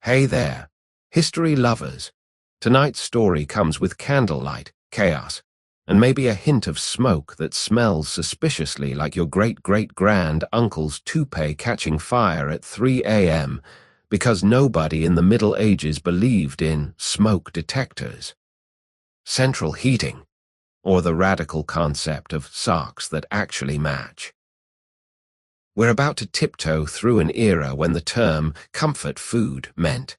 Hey there, history lovers. Tonight's story comes with candlelight, chaos, and maybe a hint of smoke that smells suspiciously like your great-great-grand uncle's toupee catching fire at 3 a.m. because nobody in the Middle Ages believed in smoke detectors, central heating, or the radical concept of socks that actually match. We're about to tiptoe through an era when the term comfort food meant,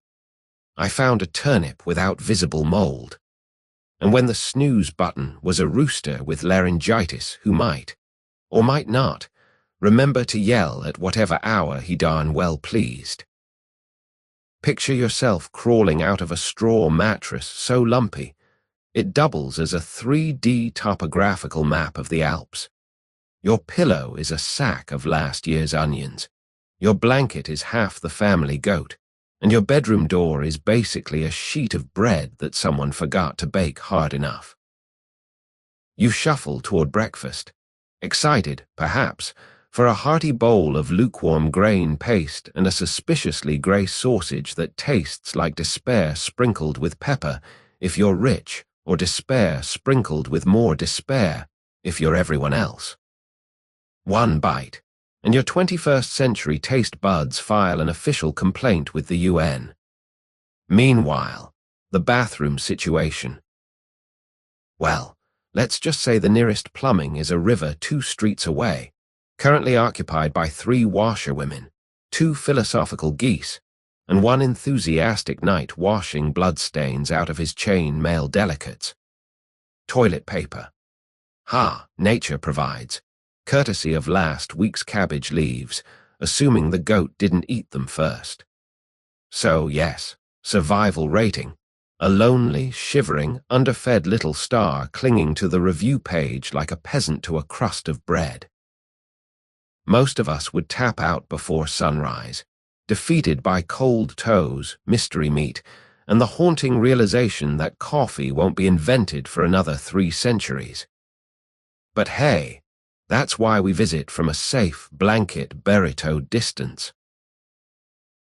I found a turnip without visible mold, and when the snooze button was a rooster with laryngitis who might, or might not, remember to yell at whatever hour he darn well pleased. Picture yourself crawling out of a straw mattress so lumpy, it doubles as a 3D topographical map of the Alps. Your pillow is a sack of last year's onions. Your blanket is half the family goat, and your bedroom door is basically a sheet of bread that someone forgot to bake hard enough. You shuffle toward breakfast, excited, perhaps, for a hearty bowl of lukewarm grain paste and a suspiciously grey sausage that tastes like despair sprinkled with pepper if you're rich, or despair sprinkled with more despair if you're everyone else. One bite, and your 21st century taste buds file an official complaint with the UN. Meanwhile, the bathroom situation. Well, let's just say the nearest plumbing is a river 2 streets away, currently occupied by 3 washerwomen, 2 philosophical geese, and 1 enthusiastic knight washing bloodstains out of his chain mail delicates. Toilet paper. Nature provides, courtesy of last week's cabbage leaves, assuming the goat didn't eat them first. So, yes, survival rating, a lonely, shivering, underfed little star clinging to the review page like a peasant to a crust of bread. Most of us would tap out before sunrise, defeated by cold toes, mystery meat, and the haunting realization that coffee won't be invented for another 3 centuries. But hey, that's why we visit from a safe blanket burrito distance.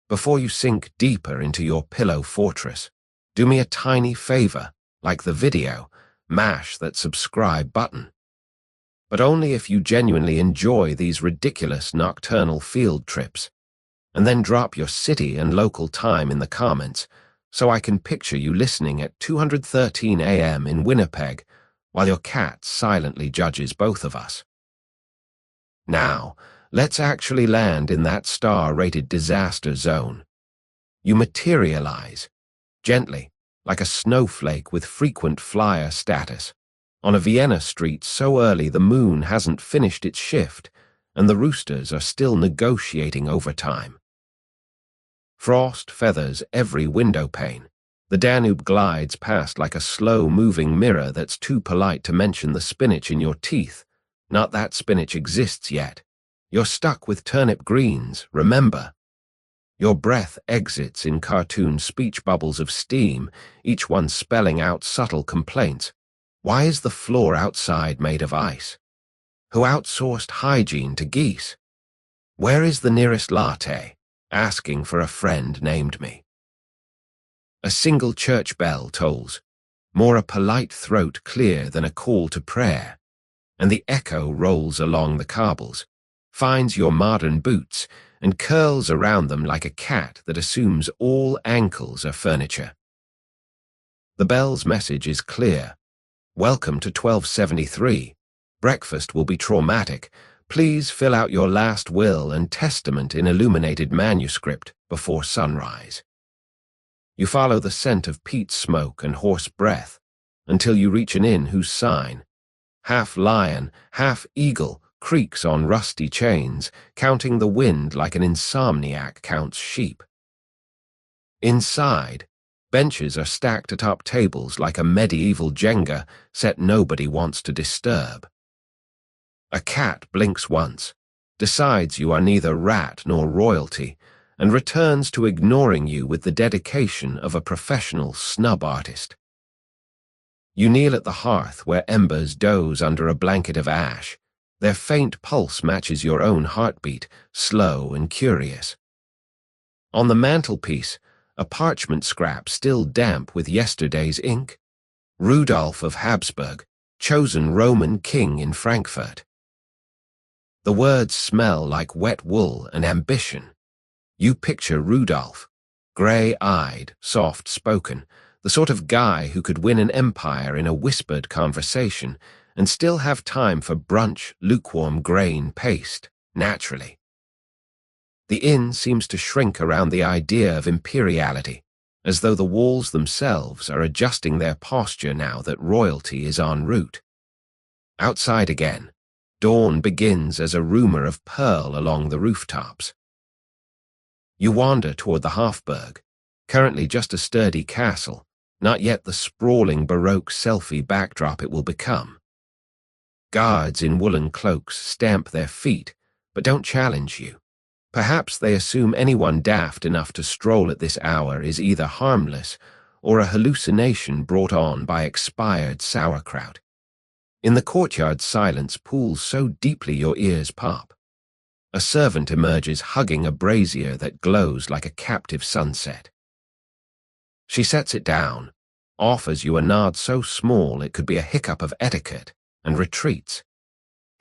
Before you sink deeper into your pillow fortress, do me a tiny favor, like the video, mash that subscribe button. But only if you genuinely enjoy these ridiculous nocturnal field trips, and then drop your city and local time in the comments so I can picture you listening at 2:13 a.m. in Winnipeg while your cat silently judges both of us. Now, let's actually land in that star-rated disaster zone. You materialize, gently, like a snowflake with frequent flyer status, on a Vienna street so early the moon hasn't finished its shift and the roosters are still negotiating overtime. Frost feathers every window pane. The Danube glides past like a slow-moving mirror that's too polite to mention the spinach in your teeth. Not that spinach exists yet. You're stuck with turnip greens, remember. Your breath exits in cartoon speech bubbles of steam, each one spelling out subtle complaints. Why is the floor outside made of ice? Who outsourced hygiene to geese? Where is the nearest latte? Asking for a friend named me. A single church bell tolls, more a polite throat clear than a call to prayer, and the echo rolls along the cobbles, finds your modern boots, and curls around them like a cat that assumes all ankles are furniture. The bell's message is clear. Welcome to 1273. Breakfast will be traumatic. Please fill out your last will and testament in illuminated manuscript before sunrise. You follow the scent of peat smoke and hoarse breath until you reach an inn whose sign, half lion, half eagle, creaks on rusty chains, counting the wind like an insomniac counts sheep. Inside, benches are stacked atop tables like a medieval Jenga set nobody wants to disturb. A cat blinks once, decides you are neither rat nor royalty, and returns to ignoring you with the dedication of a professional snub artist. You kneel at the hearth where embers doze under a blanket of ash. Their faint pulse matches your own heartbeat, slow and curious. On the mantelpiece, a parchment scrap still damp with yesterday's ink. Rudolph of Habsburg, chosen Roman king in Frankfurt. The words smell like wet wool and ambition. You picture Rudolph, grey-eyed, soft-spoken, the sort of guy who could win an empire in a whispered conversation and still have time for brunch, lukewarm grain paste, naturally. The inn seems to shrink around the idea of imperiality, as though the walls themselves are adjusting their posture now that royalty is en route. Outside again, dawn begins as a rumor of pearl along the rooftops. You wander toward the Hofburg, currently just a sturdy castle, not yet the sprawling Baroque selfie backdrop it will become. Guards in woolen cloaks stamp their feet, but don't challenge you. Perhaps they assume anyone daft enough to stroll at this hour is either harmless or a hallucination brought on by expired sauerkraut. In the courtyard, silence pools so deeply your ears pop. A servant emerges hugging a brazier that glows like a captive sunset. She sets it down, offers you a nod so small it could be a hiccup of etiquette, and retreats.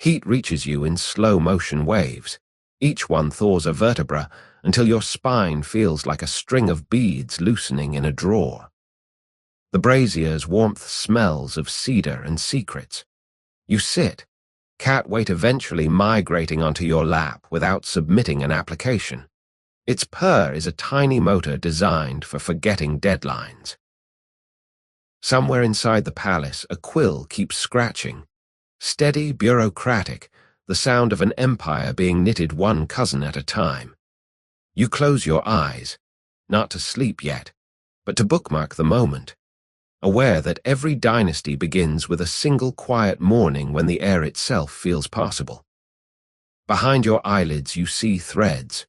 Heat reaches you in slow-motion waves. Each one thaws a vertebra until your spine feels like a string of beads loosening in a drawer. The brazier's warmth smells of cedar and secrets. You sit, cat weight eventually migrating onto your lap without submitting an application. Its purr is a tiny motor designed for forgetting deadlines. Somewhere inside the palace, a quill keeps scratching. Steady, bureaucratic, the sound of an empire being knitted one cousin at a time. You close your eyes, not to sleep yet, but to bookmark the moment, aware that every dynasty begins with a single quiet morning when the air itself feels possible. Behind your eyelids you see threads,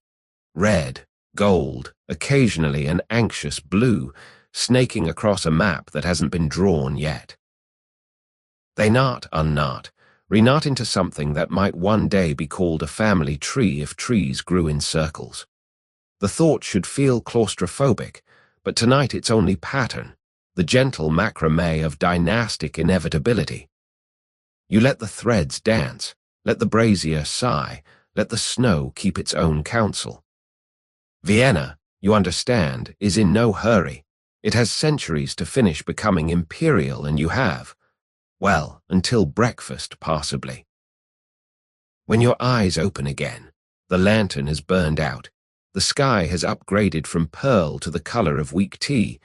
red, gold, occasionally an anxious blue, snaking across a map that hasn't been drawn yet. They knot, unknot, reknot into something that might one day be called a family tree if trees grew in circles. The thought should feel claustrophobic, but tonight it's only pattern, the gentle macrame of dynastic inevitability. You let the threads dance, let the brazier sigh, let the snow keep its own counsel. Vienna, you understand, is in no hurry. It has centuries to finish becoming imperial, and you have, well, until breakfast, possibly. When your eyes open again, the lantern has burned out, the sky has upgraded from pearl to the color of weak tea,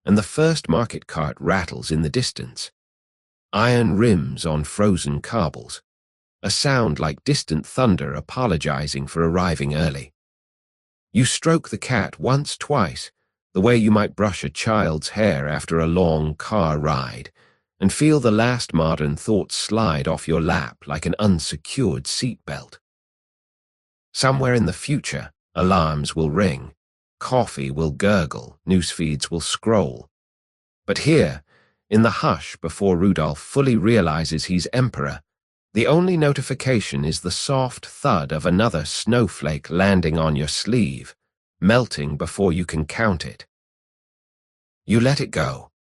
and the first market cart rattles in the distance. Iron rims on frozen cobbles, a sound like distant thunder apologizing for arriving early. You stroke the cat once, twice, the way you might brush a child's hair after a long car ride, and feel the last modern thought slide off your lap like an unsecured seatbelt. Somewhere in the future, alarms will ring, coffee will gurgle, newsfeeds will scroll. But here, in the hush before Rudolph fully realizes he's emperor, the only notification is the soft thud of another snowflake landing on your sleeve, melting before you can count it. You let it go.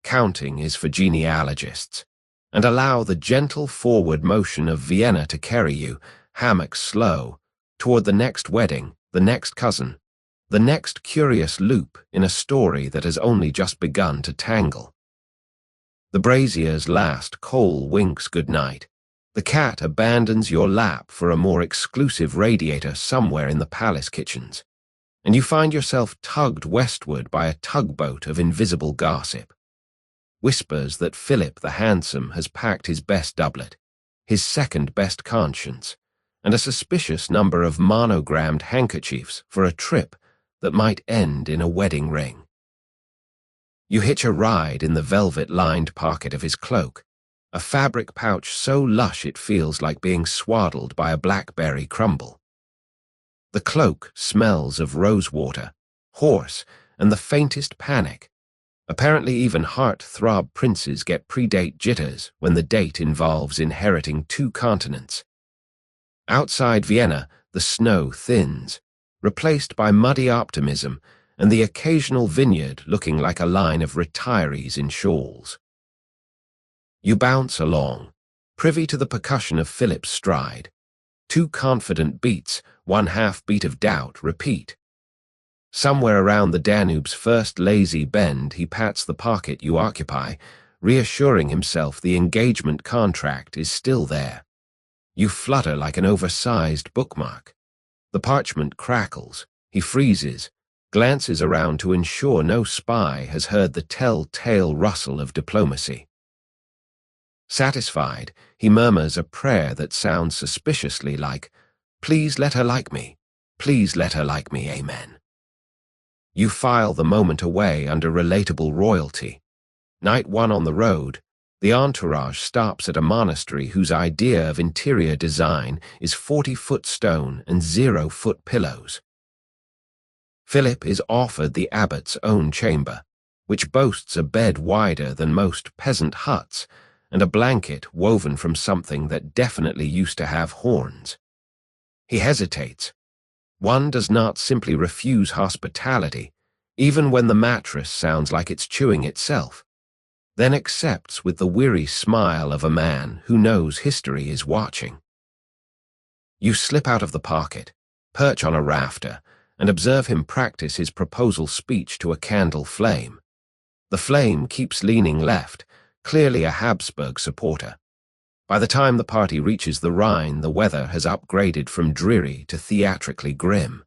Counting is for genealogists, and allow the gentle forward motion of Vienna to carry you, hammock slow, toward the next wedding, the next cousin, the next curious loop in a story that has only just begun to tangle. The brazier's last coal winks goodnight. The cat abandons your lap for a more exclusive radiator somewhere in the palace kitchens, and you find yourself tugged westward by a tugboat of invisible gossip. Whispers that Philip the Handsome has packed his best doublet, his second best conscience, and a suspicious number of monogrammed handkerchiefs for a trip that might end in a wedding ring. You hitch a ride in the velvet-lined pocket of his cloak, a fabric pouch so lush it feels like being swaddled by a blackberry crumble. The cloak smells of rosewater, horse, and the faintest panic. Apparently even heart-throb princes get predate jitters when the date involves inheriting 2 continents. Outside Vienna, the snow thins, replaced by muddy optimism and the occasional vineyard looking like a line of retirees in shawls. You bounce along, privy to the percussion of Philip's stride. 2 confident beats, 1/2 beat of doubt, repeat. Somewhere around the Danube's first lazy bend, he pats the pocket you occupy, reassuring himself the engagement contract is still there. You flutter like an oversized bookmark. The parchment crackles. He freezes, glances around to ensure no spy has heard the tell-tale rustle of diplomacy. Satisfied, he murmurs a prayer that sounds suspiciously like, "Please let her like me. Please let her like me, amen." You file the moment away under relatable royalty. Night 1 on the road, the entourage stops at a monastery whose idea of interior design is 40-foot stone and 0-foot pillows. Philip is offered the abbot's own chamber, which boasts a bed wider than most peasant huts and a blanket woven from something that definitely used to have horns. He hesitates. One does not simply refuse hospitality, even when the mattress sounds like it's chewing itself, then accepts with the weary smile of a man who knows history is watching. You slip out of the pocket, perch on a rafter, and observe him practice his proposal speech to a candle flame. The flame keeps leaning left, clearly a Habsburg supporter. By the time the party reaches the Rhine, the weather has upgraded from dreary to theatrically grim.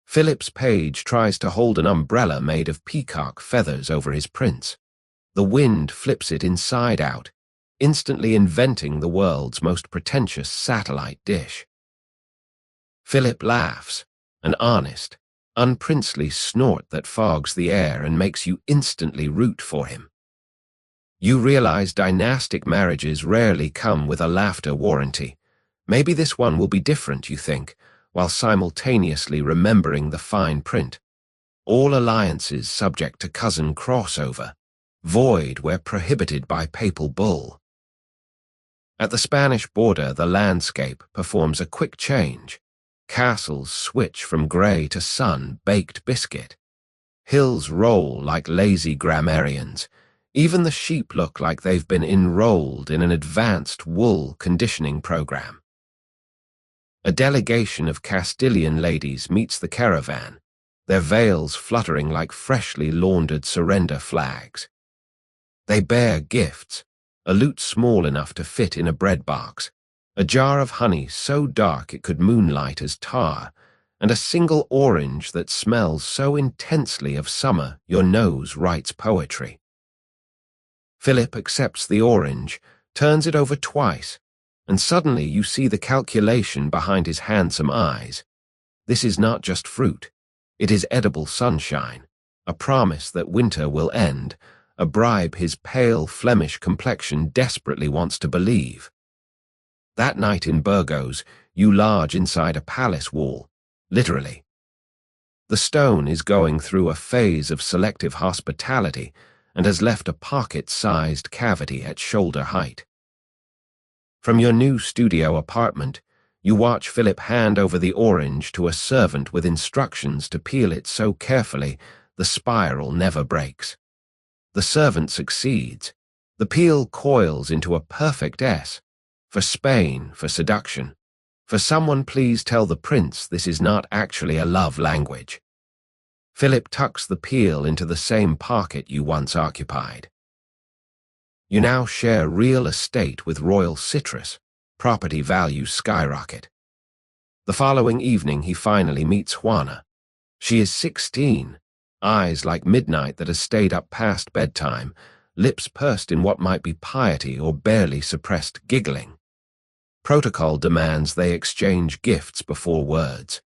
Philip's page tries to hold an umbrella made of peacock feathers over his prince. The wind flips it inside out, instantly inventing the world's most pretentious satellite dish. Philip laughs, an honest, unprincely snort that fogs the air and makes you instantly root for him. You realize dynastic marriages rarely come with a laughter warranty. Maybe this one will be different, you think, while simultaneously remembering the fine print. All alliances subject to cousin crossover, void where prohibited by papal bull. At the Spanish border, the landscape performs a quick change. Castles switch from grey to sun-baked biscuit. Hills roll like lazy grammarians. Even the sheep look like they've been enrolled in an advanced wool conditioning program. A delegation of Castilian ladies meets the caravan, their veils fluttering like freshly laundered surrender flags. They bear gifts, a lute small enough to fit in a bread box, a jar of honey so dark it could moonlight as tar, and a single orange that smells so intensely of summer your nose writes poetry. Philip accepts the orange, turns it over twice, and suddenly you see the calculation behind his handsome eyes. This is not just fruit. It is edible sunshine, a promise that winter will end, a bribe his pale Flemish complexion desperately wants to believe. That night in Burgos, you lodge inside a palace wall, literally. The stone is going through a phase of selective hospitality and has left a pocket-sized cavity at shoulder height. From your new studio apartment, you watch Philip hand over the orange to a servant with instructions to peel it so carefully the spiral never breaks. The servant succeeds. The peel coils into a perfect S. For Spain, for seduction. For someone please tell the prince this is not actually a love language. Philip tucks the peel into the same pocket you once occupied. You now share real estate with royal citrus. Property values skyrocket. The following evening he finally meets Juana. She is 16, eyes like midnight that has stayed up past bedtime, lips pursed in what might be piety or barely suppressed giggling. Protocol demands they exchange gifts before words.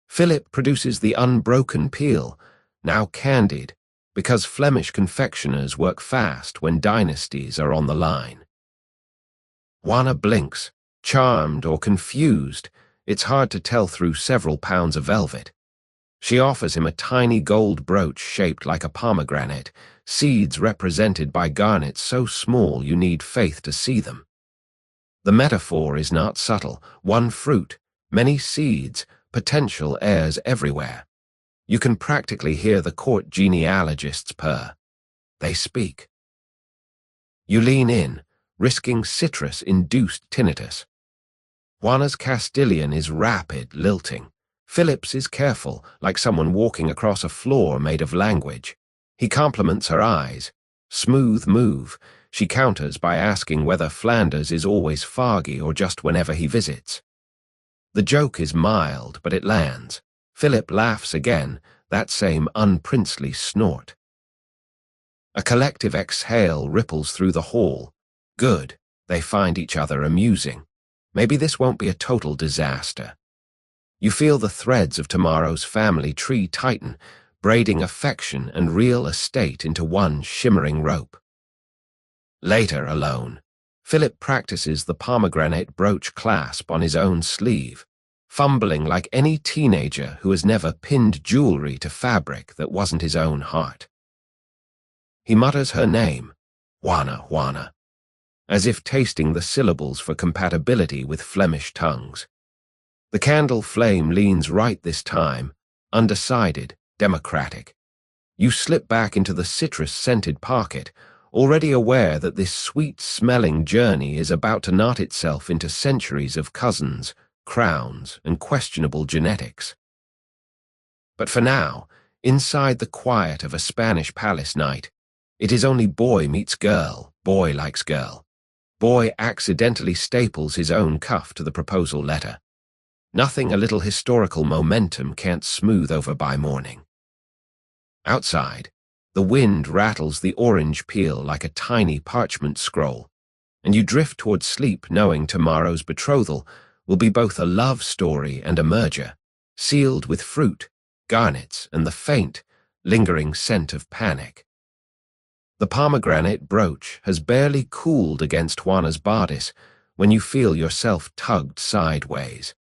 Philip produces the unbroken peel, now candied, because Flemish confectioners work fast when dynasties are on the line. Juana blinks, charmed or confused. It's hard to tell through several pounds of velvet. She offers him a tiny gold brooch shaped like a pomegranate, seeds represented by garnets so small you need faith to see them. The metaphor is not subtle. One fruit, many seeds, potential heirs everywhere. You can practically hear the court genealogists purr. They speak. You lean in, risking citrus-induced tinnitus. Juana's Castilian is rapid, lilting. Philip's is careful, like someone walking across a floor made of language. He compliments her eyes. Smooth move. She counters by asking whether Flanders is always foggy or just whenever he visits. The joke is mild, but it lands. Philip laughs again, that same unprincely snort. A collective exhale ripples through the hall. Good, they find each other amusing. Maybe this won't be a total disaster. You feel the threads of tomorrow's family tree tighten, braiding affection and real estate into one shimmering rope. Later, alone, Philip practices the pomegranate brooch clasp on his own sleeve, fumbling like any teenager who has never pinned jewelry to fabric that wasn't his own heart. He mutters her name, Juana, Juana, as if tasting the syllables for compatibility with Flemish tongues. The candle flame leans right this time, undecided, democratic. You slip back into the citrus-scented pocket, already aware that this sweet-smelling journey is about to knot itself into centuries of cousins, crowns, and questionable genetics. But for now, inside the quiet of a Spanish palace night, it is only boy meets girl, boy likes girl. Boy accidentally staples his own cuff to the proposal letter. Nothing a little historical momentum can't smooth over by morning. Outside, the wind rattles the orange peel like a tiny parchment scroll, and you drift toward sleep knowing tomorrow's betrothal will be both a love story and a merger, sealed with fruit, garnets, and the faint, lingering scent of panic. The pomegranate brooch has barely cooled against Juana's bodice when you feel yourself tugged sideways.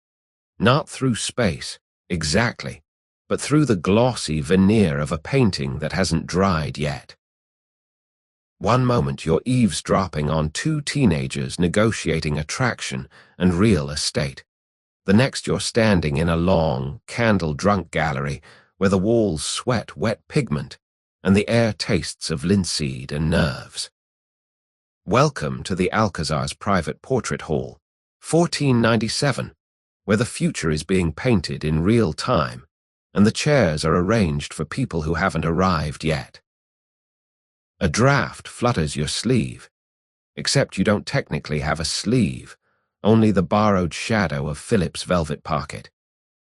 Not through space, exactly, but through the glossy veneer of a painting that hasn't dried yet. One moment you're eavesdropping on two teenagers negotiating attraction and real estate. The next you're standing in a long, candle-drunk gallery where the walls sweat wet pigment and the air tastes of linseed and nerves. Welcome to the Alcazar's private portrait hall, 1497, where the future is being painted in real time, and the chairs are arranged for people who haven't arrived yet. A draft flutters your sleeve, except you don't technically have a sleeve, only the borrowed shadow of Philip's velvet pocket.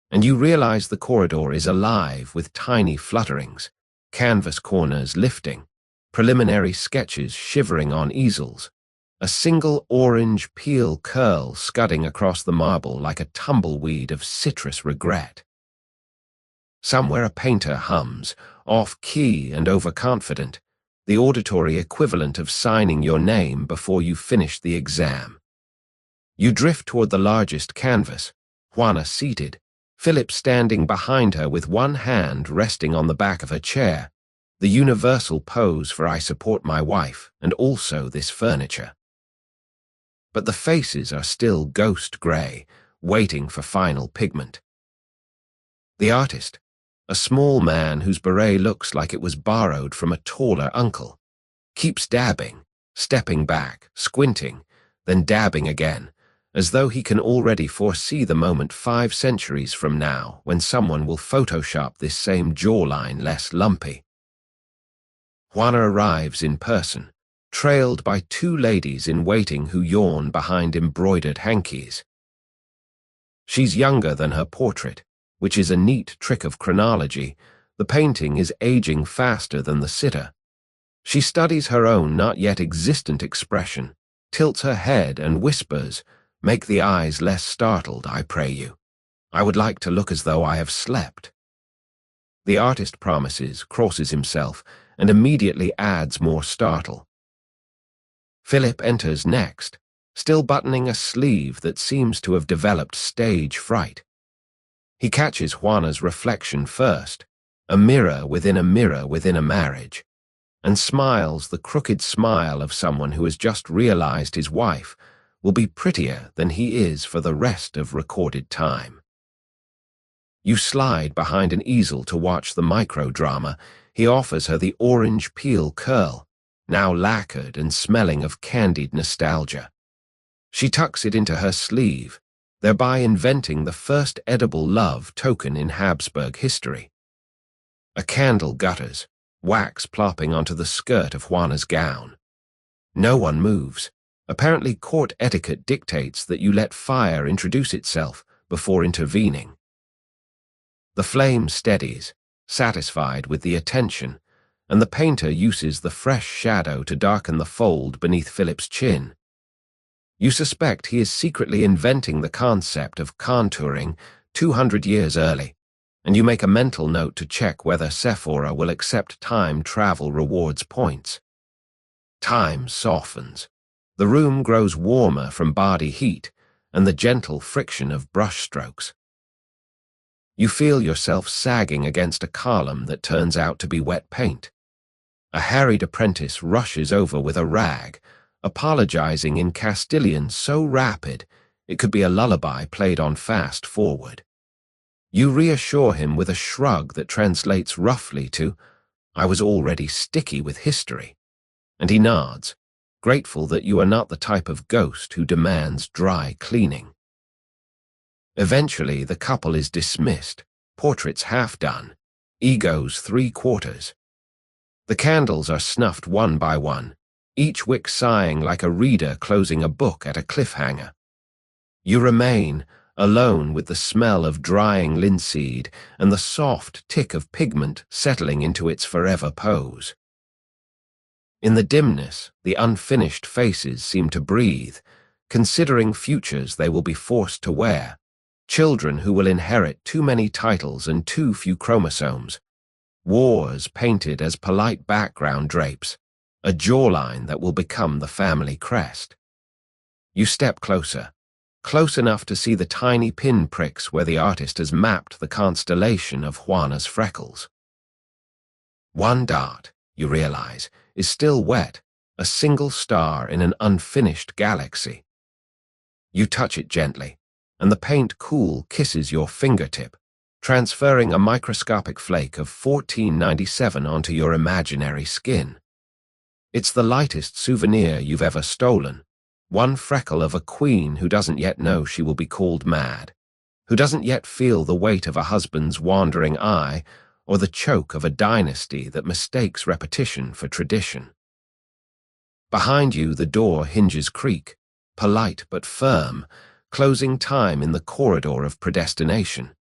And you realize the corridor is alive with tiny flutterings, canvas corners lifting, preliminary sketches shivering on easels, a single orange peel curl scudding across the marble like a tumbleweed of citrus regret. Somewhere a painter hums, off-key and overconfident, the auditory equivalent of signing your name before you finish the exam. You drift toward the largest canvas, Juana seated, Philip standing behind her with one hand resting on the back of her chair, the universal pose for I support my wife and also this furniture. But the faces are still ghost gray, waiting for final pigment. The artist, a small man whose beret looks like it was borrowed from a taller uncle, keeps dabbing, stepping back, squinting, then dabbing again, as though he can already foresee the moment 5 centuries from now when someone will Photoshop this same jawline less lumpy. Juana arrives in person, trailed by 2 ladies in waiting who yawn behind embroidered hankies. She's younger than her portrait, which is a neat trick of chronology. The painting is aging faster than the sitter. She studies her own not yet existent expression, tilts her head and whispers, "Make the eyes less startled, I pray you. I would like to look as though I have slept." The artist promises, crosses himself, and immediately adds more startle. Philip enters next, still buttoning a sleeve that seems to have developed stage fright. He catches Juana's reflection first, a mirror within a mirror within a marriage, and smiles the crooked smile of someone who has just realized his wife will be prettier than he is for the rest of recorded time. You slide behind an easel to watch the microdrama. He offers her the orange peel curl, now lacquered and smelling of candied nostalgia. She tucks it into her sleeve, thereby inventing the first edible love token in Habsburg history. A candle gutters, wax plopping onto the skirt of Juana's gown. No one moves. Apparently court etiquette dictates that you let fire introduce itself before intervening. The flame steadies, satisfied with the attention, and the painter uses the fresh shadow to darken the fold beneath Philip's chin. You suspect he is secretly inventing the concept of contouring 200 years early, and you make a mental note to check whether Sephora will accept time travel rewards points. Time softens. The room grows warmer from body heat and the gentle friction of brushstrokes. You feel yourself sagging against a column that turns out to be wet paint. A harried apprentice rushes over with a rag, apologizing in Castilian so rapid it could be a lullaby played on fast forward. You reassure him with a shrug that translates roughly to, "I was already sticky with history," and he nods, grateful that you are not the type of ghost who demands dry cleaning. Eventually, the couple is dismissed, portraits half done, egos 3/4. The candles are snuffed one by one, each wick sighing like a reader closing a book at a cliffhanger. You remain, alone with the smell of drying linseed and the soft tick of pigment settling into its forever pose. In the dimness, the unfinished faces seem to breathe, considering futures they will be forced to wear, children who will inherit too many titles and too few chromosomes, wars painted as polite background drapes, a jawline that will become the family crest. You step closer, close enough to see the tiny pin pricks where the artist has mapped the constellation of Juana's freckles. One dot, you realize, is still wet, a single star in an unfinished galaxy. You touch it gently, and the paint cool kisses your fingertip, transferring a microscopic flake of 1497 onto your imaginary skin. It's the lightest souvenir you've ever stolen, one freckle of a queen who doesn't yet know she will be called mad, who doesn't yet feel the weight of a husband's wandering eye or the choke of a dynasty that mistakes repetition for tradition. Behind you, the door hinges creak, polite but firm, closing time in the corridor of predestination.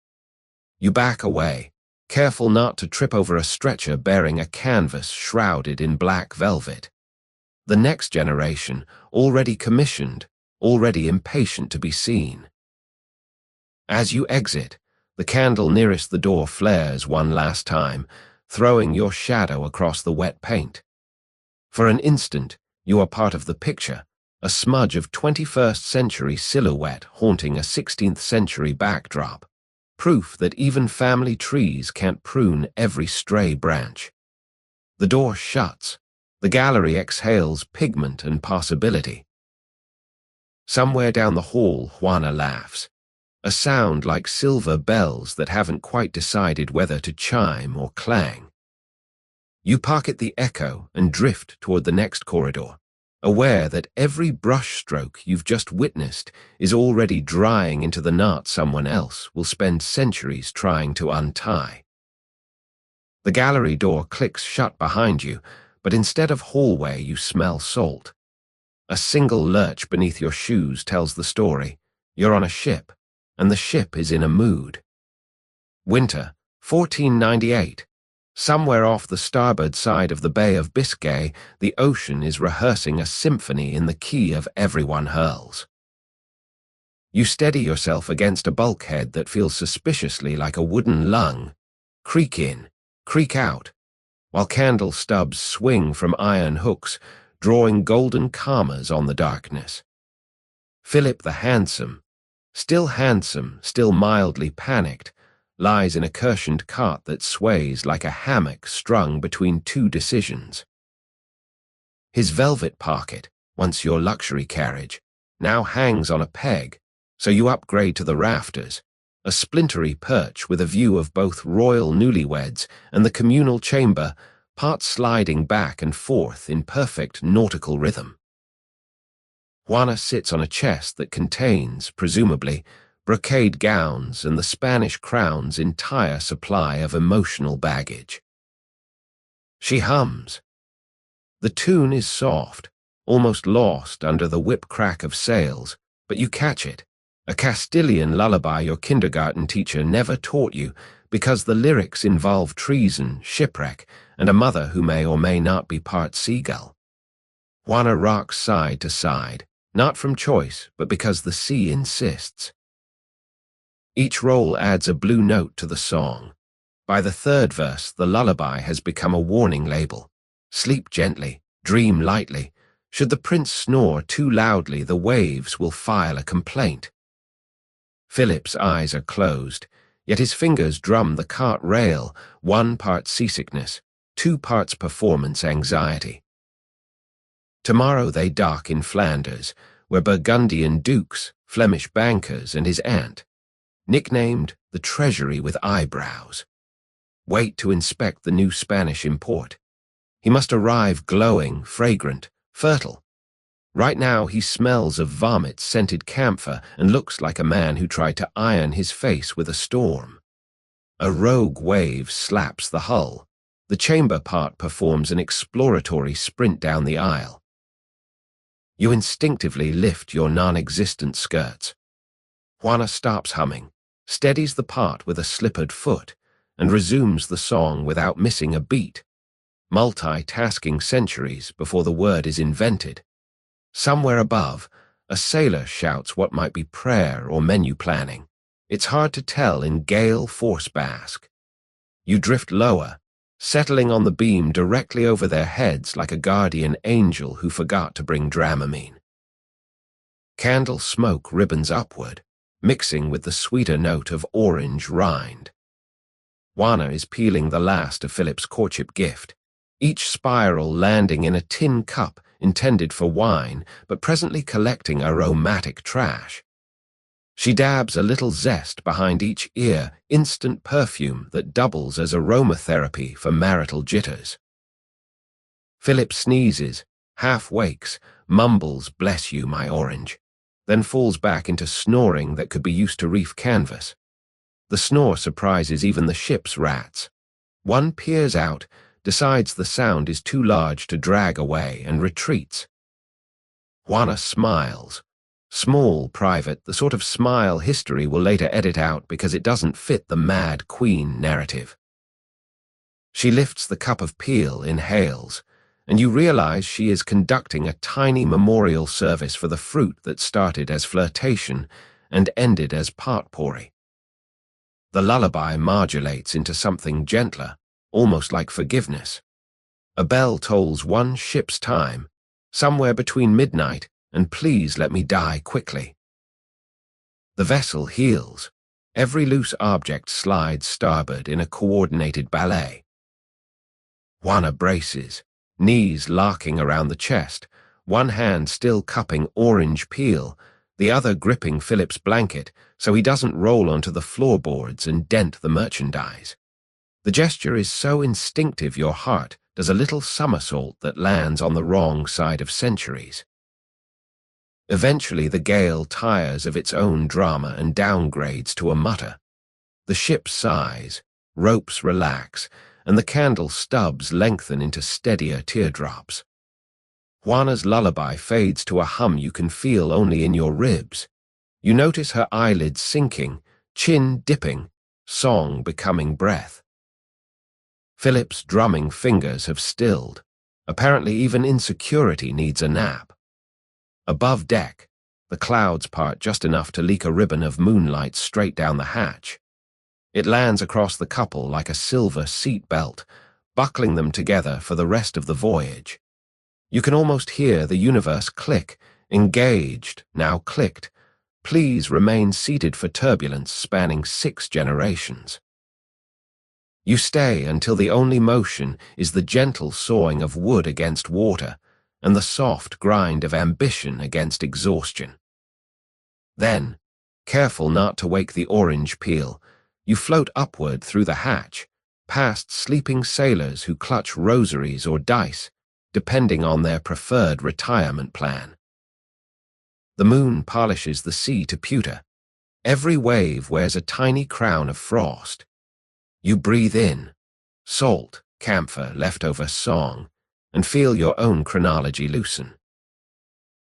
You back away, careful not to trip over a stretcher bearing a canvas shrouded in black velvet. The next generation, already commissioned, already impatient to be seen. As you exit, the candle nearest the door flares one last time, throwing your shadow across the wet paint. For an instant, you are part of the picture, a smudge of 21st century silhouette haunting a 16th century backdrop, proof that even family trees can't prune every stray branch. The door shuts. The gallery exhales pigment and possibility. Somewhere down the hall, Juana laughs, a sound like silver bells that haven't quite decided whether to chime or clang. You pocket the echo and drift toward the next corridor, aware that every brushstroke you've just witnessed is already drying into the knot someone else will spend centuries trying to untie. The gallery door clicks shut behind you, but instead of hallway you smell salt. A single lurch beneath your shoes tells the story. You're on a ship, and the ship is in a mood. Winter, 1498. Somewhere off the starboard side of the Bay of Biscay, the ocean is rehearsing a symphony in the key of Everyone Hurls. You steady yourself against a bulkhead that feels suspiciously like a wooden lung. Creak in, creak out, while candle stubs swing from iron hooks, drawing golden commas on the darkness. Philip the handsome, still mildly panicked, lies in a cushioned cot that sways like a hammock strung between two decisions. His velvet pocket, once your luxury carriage, now hangs on a peg, so you upgrade to the rafters, a splintery perch with a view of both royal newlyweds and the communal chamber, part sliding back and forth in perfect nautical rhythm. Juana sits on a chest that contains, presumably, brocade gowns and the Spanish crown's entire supply of emotional baggage. She hums. The tune is soft, almost lost under the whip-crack of sails, but you catch it. A Castilian lullaby your kindergarten teacher never taught you because the lyrics involve treason, shipwreck, and a mother who may or may not be part seagull. Juana rocks side to side, not from choice, but because the sea insists. Each roll adds a blue note to the song. By the third verse, the lullaby has become a warning label. Sleep gently, dream lightly. Should the prince snore too loudly, the waves will file a complaint. Philip's eyes are closed, yet his fingers drum the cart rail, 1 part seasickness, 2 parts performance anxiety. Tomorrow they dock in Flanders, where Burgundian dukes, Flemish bankers, and his aunt, nicknamed the Treasury with Eyebrows, wait to inspect the new Spanish import. He must arrive glowing, fragrant, fertile. Right now he smells of vomit-scented camphor and looks like a man who tried to iron his face with a storm. A rogue wave slaps the hull. The chamber part performs an exploratory sprint down the aisle. You instinctively lift your non-existent skirts. Juana stops humming, steadies the part with a slippered foot, and resumes the song without missing a beat, multitasking centuries before the word is invented. Somewhere above, a sailor shouts what might be prayer or menu planning. It's hard to tell in gale force basque. You drift lower, settling on the beam directly over their heads like a guardian angel who forgot to bring Dramamine. Candle smoke ribbons upward, mixing with the sweeter note of orange rind. Juana is peeling the last of Philip's courtship gift, each spiral landing in a tin cup intended for wine, but presently collecting aromatic trash. She dabs a little zest behind each ear, instant perfume that doubles as aromatherapy for marital jitters. Philip sneezes, half wakes, mumbles, "Bless you, my orange," then falls back into snoring that could be used to reef canvas. The snore surprises even the ship's rats. One peers out, decides the sound is too large to drag away, and retreats. Juana smiles. Small, private, the sort of smile history will later edit out because it doesn't fit the Mad Queen narrative. She lifts the cup of peel, inhales, and you realize she is conducting a tiny memorial service for the fruit that started as flirtation and ended as potpourri. The lullaby modulates into something gentler, almost like forgiveness. A bell tolls 1 ship's time, somewhere between midnight and "Please let me die quickly." The vessel heels. Every loose object slides starboard in a coordinated ballet. Juana braces, knees locking around the chest, one hand still cupping orange peel, the other gripping Philip's blanket so he doesn't roll onto the floorboards and dent the merchandise. The gesture is so instinctive your heart does a little somersault that lands on the wrong side of centuries. Eventually the gale tires of its own drama and downgrades to a mutter. The ship sighs, ropes relax, and the candle stubs lengthen into steadier teardrops. Juana's lullaby fades to a hum you can feel only in your ribs. You notice her eyelids sinking, chin dipping, song becoming breath. Philip's drumming fingers have stilled. Apparently even insecurity needs a nap. Above deck, the clouds part just enough to leak a ribbon of moonlight straight down the hatch. It lands across the couple like a silver seat belt, buckling them together for the rest of the voyage. You can almost hear the universe click, engaged, now clicked. Please remain seated for turbulence spanning 6 generations. You stay until the only motion is the gentle sawing of wood against water and the soft grind of ambition against exhaustion. Then, Careful not to wake the orange peel, you float upward through the hatch, past sleeping sailors who clutch rosaries or dice, depending on their preferred retirement plan. The moon polishes the sea to pewter. Every wave wears a tiny crown of frost. You breathe in, salt, camphor, leftover song, and feel your own chronology loosen.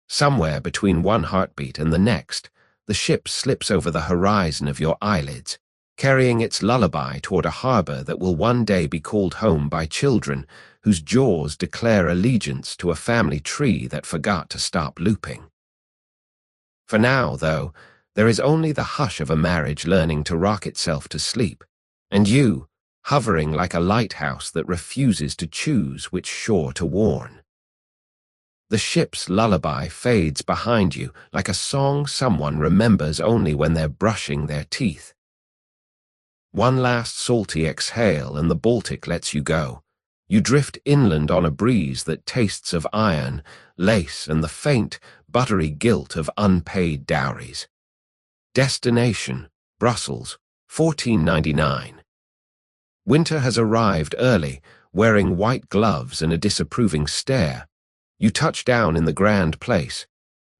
Somewhere between one heartbeat and the next, the ship slips over the horizon of your eyelids, carrying its lullaby toward a harbor that will one day be called home by children whose jaws declare allegiance to a family tree that forgot to stop looping. For now, though, there is only the hush of a marriage learning to rock itself to sleep, and you, hovering like a lighthouse that refuses to choose which shore to warn. The ship's lullaby fades behind you like a song someone remembers only when they're brushing their teeth. One last salty exhale and the Baltic lets you go. You drift inland on a breeze that tastes of iron, lace, and the faint, buttery guilt of unpaid dowries. Destination, Brussels, 1499. Winter has arrived early, wearing white gloves and a disapproving stare. You touch down in the grand place,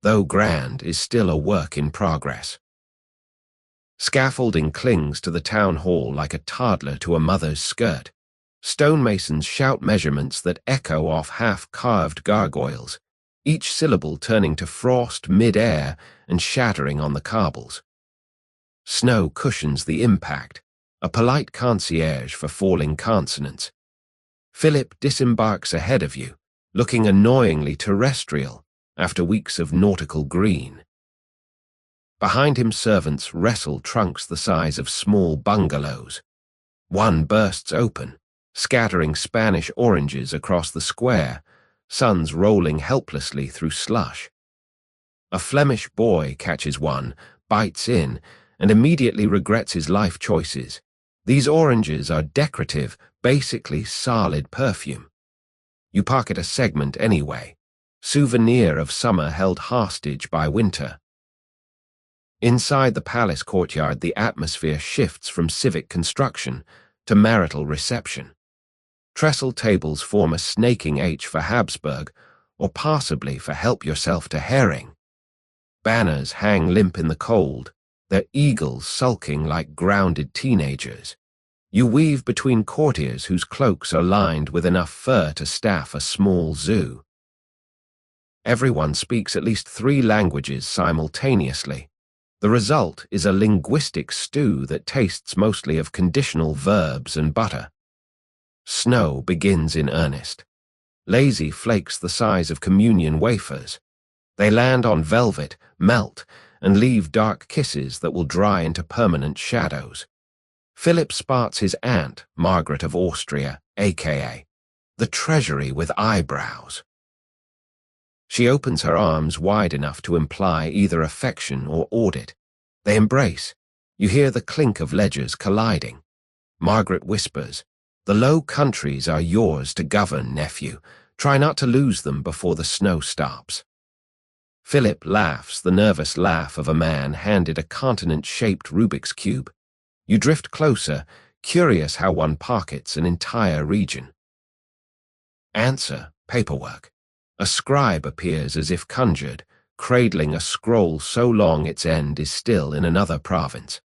though grand is still a work in progress. Scaffolding clings to the town hall like a toddler to a mother's skirt. Stonemasons shout measurements that echo off half-carved gargoyles, each syllable turning to frost mid-air and shattering on the cobbles. Snow cushions the impact, a polite concierge for falling consonants. Philip disembarks ahead of you, looking annoyingly terrestrial after weeks of nautical green. Behind him, servants wrestle trunks the size of small bungalows. One bursts open, scattering Spanish oranges across the square, suns rolling helplessly through slush. A Flemish boy catches one, bites in, and immediately regrets his life choices. These oranges are decorative, basically solid perfume. You pocket a segment anyway, souvenir of summer held hostage by winter. Inside the palace courtyard, the atmosphere shifts from civic construction to marital reception. Trestle tables form a snaking H for Habsburg, or possibly for help yourself to herring. Banners hang limp in the cold, their eagles sulking like grounded teenagers. You weave between courtiers whose cloaks are lined with enough fur to staff a small zoo. Everyone speaks at least 3 languages simultaneously. The result is a linguistic stew that tastes mostly of conditional verbs and butter. Snow begins in earnest. Lazy flakes the size of communion wafers. They land on velvet, melt, and leave dark kisses that will dry into permanent shadows. Philip spots his aunt, Margaret of Austria, a.k.a. the Treasury with eyebrows. She opens her arms wide enough to imply either affection or audit. They embrace. You hear the clink of ledgers colliding. Margaret whispers, "The Low Countries are yours to govern, nephew. Try not to lose them before the snow stops." Philip laughs the nervous laugh of a man handed a continent-shaped Rubik's Cube. You drift closer, curious how one pockets an entire region. Answer, paperwork. A scribe appears as if conjured, cradling a scroll so long its end is still in another province.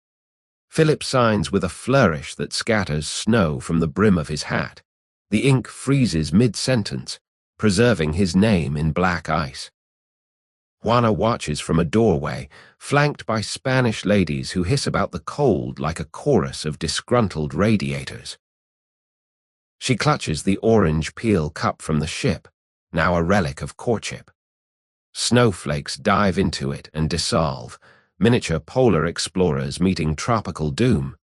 Philip signs with a flourish that scatters snow from the brim of his hat. The ink freezes mid-sentence, preserving his name in black ice. Juana watches from a doorway, flanked by Spanish ladies who hiss about the cold like a chorus of disgruntled radiators. She clutches the orange peel cup from the ship, now a relic of courtship. Snowflakes dive into it and dissolve, miniature polar explorers meeting tropical doom.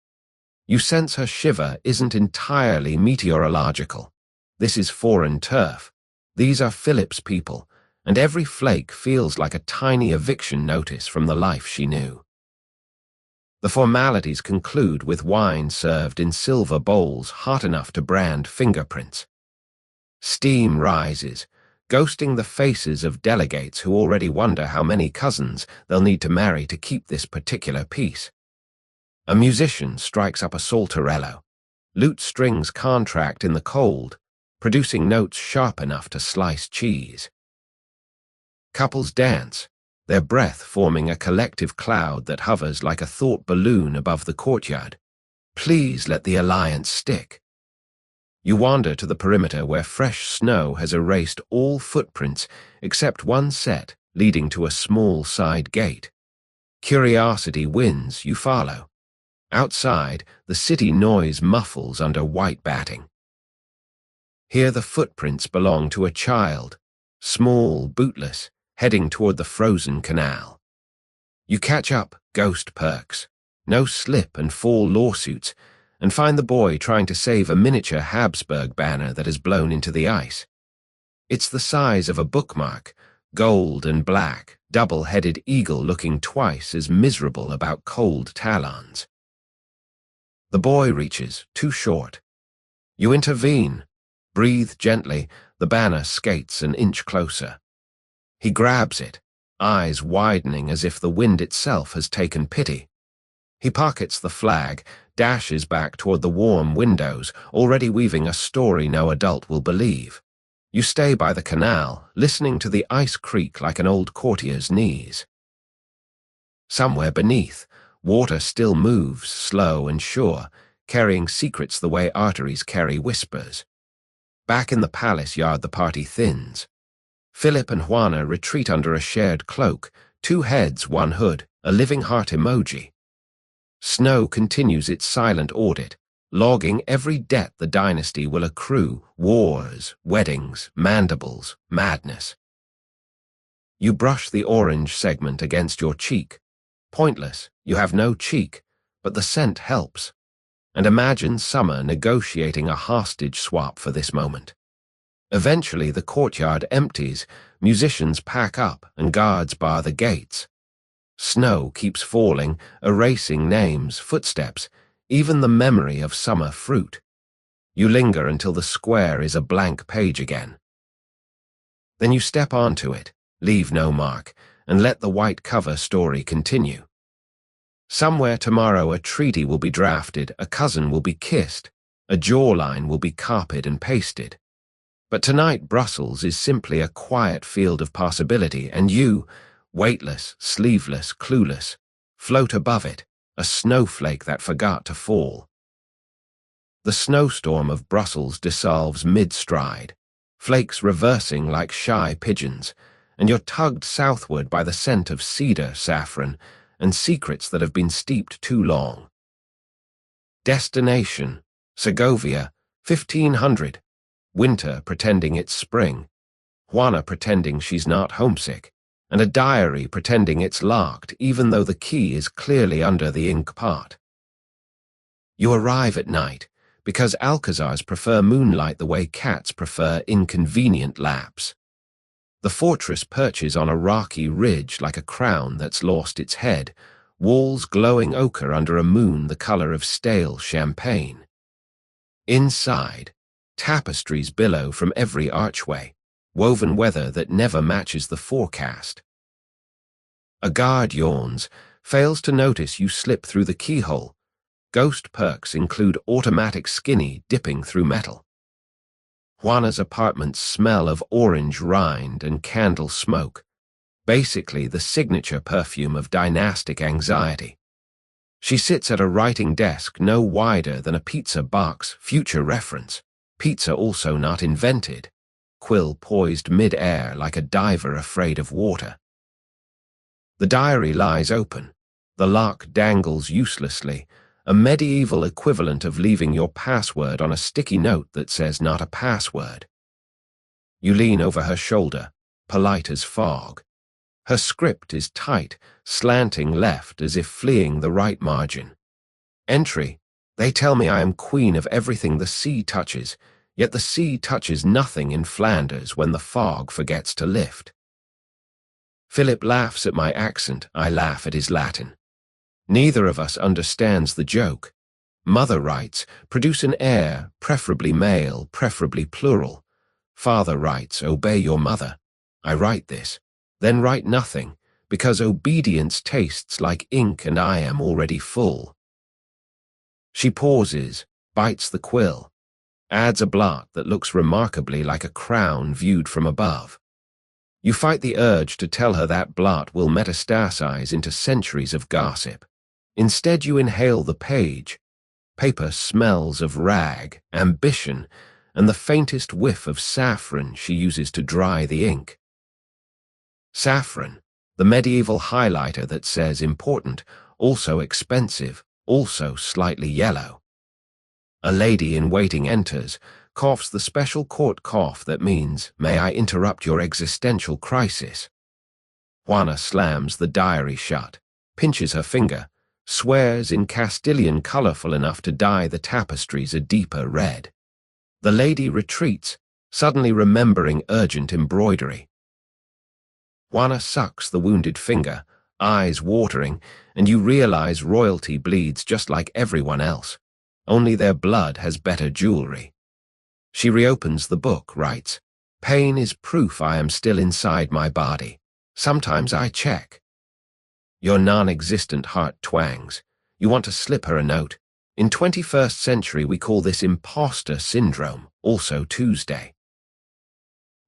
You sense her shiver isn't entirely meteorological. This is foreign turf. These are Philip's people, and every flake feels like a tiny eviction notice from the life she knew. The formalities conclude with wine served in silver bowls hot enough to brand fingerprints. Steam rises, ghosting the faces of delegates who already wonder how many cousins they'll need to marry to keep this particular piece. A musician strikes up a saltarello. Lute strings contract in the cold, producing notes sharp enough to slice cheese. Couples dance, their breath forming a collective cloud that hovers like a thought balloon above the courtyard. Please let the alliance stick. You wander to the perimeter where fresh snow has erased all footprints except one set leading to a small side gate. Curiosity wins, you follow. Outside, the city noise muffles under white batting. Here the footprints belong to a child, small, bootless, heading toward the frozen canal. You catch up, ghost perks, no slip and fall lawsuits, and find the boy trying to save a miniature Habsburg banner that has blown into the ice. It's the size of a bookmark, gold and black, double-headed eagle looking twice as miserable about cold talons. The boy reaches, too short. You intervene. Breathe gently, the banner skates an inch closer. He grabs it, eyes widening as if the wind itself has taken pity. He pockets the flag, dashes back toward the warm windows, already weaving a story no adult will believe. You stay by the canal, listening to the ice creak like an old courtier's knees. Somewhere beneath, water still moves, slow and sure, carrying secrets the way arteries carry whispers. Back in the palace yard the party thins. Philip and Juana retreat under a shared cloak, 2 heads, 1 hood, a living heart emoji. Snow continues its silent audit, logging every debt the dynasty will accrue: wars, weddings, mandibles, madness. You brush the orange segment against your cheek. Pointless, you have no cheek, but the scent helps. And imagine Summer negotiating a hostage swap for this moment. Eventually the courtyard empties, musicians pack up, and guards bar the gates. Snow keeps falling, erasing names, footsteps, even the memory of summer fruit. You linger until the square is a blank page again. Then you step onto it, leave no mark, and let the white cover story continue. Somewhere tomorrow a treaty will be drafted, a cousin will be kissed, a jawline will be copied and pasted. But tonight Brussels is simply a quiet field of possibility, and you, weightless, sleeveless, clueless, float above it, a snowflake that forgot to fall. The snowstorm of Brussels dissolves mid-stride, flakes reversing like shy pigeons, and you're tugged southward by the scent of cedar, saffron, and secrets that have been steeped too long. Destination, Segovia, 1500. Winter pretending it's spring, Juana pretending she's not homesick, and a diary pretending it's locked even though the key is clearly under the ink pot. You arrive at night because Alcazars prefer moonlight the way cats prefer inconvenient laps. The fortress perches on a rocky ridge like a crown that's lost its head, walls glowing ochre under a moon the color of stale champagne. Inside, tapestries billow from every archway, woven weather that never matches the forecast. A guard yawns, fails to notice you slip through the keyhole. Ghost perks include automatic skinny dipping through metal. Juana's apartments smell of orange rind and candle smoke, basically the signature perfume of dynastic anxiety. She sits at a writing desk no wider than a pizza box, future reference. Pizza also not invented, quill poised mid-air like a diver afraid of water. The diary lies open. The lock dangles uselessly, a medieval equivalent of leaving your password on a sticky note that says not a password. You lean over her shoulder, polite as fog. Her script is tight, slanting left as if fleeing the right margin. Entry: they tell me I am queen of everything the sea touches, yet the sea touches nothing in Flanders when the fog forgets to lift. Philip laughs at my accent, I laugh at his Latin. Neither of us understands the joke. Mother writes, produce an heir, preferably male, preferably plural. Father writes, obey your mother. I write this. Then write nothing, because obedience tastes like ink and I am already full. She pauses, bites the quill, adds a blot that looks remarkably like a crown viewed from above. You fight the urge to tell her that blot will metastasize into centuries of gossip. Instead, you inhale the page. Paper smells of rag, ambition, and the faintest whiff of saffron she uses to dry the ink. Saffron, the medieval highlighter that says important, also expensive, also slightly yellow. A lady in waiting enters, coughs the special court cough that means, may I interrupt your existential crisis? Juana slams the diary shut, pinches her finger, swears in Castilian colorful enough to dye the tapestries a deeper red. The lady retreats, suddenly remembering urgent embroidery. Juana sucks the wounded finger, eyes watering, and you realize royalty bleeds just like everyone else. Only their blood has better jewelry. She reopens the book, writes, pain is proof I am still inside my body. Sometimes I check. Your non-existent heart twangs. You want to slip her a note. In 21st century we call this imposter syndrome, also Tuesday.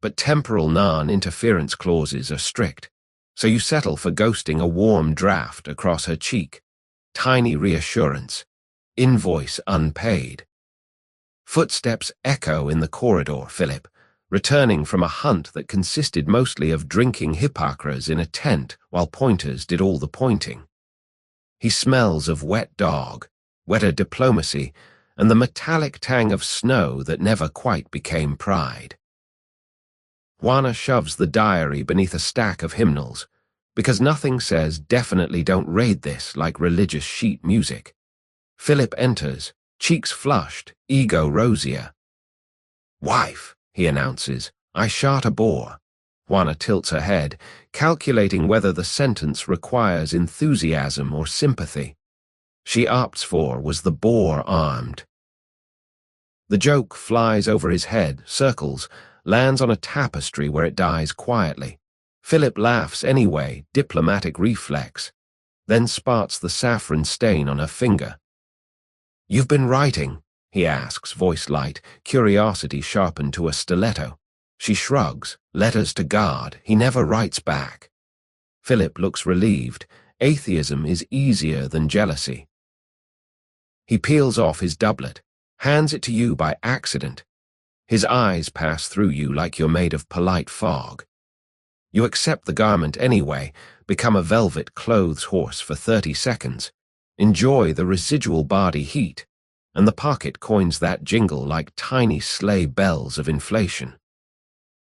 But temporal non-interference clauses are strict, so you settle for ghosting a warm draft across her cheek. Tiny reassurance. Invoice unpaid. Footsteps echo in the corridor, Philip, returning from a hunt that consisted mostly of drinking hippocras in a tent while pointers did all the pointing. He smells of wet dog, wetter diplomacy, and the metallic tang of snow that never quite became pride. Juana shoves the diary beneath a stack of hymnals, because nothing says definitely don't raid this like religious sheet music. Philip enters, cheeks flushed, ego rosier. Wife, he announces, I shot a boar. Juana tilts her head, calculating whether the sentence requires enthusiasm or sympathy. She opts for, was the boar armed? The joke flies over his head, circles, lands on a tapestry where it dies quietly. Philip laughs anyway, diplomatic reflex, then spots the saffron stain on her finger. You've been writing, he asks, voice light, curiosity sharpened to a stiletto. She shrugs, letters to God, he never writes back. Philip looks relieved. Atheism is easier than jealousy. He peels off his doublet, hands it to you by accident. His eyes pass through you like you're made of polite fog. You accept the garment anyway, become a velvet clothes horse for 30 seconds, enjoy the residual body heat, and the pocket coins that jingle like tiny sleigh bells of inflation.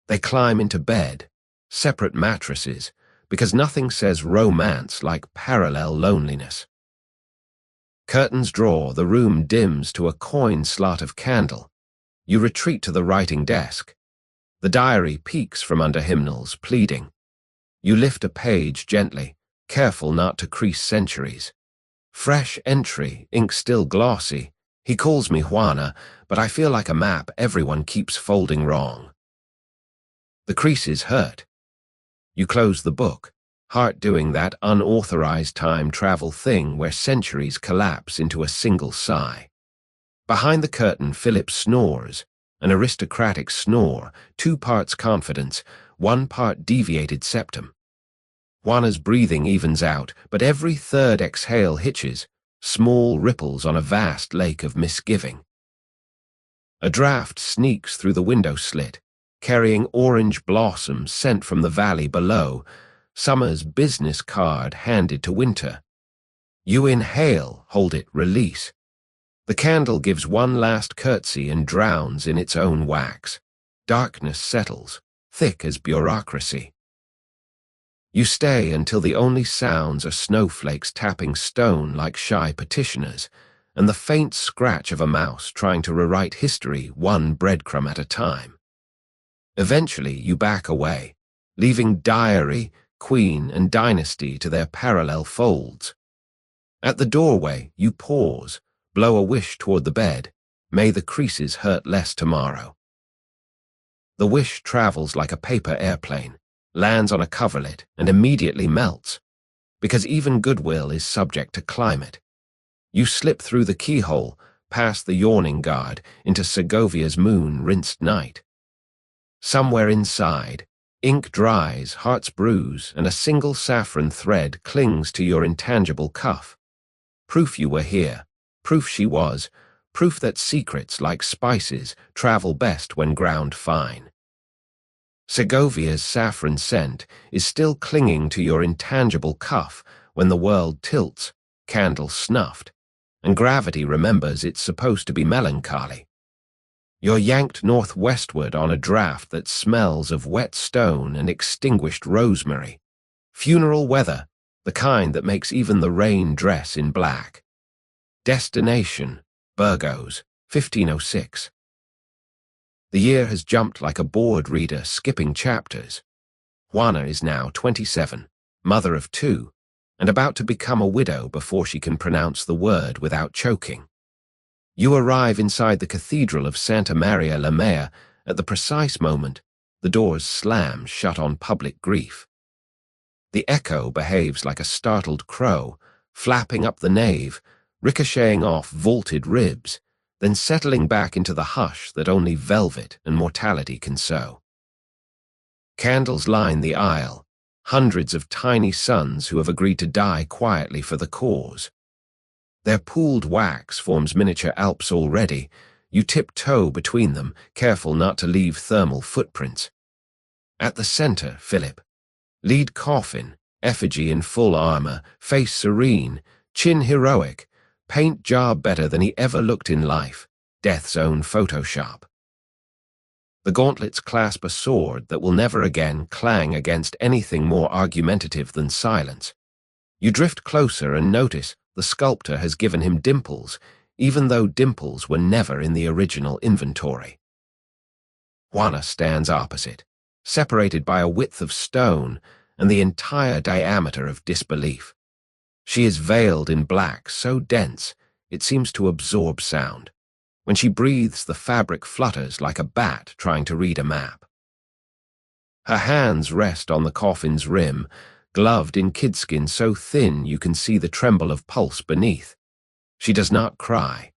They climb into bed, separate mattresses, because nothing says romance like parallel loneliness. Curtains draw, the room dims to a coin slot of candle. You retreat to the writing desk. The diary peeks from under hymnals, pleading. You lift a page gently, careful not to crease centuries. Fresh entry, ink still glossy. He calls me Juana, but I feel like a map everyone keeps folding wrong. The creases hurt. You close the book, heart doing that unauthorized time travel thing where centuries collapse into a single sigh. Behind the curtain, Philip snores, an aristocratic snore, 2 parts confidence, 1 part deviated septum. Juana's breathing evens out, but every third exhale hitches, small ripples on a vast lake of misgiving. A draft sneaks through the window slit, carrying orange blossoms sent from the valley below, summer's business card handed to winter. You inhale, hold it, release. The candle gives one last curtsy and drowns in its own wax. Darkness settles, thick as bureaucracy. You stay until the only sounds are snowflakes tapping stone like shy petitioners, and the faint scratch of a mouse trying to rewrite history one breadcrumb at a time. Eventually, you back away, leaving diary, queen, and dynasty to their parallel folds. At the doorway, you pause, blow a wish toward the bed. May the creases hurt less tomorrow. The wish travels like a paper airplane, lands on a coverlet, and immediately melts, because even goodwill is subject to climate. You slip through the keyhole, past the yawning guard, into Segovia's moon-rinsed night. Somewhere inside, ink dries, hearts bruise, and a single saffron thread clings to your intangible cuff. Proof you were here, proof she was, proof that secrets, like spices, travel best when ground fine. Segovia's saffron scent is still clinging to your intangible cuff when the world tilts, candle snuffed, and gravity remembers it's supposed to be melancholy. You're yanked northwestward on a draft that smells of wet stone and extinguished rosemary. Funeral weather, the kind that makes even the rain dress in black. Destination, Burgos, 1506. The year has jumped like a bored reader skipping chapters. Juana is now 27, mother of 2, and about to become a widow before she can pronounce the word without choking. You arrive inside the Cathedral of Santa Maria la Mea at the precise moment the doors slam shut on public grief. The echo behaves like a startled crow, flapping up the nave, ricocheting off vaulted ribs, then settling back into the hush that only velvet and mortality can sow. Candles line the aisle, hundreds of tiny sons who have agreed to die quietly for the cause. Their pooled wax forms miniature Alps already. You tiptoe between them, careful not to leave thermal footprints. At the center, Philip. Lead coffin, effigy in full armor, face serene, chin heroic, paint job better than he ever looked in life, death's own Photoshop. The gauntlets clasp a sword that will never again clang against anything more argumentative than silence. You drift closer and notice the sculptor has given him dimples, even though dimples were never in the original inventory. Juana stands opposite, separated by a width of stone and the entire diameter of disbelief. She is veiled in black so dense it seems to absorb sound. When she breathes, the fabric flutters like a bat trying to read a map. Her hands rest on the coffin's rim, gloved in kidskin so thin you can see the tremble of pulse beneath. She does not cry.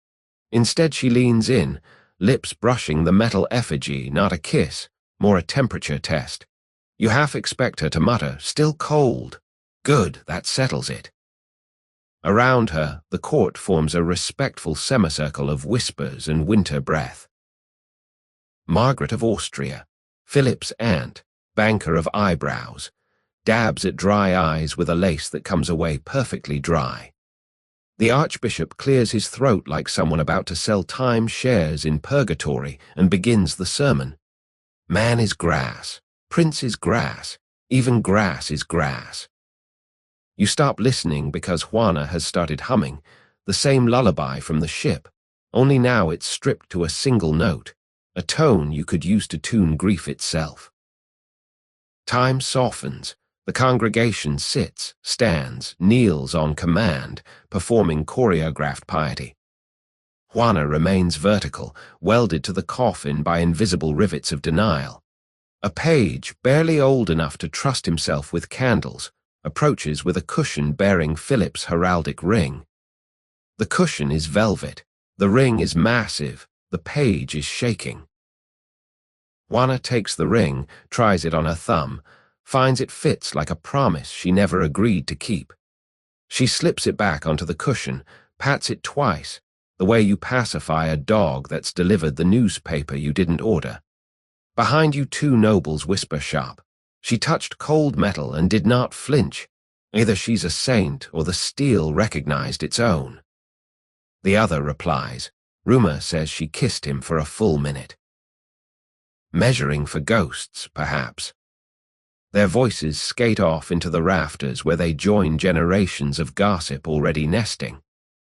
Instead, she leans in, lips brushing the metal effigy, not a kiss, more a temperature test. You half expect her to mutter, "Still cold." Good, that settles it. Around her, the court forms a respectful semicircle of whispers and winter breath. Margaret of Austria, Philip's aunt, banker of eyebrows, dabs at dry eyes with a lace that comes away perfectly dry. The archbishop clears his throat like someone about to sell time shares in purgatory and begins the sermon. Man is grass, prince is grass, even grass is grass. You stop listening because Juana has started humming, the same lullaby from the ship, only now it's stripped to a single note, a tone you could use to tune grief itself. Time softens. The congregation sits, stands, kneels on command, performing choreographed piety. Juana remains vertical, welded to the coffin by invisible rivets of denial. A page, barely old enough to trust himself with candles, approaches with a cushion bearing Philip's heraldic ring. The cushion is velvet, the ring is massive, the page is shaking. Juana takes the ring, tries it on her thumb, finds it fits like a promise she never agreed to keep. She slips it back onto the cushion, pats it twice, the way you pacify a dog that's delivered the newspaper you didn't order. Behind you 2 nobles whisper sharp. She touched cold metal and did not flinch. Either she's a saint or the steel recognized its own. The other replies. Rumor says she kissed him for a full minute. Measuring for ghosts, perhaps. Their voices skate off into the rafters where they join generations of gossip already nesting.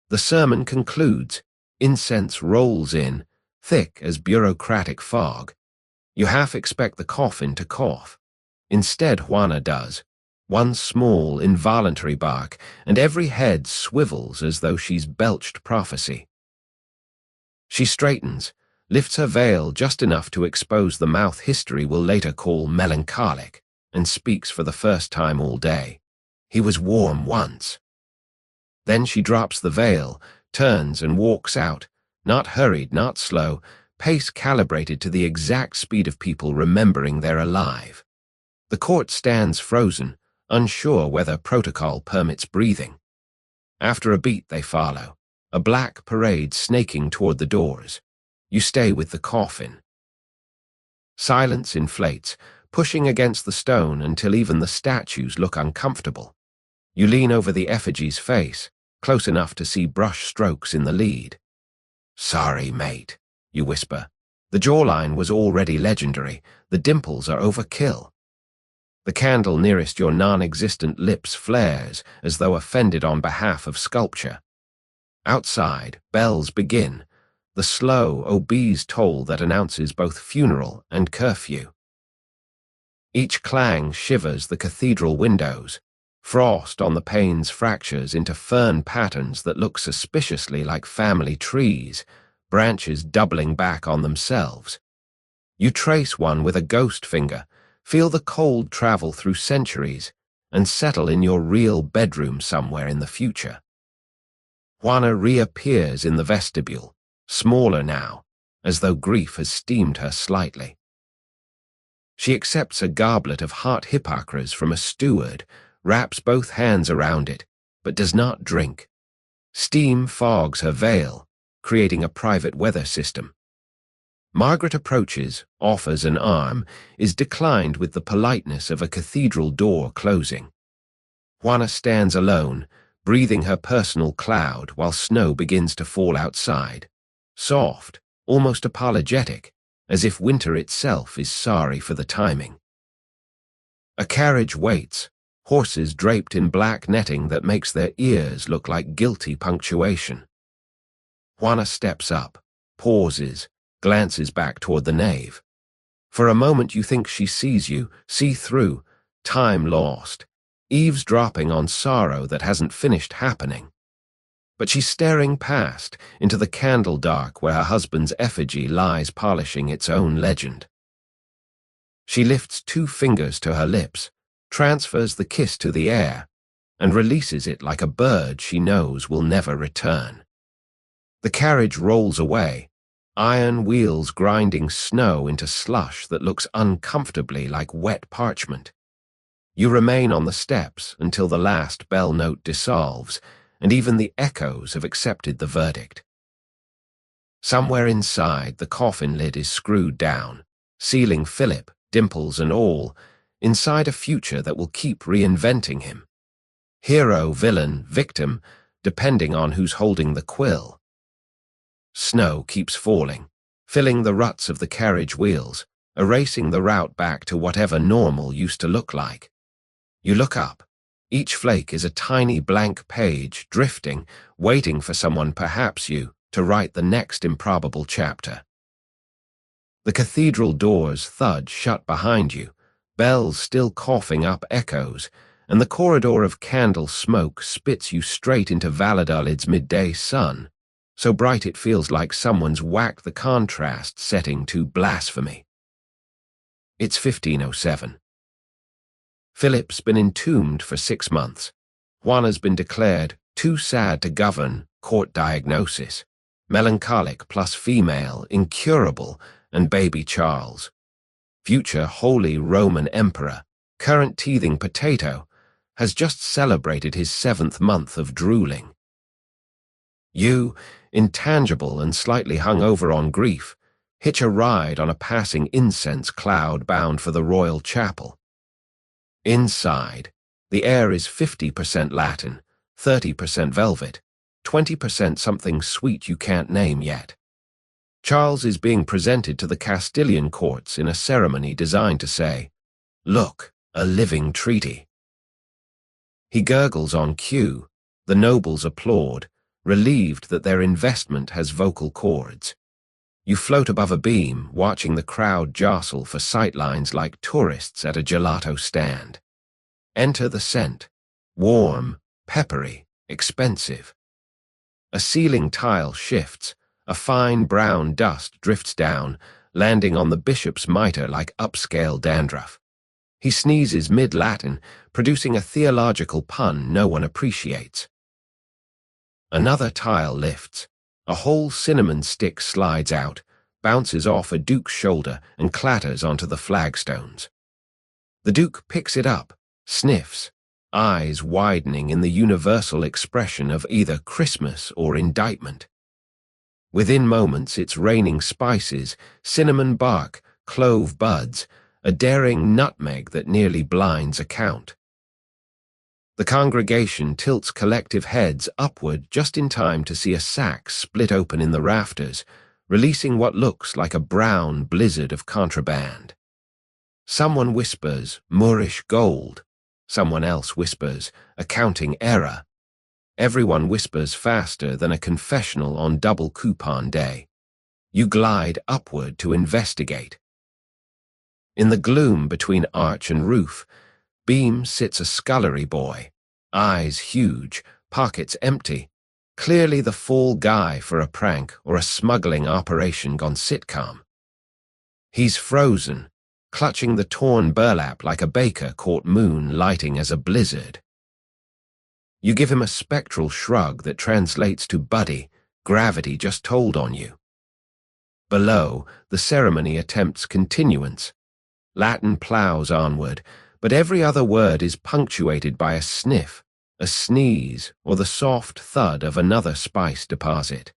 The sermon concludes. Incense rolls in, thick as bureaucratic fog. You half expect the coffin to cough. Instead, Juana does. One small, involuntary bark, and every head swivels as though she's belched prophecy. She straightens, lifts her veil just enough to expose the mouth history will later call melancholic, and speaks for the first time all day. He was warm once. Then she drops the veil, turns and walks out, not hurried, not slow, pace calibrated to the exact speed of people remembering they're alive. The court stands frozen, unsure whether protocol permits breathing. After a beat they follow, a black parade snaking toward the doors. You stay with the coffin. Silence inflates, pushing against the stone until even the statues look uncomfortable. You lean over the effigy's face, close enough to see brush strokes in the lead. "Sorry, mate," you whisper. The jawline was already legendary. The dimples are overkill. The candle nearest your non-existent lips flares as though offended on behalf of sculpture. Outside, bells begin, the slow, obese toll that announces both funeral and curfew. Each clang shivers the cathedral windows. Frost on the panes fractures into fern patterns that look suspiciously like family trees, branches doubling back on themselves. You trace one with a ghost finger, feel the cold travel through centuries, and settle in your real bedroom somewhere in the future. Juana reappears in the vestibule, smaller now, as though grief has steamed her slightly. She accepts a goblet of hot hippocras from a steward, wraps both hands around it, but does not drink. Steam fogs her veil, creating a private weather system. Margaret approaches, offers an arm, is declined with the politeness of a cathedral door closing. Juana stands alone, breathing her personal cloud while snow begins to fall outside. Soft, almost apologetic, as if winter itself is sorry for the timing. A carriage waits, horses draped in black netting that makes their ears look like guilty punctuation. Juana steps up, pauses, glances back toward the nave. For a moment you think she sees you, see through, time lost, eavesdropping on sorrow that hasn't finished happening. But she's staring past, into the candle dark where her husband's effigy lies polishing its own legend. She lifts 2 fingers to her lips, transfers the kiss to the air, and releases it like a bird she knows will never return. The carriage rolls away, iron wheels grinding snow into slush that looks uncomfortably like wet parchment. You remain on the steps until the last bell note dissolves, and even the echoes have accepted the verdict. Somewhere inside, the coffin lid is screwed down, sealing Philip, dimples and all, inside a future that will keep reinventing him. Hero, villain, victim, depending on who's holding the quill. Snow keeps falling, filling the ruts of the carriage wheels, erasing the route back to whatever normal used to look like. You look up. Each flake is a tiny blank page, drifting, waiting for someone, perhaps you, to write the next improbable chapter. The cathedral doors thud shut behind you, bells still coughing up echoes, and the corridor of candle smoke spits you straight into Valladolid's midday sun, so bright it feels like someone's whacked the contrast setting to blasphemy. It's 1507. Philip's been entombed for 6 months. Juana's been declared too sad to govern, court diagnosis, melancholic plus female, incurable, and baby Charles. Future Holy Roman Emperor, current teething potato, has just celebrated his 7th month of drooling. You, intangible and slightly hungover on grief, hitch a ride on a passing incense cloud bound for the royal chapel. Inside, the air is 50% Latin, 30% velvet, 20% something sweet you can't name yet. Charles is being presented to the Castilian courts in a ceremony designed to say, "Look, a living treaty." He gurgles on cue, the nobles applaud, relieved that their investment has vocal cords. You float above a beam, watching the crowd jostle for sightlines like tourists at a gelato stand. Enter the scent, warm, peppery, expensive. A ceiling tile shifts, A fine brown dust drifts down, landing on the bishop's mitre like upscale dandruff. He sneezes mid-Latin, producing a theological pun no one appreciates. Another tile lifts. A whole cinnamon stick slides out, bounces off a duke's shoulder, and clatters onto the flagstones. The duke picks it up, sniffs, eyes widening in the universal expression of either Christmas or indictment. Within moments it's raining spices, cinnamon bark, clove buds, a daring nutmeg that nearly blinds a count. The congregation tilts collective heads upward just in time to see a sack split open in the rafters, releasing what looks like a brown blizzard of contraband. Someone whispers, Moorish gold. Someone else whispers, accounting error. Everyone whispers faster than a confessional on double coupon day. You glide upward to investigate. In the gloom between arch and roof, beam sits a scullery boy, eyes huge, pockets empty, clearly the fall guy for a prank or a smuggling operation gone sitcom. He's frozen, clutching the torn burlap like a baker caught moon-lighting as a blizzard. You give him a spectral shrug that translates to buddy, gravity just told on you. Below, the ceremony attempts continuance. Latin plows onward, but every other word is punctuated by a sniff, a sneeze, or the soft thud of another spice deposit.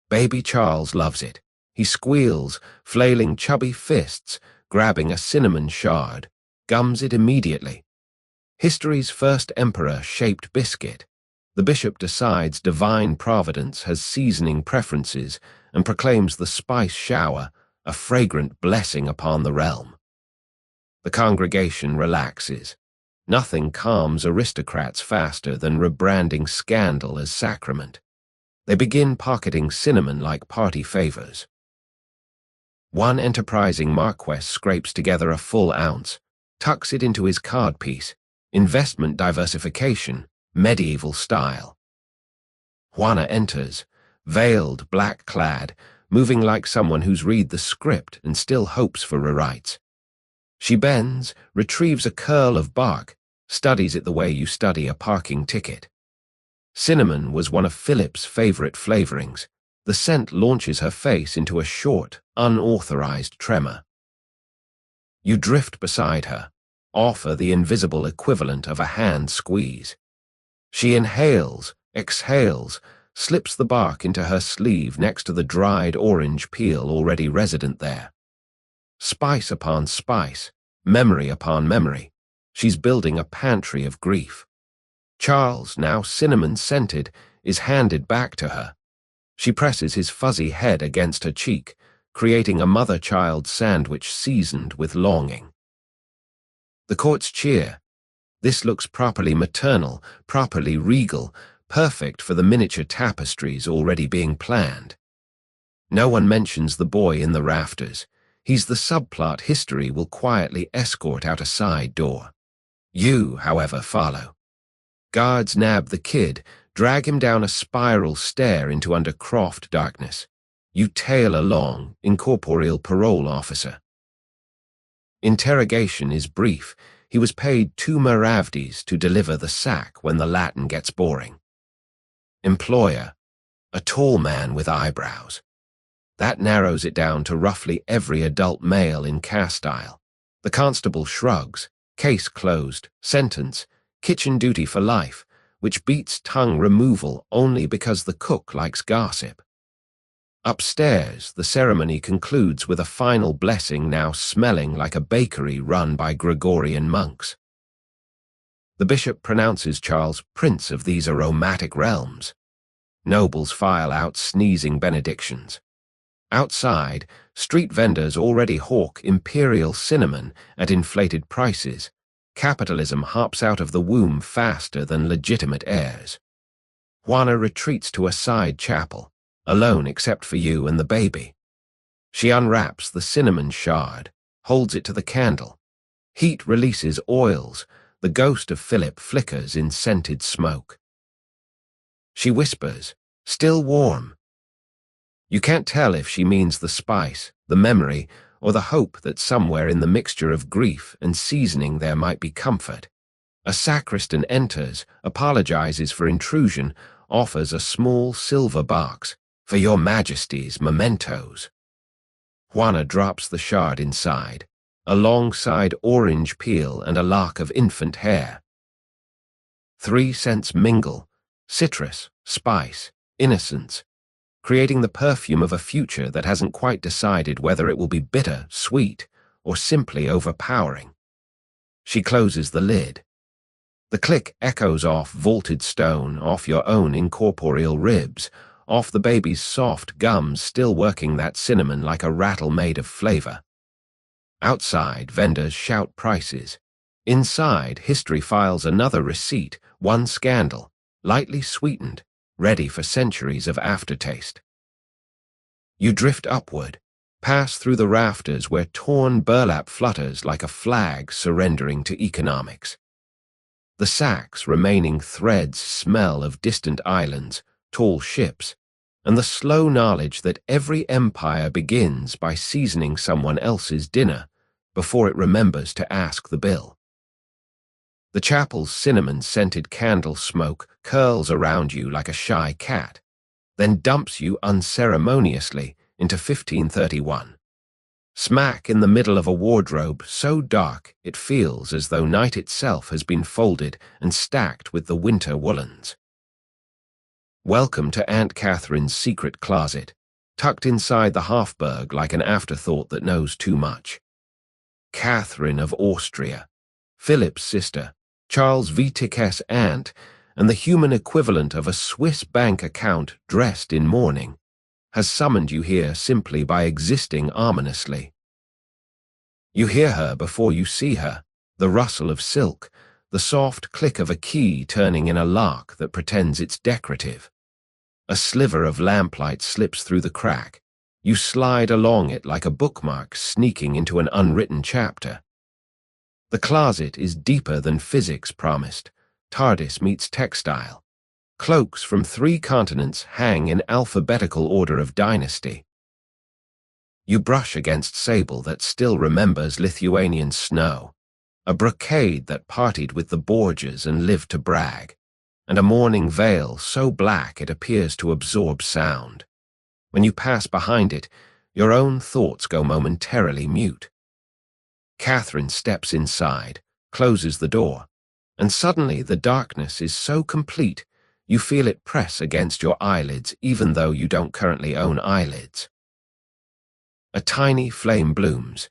Baby Charles loves it. He squeals, flailing chubby fists, grabbing a cinnamon shard, gums it immediately. History's first emperor-shaped biscuit. The bishop decides divine providence has seasoning preferences and proclaims the spice shower a fragrant blessing upon the realm. The congregation relaxes. Nothing calms aristocrats faster than rebranding scandal as sacrament. They begin pocketing cinnamon like party favors. One enterprising marquess scrapes together a full ounce, tucks it into his codpiece, investment diversification, medieval style. Juana enters, veiled, black-clad, moving like someone who's read the script and still hopes for rewrites. She bends, retrieves a curl of bark, studies it the way you study a parking ticket. Cinnamon was one of Philip's favorite flavorings. The scent launches her face into a short, unauthorized tremor. You drift beside her, offer the invisible equivalent of a hand squeeze. She inhales, exhales, slips the bark into her sleeve next to the dried orange peel already resident there. Spice upon spice, memory upon memory. She's building a pantry of grief. Charles, now cinnamon-scented, is handed back to her. She presses his fuzzy head against her cheek, creating a mother-child sandwich seasoned with longing. The courts cheer. This looks properly maternal, properly regal, perfect for the miniature tapestries already being planned. No one mentions the boy in the rafters. He's the subplot history will quietly escort out a side door. You, however, follow. Guards nab the kid, drag him down a spiral stair into undercroft darkness. You tail along, incorporeal parole officer. Interrogation is brief. He was paid 2 maravdes to deliver the sack when the Latin gets boring. Employer, a tall man with eyebrows. That narrows it down to roughly every adult male in Castile. The constable shrugs, case closed, sentence, kitchen duty for life, which beats tongue removal only because the cook likes gossip. Upstairs, the ceremony concludes with a final blessing now smelling like a bakery run by Gregorian monks. The bishop pronounces Charles prince of these aromatic realms. Nobles file out sneezing benedictions. Outside, street vendors already hawk imperial cinnamon at inflated prices. Capitalism hops out of the womb faster than legitimate heirs. Juana retreats to a side chapel, alone except for you and the baby. She unwraps the cinnamon shard, holds it to the candle. Heat releases oils. The ghost of Philip flickers in scented smoke. She whispers, still warm. You can't tell if she means the spice, the memory, or the hope that somewhere in the mixture of grief and seasoning there might be comfort. A sacristan enters, apologizes for intrusion, offers a small silver box for your majesty's mementos. Juana drops the shard inside, alongside orange peel and a lock of infant hair. 3 scents mingle: citrus, spice, innocence, creating the perfume of a future that hasn't quite decided whether it will be bitter, sweet, or simply overpowering. She closes the lid. The click echoes off vaulted stone, off your own incorporeal ribs, off the baby's soft gums still working that cinnamon like a rattle made of flavor. Outside, vendors shout prices. Inside, history files another receipt, one scandal, lightly sweetened, ready for centuries of aftertaste. You drift upward, pass through the rafters where torn burlap flutters like a flag surrendering to economics. The sacks remaining threads smell of distant islands, tall ships, and the slow knowledge that every empire begins by seasoning someone else's dinner before it remembers to ask the bill. The chapel's cinnamon-scented candle smoke curls around you like a shy cat, then dumps you unceremoniously into 1531. Smack in the middle of a wardrobe so dark it feels as though night itself has been folded and stacked with the winter woolens. Welcome to Aunt Catherine's secret closet, tucked inside the Habsburg like an afterthought that knows too much. Catherine of Austria, Philip's sister, Charles Wieteke's aunt, and the human equivalent of a Swiss bank account dressed in mourning, has summoned you here simply by existing ominously. You hear her before you see her, the rustle of silk, the soft click of a key turning in a lock that pretends it's decorative. A sliver of lamplight slips through the crack. You slide along it like a bookmark sneaking into an unwritten chapter. The closet is deeper than physics promised. TARDIS meets textile. Cloaks from 3 continents hang in alphabetical order of dynasty. You brush against sable that still remembers Lithuanian snow, a brocade that partied with the Borgias and lived to brag, and a mourning veil so black it appears to absorb sound. When you pass behind it, your own thoughts go momentarily mute. Catherine steps inside, closes the door, and suddenly the darkness is so complete you feel it press against your eyelids even though you don't currently own eyelids. A tiny flame blooms.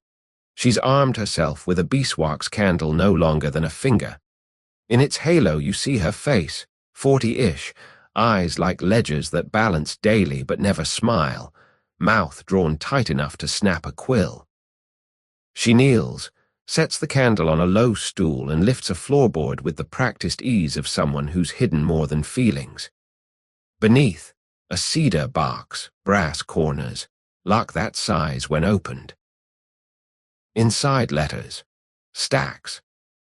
She's armed herself with a beeswax candle no longer than a finger. In its halo you see her face, 40-ish, eyes like ledgers that balance daily but never smile, mouth drawn tight enough to snap a quill. She kneels, sets the candle on a low stool and lifts a floorboard with the practiced ease of someone who's hidden more than feelings. Beneath, a cedar box, brass corners, lock that size when opened. Inside letters, stacks,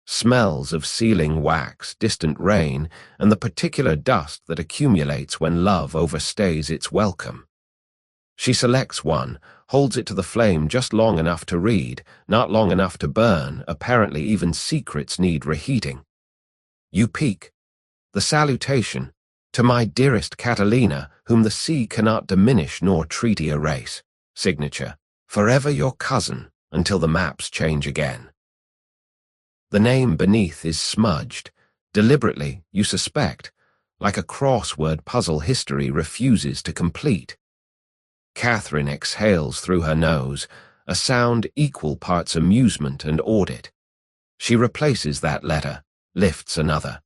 smells of sealing wax, distant rain, and the particular dust that accumulates when love overstays its welcome. She selects one, holds it to the flame just long enough to read, not long enough to burn. Apparently even secrets need reheating. You peek. The salutation, "To my dearest Catalina, whom the sea cannot diminish nor treaty erase." Signature, "Forever your cousin, until the maps change again." The name beneath is smudged. Deliberately, you suspect, like a crossword puzzle history refuses to complete. Catherine exhales through her nose, a sound equal parts amusement and audit. She replaces that letter, lifts another.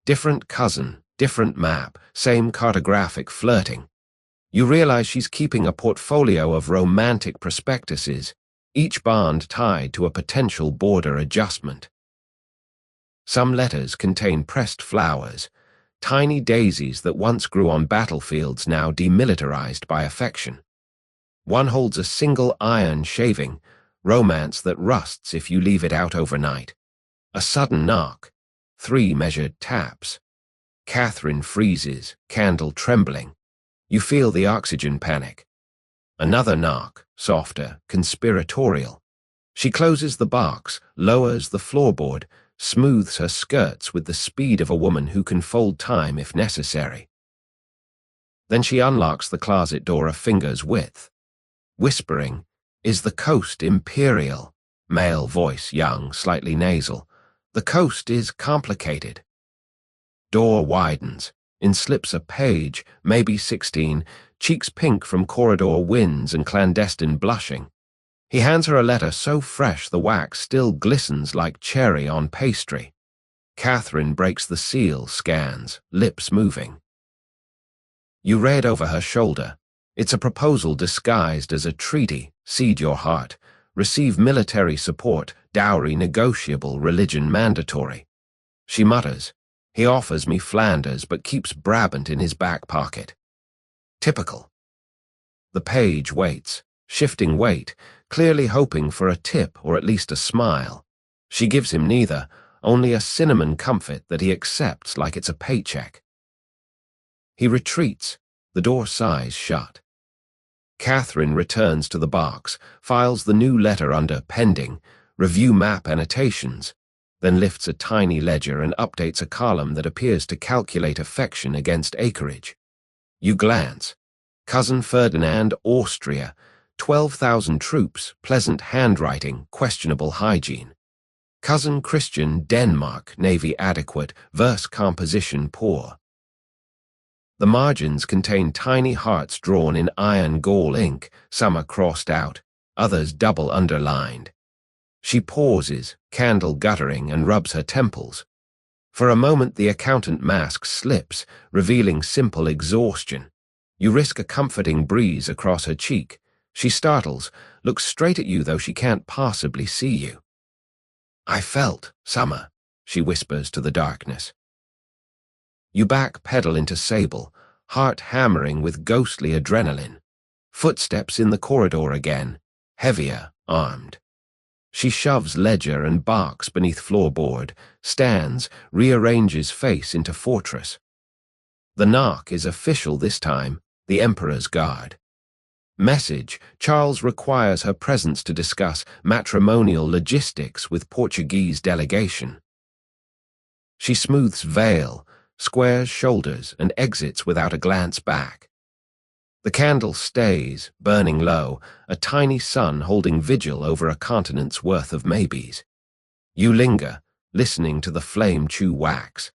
Different cousin, different map, same cartographic flirting. You realize she's keeping a portfolio of romantic prospectuses, each bond tied to a potential border adjustment. Some letters contain pressed flowers, tiny daisies that once grew on battlefields now demilitarized by affection. One holds a single iron shaving, romance that rusts if you leave it out overnight. A sudden knock, 3 measured taps. Catherine freezes, candle trembling. You feel the oxygen panic. Another knock, softer, conspiratorial. She closes the box, lowers the floorboard, smooths her skirts with the speed of a woman who can fold time if necessary. Then she unlocks the closet door a finger's width. Whispering, "Is the coast imperial?" Male voice, young, slightly nasal. "The coast is complicated." Door widens. In slips a page, maybe 16, cheeks pink from corridor winds and clandestine blushing. He hands her a letter so fresh the wax still glistens like cherry on pastry. Catherine breaks the seal, scans, lips moving. You read over her shoulder. It's a proposal disguised as a treaty. Cede your heart. Receive military support. Dowry negotiable. Religion mandatory. She mutters. He offers me Flanders but keeps Brabant in his back pocket. Typical. The page waits, shifting weight, clearly hoping for a tip or at least a smile. She gives him neither, only a cinnamon comfort that he accepts like it's a paycheck. He retreats, the door sighs shut. Catherine returns to the box, files the new letter under pending, review map annotations, then lifts a tiny ledger and updates a column that appears to calculate affection against acreage. You glance. Cousin Ferdinand, Austria, 12,000 troops, pleasant handwriting, questionable hygiene. Cousin Christian, Denmark, navy adequate, verse composition poor. The margins contain tiny hearts drawn in iron gall ink, some are crossed out, others double underlined. She pauses, candle guttering, and rubs her temples. For a moment the accountant mask slips, revealing simple exhaustion. You risk a comforting breeze across her cheek. She startles, looks straight at you though she can't possibly see you. "I felt summer," she whispers to the darkness. You backpedal into Sable, heart hammering with ghostly adrenaline. Footsteps in the corridor again, heavier, armed. She shoves ledger and box beneath floorboard, stands, rearranges face into fortress. The knock is official this time, the Emperor's guard. Message: Charles requires her presence to discuss matrimonial logistics with Portuguese delegation. She smooths veil, squares shoulders, and exits without a glance back. The candle stays, burning low, a tiny sun holding vigil over a continent's worth of maybes. You linger, listening to the flame chew wax.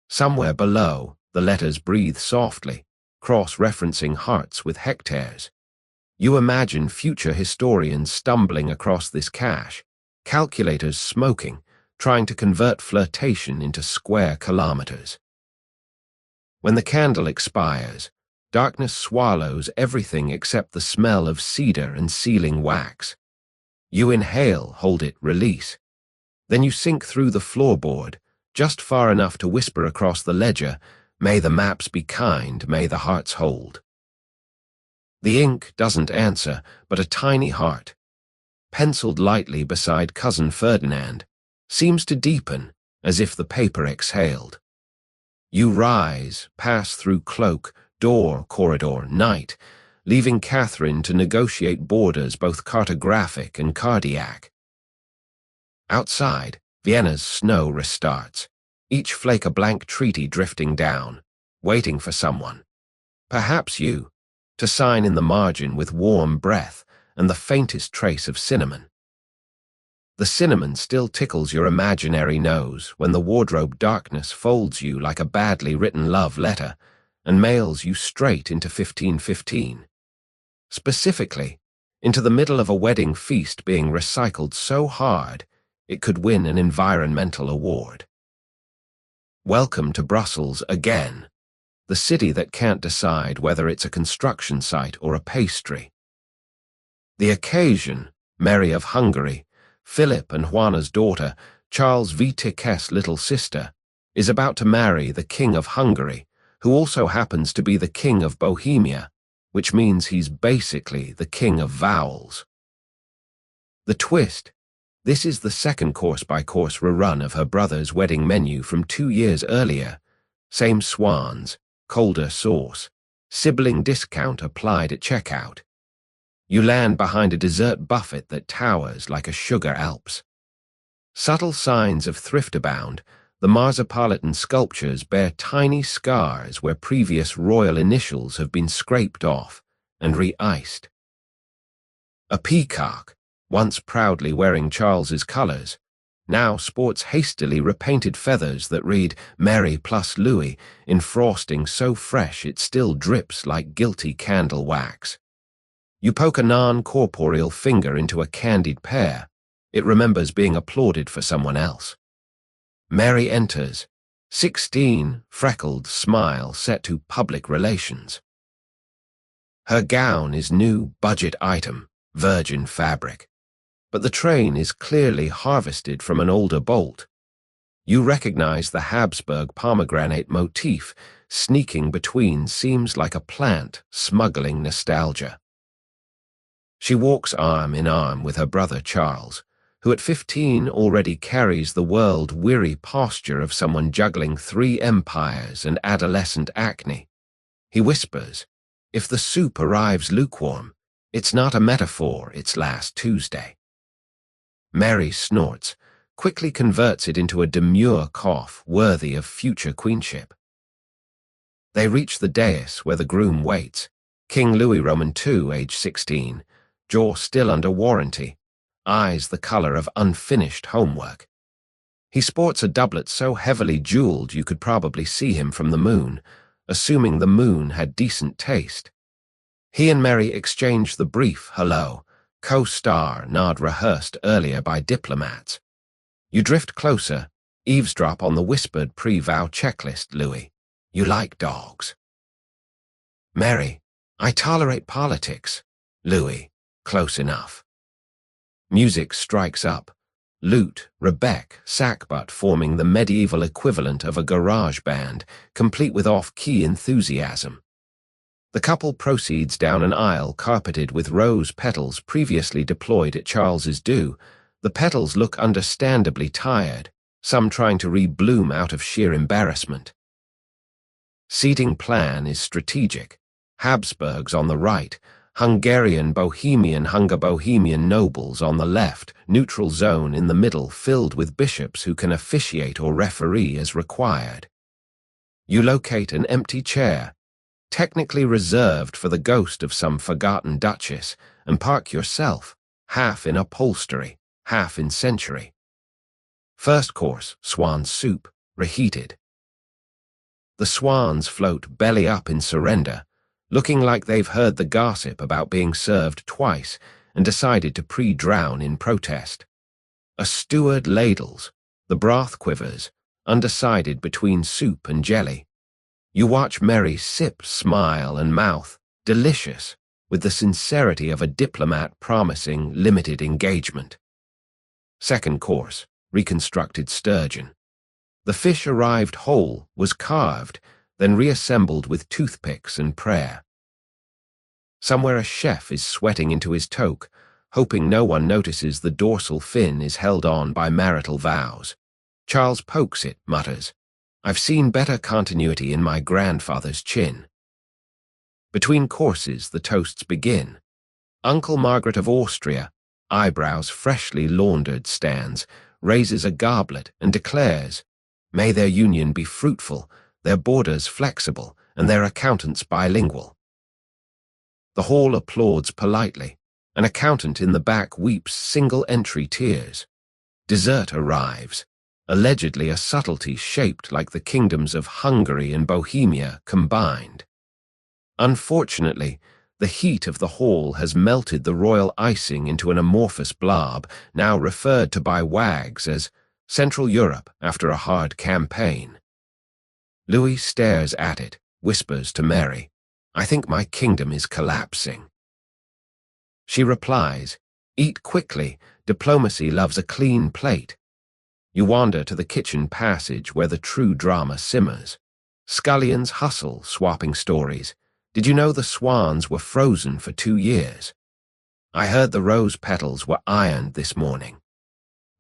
Somewhere below, the letters breathe softly, cross-referencing hearts with hectares. You imagine future historians stumbling across this cache, calculators smoking, trying to convert flirtation into square kilometers. When the candle expires, darkness swallows everything except the smell of cedar and sealing wax. You inhale, hold it, release. Then you sink through the floorboard, just far enough to whisper across the ledger, "May the maps be kind, may the hearts hold." The ink doesn't answer, but a tiny heart, penciled lightly beside Cousin Ferdinand, seems to deepen, as if the paper exhaled. You rise, pass through cloak, door, corridor, night, leaving Catherine to negotiate borders both cartographic and cardiac. Outside, Vienna's snow restarts, each flake a blank treaty drifting down, waiting for someone. Perhaps you, to sign in the margin with warm breath and the faintest trace of cinnamon. The cinnamon still tickles your imaginary nose when the wardrobe darkness folds you like a badly written love letter and mails you straight into 1515. Specifically, into the middle of a wedding feast being recycled so hard it could win an environmental award. Welcome to Brussels again, the city that can't decide whether it's a construction site or a pastry. The occasion, Mary of Hungary, Philip and Juana's daughter, Charles Wittek's little sister, is about to marry the King of Hungary, who also happens to be the King of Bohemia, which means he's basically the king of vowels. The twist: this is the second course-by-course rerun of her brother's wedding menu from 2 years earlier. Same swans, colder sauce, sibling discount applied at checkout. You land behind a dessert buffet that towers like a sugar Alps. Subtle signs of thrift abound. The Marzipolitan sculptures bear tiny scars where previous royal initials have been scraped off and re-iced. A peacock, once proudly wearing Charles's colours, now sports hastily repainted feathers that read Mary plus Louis in frosting so fresh it still drips like guilty candle wax. You poke a non-corporeal finger into a candied pear. It remembers being applauded for someone else. Mary enters, 16, freckled smile set to public relations. Her gown is new budget item, virgin fabric. But the train is clearly harvested from an older bolt. You recognize the Habsburg pomegranate motif sneaking between seems like a plant smuggling nostalgia. She walks arm in arm with her brother Charles, who at 15 already carries the world-weary posture of someone juggling 3 empires and adolescent acne. He whispers, "If the soup arrives lukewarm, it's not a metaphor, it's last Tuesday." Mary snorts, quickly converts it into a demure cough worthy of future queenship. They reach the dais where the groom waits, King Louis Roman II, age 16, jaw still under warranty, eyes the colour of unfinished homework. He sports a doublet so heavily jewelled you could probably see him from the moon, assuming the moon had decent taste. He and Mary exchange the brief hello, co-star nod rehearsed earlier by diplomats. You drift closer, eavesdrop on the whispered pre-vow checklist, Louis. You like dogs. Mary, I tolerate politics. Louis, close enough. Music strikes up. Lute, rebec, sackbut forming the medieval equivalent of a garage band, complete with off-key enthusiasm. The couple proceeds down an aisle carpeted with rose petals previously deployed at Charles's due. The petals look understandably tired, some trying to rebloom out of sheer embarrassment. Seating plan is strategic. Habsburgs on the right, Hungarian Bohemian nobles on the left, neutral zone in the middle filled with bishops who can officiate or referee as required. You locate an empty chair, technically reserved for the ghost of some forgotten duchess, and park yourself, half in upholstery, half in century. First course, swan soup, reheated. The swans float belly up in surrender, looking like they've heard the gossip about being served twice and decided to pre-drown in protest. A steward ladles, the broth quivers, undecided between soup and jelly. You watch Mary sip, smile, and mouth, delicious, with the sincerity of a diplomat promising limited engagement. Second course, reconstructed sturgeon. The fish arrived whole, was carved, then reassembled with toothpicks and prayer. Somewhere a chef is sweating into his toque, hoping no one notices the dorsal fin is held on by marital vows. Charles pokes it, mutters, "I've seen better continuity in my grandfather's chin." Between courses, the toasts begin. Uncle Margaret of Austria, eyebrows freshly laundered, stands, raises a goblet, and declares, "May their union be fruitful, their borders flexible, and their accountants bilingual." The hall applauds politely. An accountant in the back weeps single-entry tears. Dessert arrives, allegedly a subtlety shaped like the kingdoms of Hungary and Bohemia combined. Unfortunately, the heat of the hall has melted the royal icing into an amorphous blob, now referred to by wags as Central Europe after a hard campaign. Louis stares at it, whispers to Mary, "I think my kingdom is collapsing." She replies, "Eat quickly, diplomacy loves a clean plate." You wander to the kitchen passage where the true drama simmers. Scullions hustle, swapping stories. "Did you know the swans were frozen for 2 years? I heard the rose petals were ironed this morning."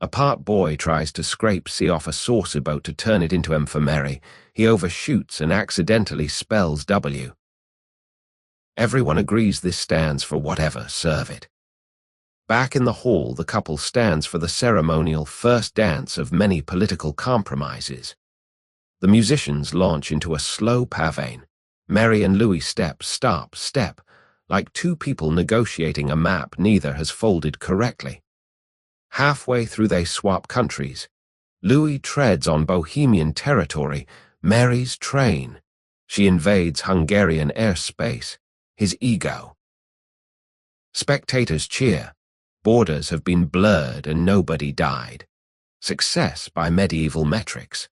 A part boy tries to scrape C off a saucer boat to turn it into M for Mary. He overshoots and accidentally spells W. Everyone agrees this stands for whatever, serve it. Back in the hall, the couple stands for the ceremonial first dance of many political compromises. The musicians launch into a slow pavane. Mary and Louis step, stop, step, like two people negotiating a map neither has folded correctly. Halfway through they swap countries. Louis treads on Bohemian territory, Mary's train. She invades Hungarian airspace, his ego. Spectators cheer. Borders have been blurred and nobody died. Success by medieval metrics.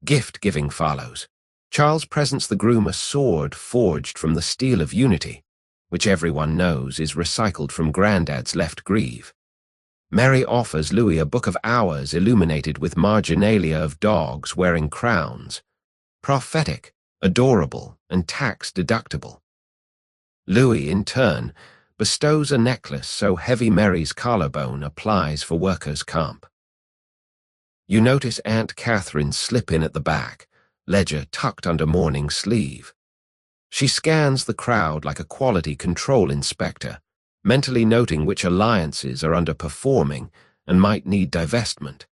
Gift-giving follows. Charles presents the groom a sword forged from the steel of unity, which everyone knows is recycled from Grandad's left greave. Mary offers Louis a book of hours illuminated with marginalia of dogs wearing crowns. Prophetic, adorable, and tax-deductible. Louis, in turn, bestows a necklace so heavy Mary's collarbone applies for workers' comp. You notice Aunt Catherine slip in at the back, ledger tucked under morning sleeve. She scans the crowd like a quality control inspector, mentally noting which alliances are underperforming and might need divestment.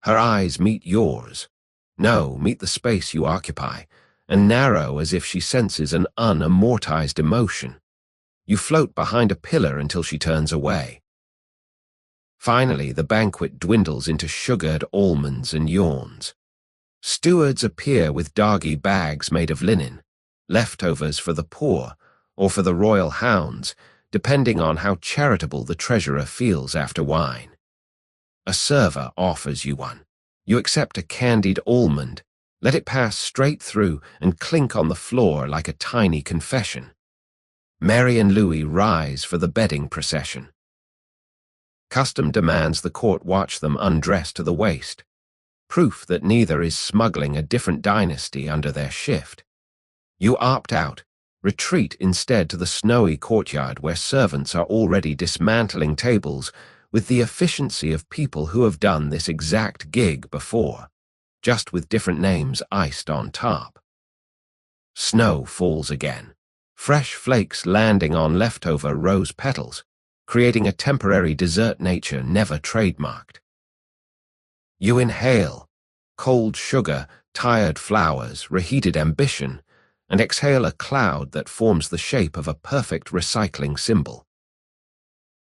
Her eyes meet yours. No, meet the space you occupy, and narrow as if she senses an unamortized emotion. You float behind a pillar until she turns away. Finally, the banquet dwindles into sugared almonds and yawns. Stewards appear with doggy bags made of linen, leftovers for the poor or for the royal hounds, depending on how charitable the treasurer feels after wine. A server offers you one. You accept a candied almond, let it pass straight through and clink on the floor like a tiny confession. Mary and Louis rise for the bedding procession. Custom demands the court watch them undress to the waist, proof that neither is smuggling a different dynasty under their shift. You opt out, retreat instead to the snowy courtyard where servants are already dismantling tables with the efficiency of people who have done this exact gig before, just with different names iced on top. Snow falls again, fresh flakes landing on leftover rose petals, creating a temporary dessert nature never trademarked. You inhale, cold sugar, tired flowers, reheated ambition, and exhale a cloud that forms the shape of a perfect recycling symbol.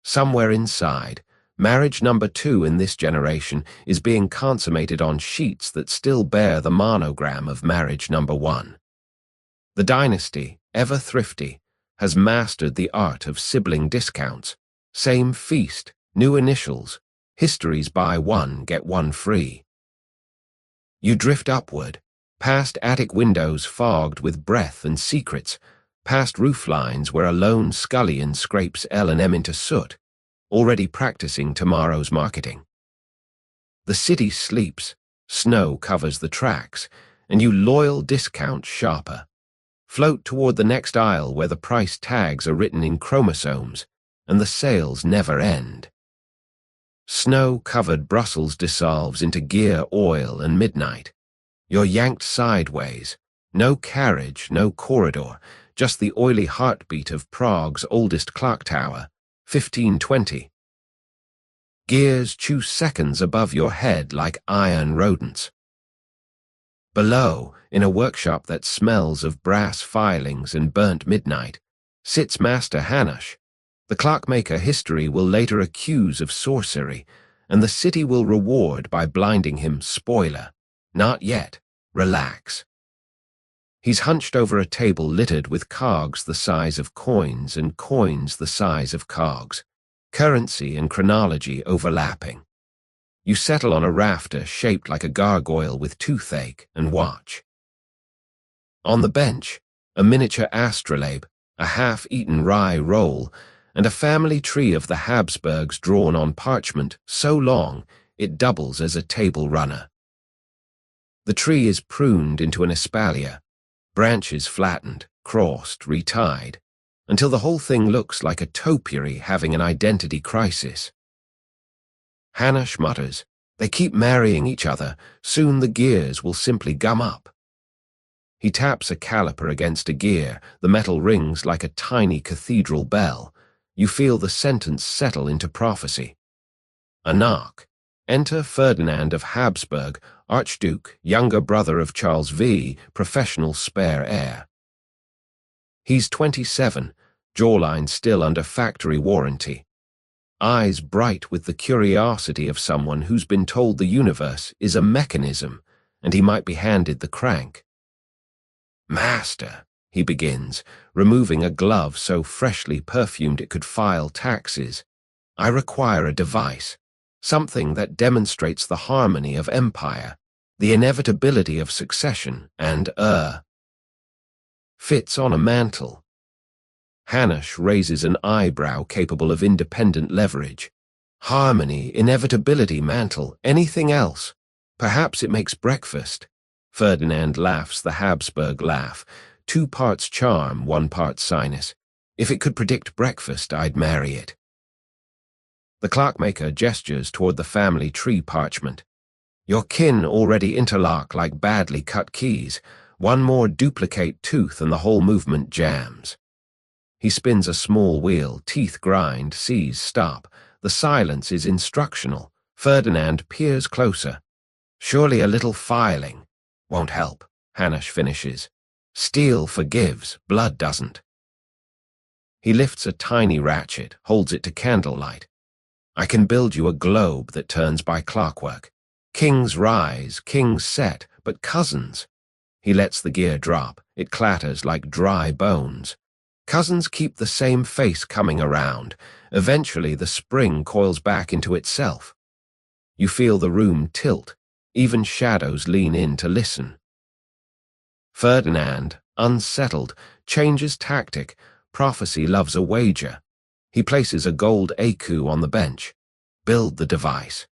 Somewhere inside, marriage number 2 in this generation is being consummated on sheets that still bear the monogram of marriage number 1. The dynasty, ever thrifty, has mastered the art of sibling discounts. Same feast, new initials, histories buy one, get one free. You drift upward, past attic windows fogged with breath and secrets, past roof lines where a lone scullion scrapes L&M into soot, already practicing tomorrow's marketing. The city sleeps, snow covers the tracks, and you loyal discount shopper. Float toward the next aisle where the price tags are written in chromosomes, and the sales never end. Snow-covered Brussels dissolves into gear oil and midnight. You're yanked sideways. No carriage, no corridor, just the oily heartbeat of Prague's oldest clock tower, 1520. Gears chew seconds above your head like iron rodents. Below, in a workshop that smells of brass filings and burnt midnight, sits Master Hanush. The clockmaker history will later accuse of sorcery, and the city will reward by blinding him. Spoiler. Not yet. Relax. He's hunched over a table littered with cogs the size of coins and coins the size of cogs, currency and chronology overlapping. You settle on a rafter shaped like a gargoyle with toothache and watch. On the bench, a miniature astrolabe, a half-eaten rye roll, and a family tree of the Habsburgs drawn on parchment so long it doubles as a table runner. The tree is pruned into an espalier, branches flattened, crossed, retied, until the whole thing looks like a topiary having an identity crisis. Hanush mutters, "They keep marrying each other, soon the gears will simply gum up." He taps a caliper against a gear. The metal rings like a tiny cathedral bell. You feel the sentence settle into prophecy. A knock. Enter Ferdinand of Habsburg, Archduke, younger brother of Charles V, professional spare heir. He's 27, jawline still under factory warranty. Eyes bright with the curiosity of someone who's been told the universe is a mechanism, and he might be handed the crank. "Master," he begins, removing a glove so freshly perfumed it could file taxes, "I require a device, something that demonstrates the harmony of empire, the inevitability of succession, and fits on a mantle." Hanush raises an eyebrow capable of independent leverage. Harmony, inevitability, mantle, anything else? Perhaps it makes breakfast. Ferdinand laughs the Habsburg laugh. 2 parts charm, 1 part sinus. If it could predict breakfast, I'd marry it. The clockmaker gestures toward the family tree parchment. Your kin already interlock like badly cut keys. 1 more duplicate tooth and the whole movement jams. He spins a small wheel, teeth grind, sees stop. The silence is instructional. Ferdinand peers closer. Surely a little filing. Won't help, Hanush finishes. Steel forgives, blood doesn't. He lifts a tiny ratchet, holds it to candlelight. I can build you a globe that turns by clockwork. Kings rise, kings set, but cousins. He lets the gear drop. It clatters like dry bones. Cousins keep the same face coming around. Eventually, the spring coils back into itself. You feel the room tilt. Even shadows lean in to listen. Ferdinand, unsettled, changes tactic. Prophecy loves a wager. He places a gold écu on the bench. Build the device.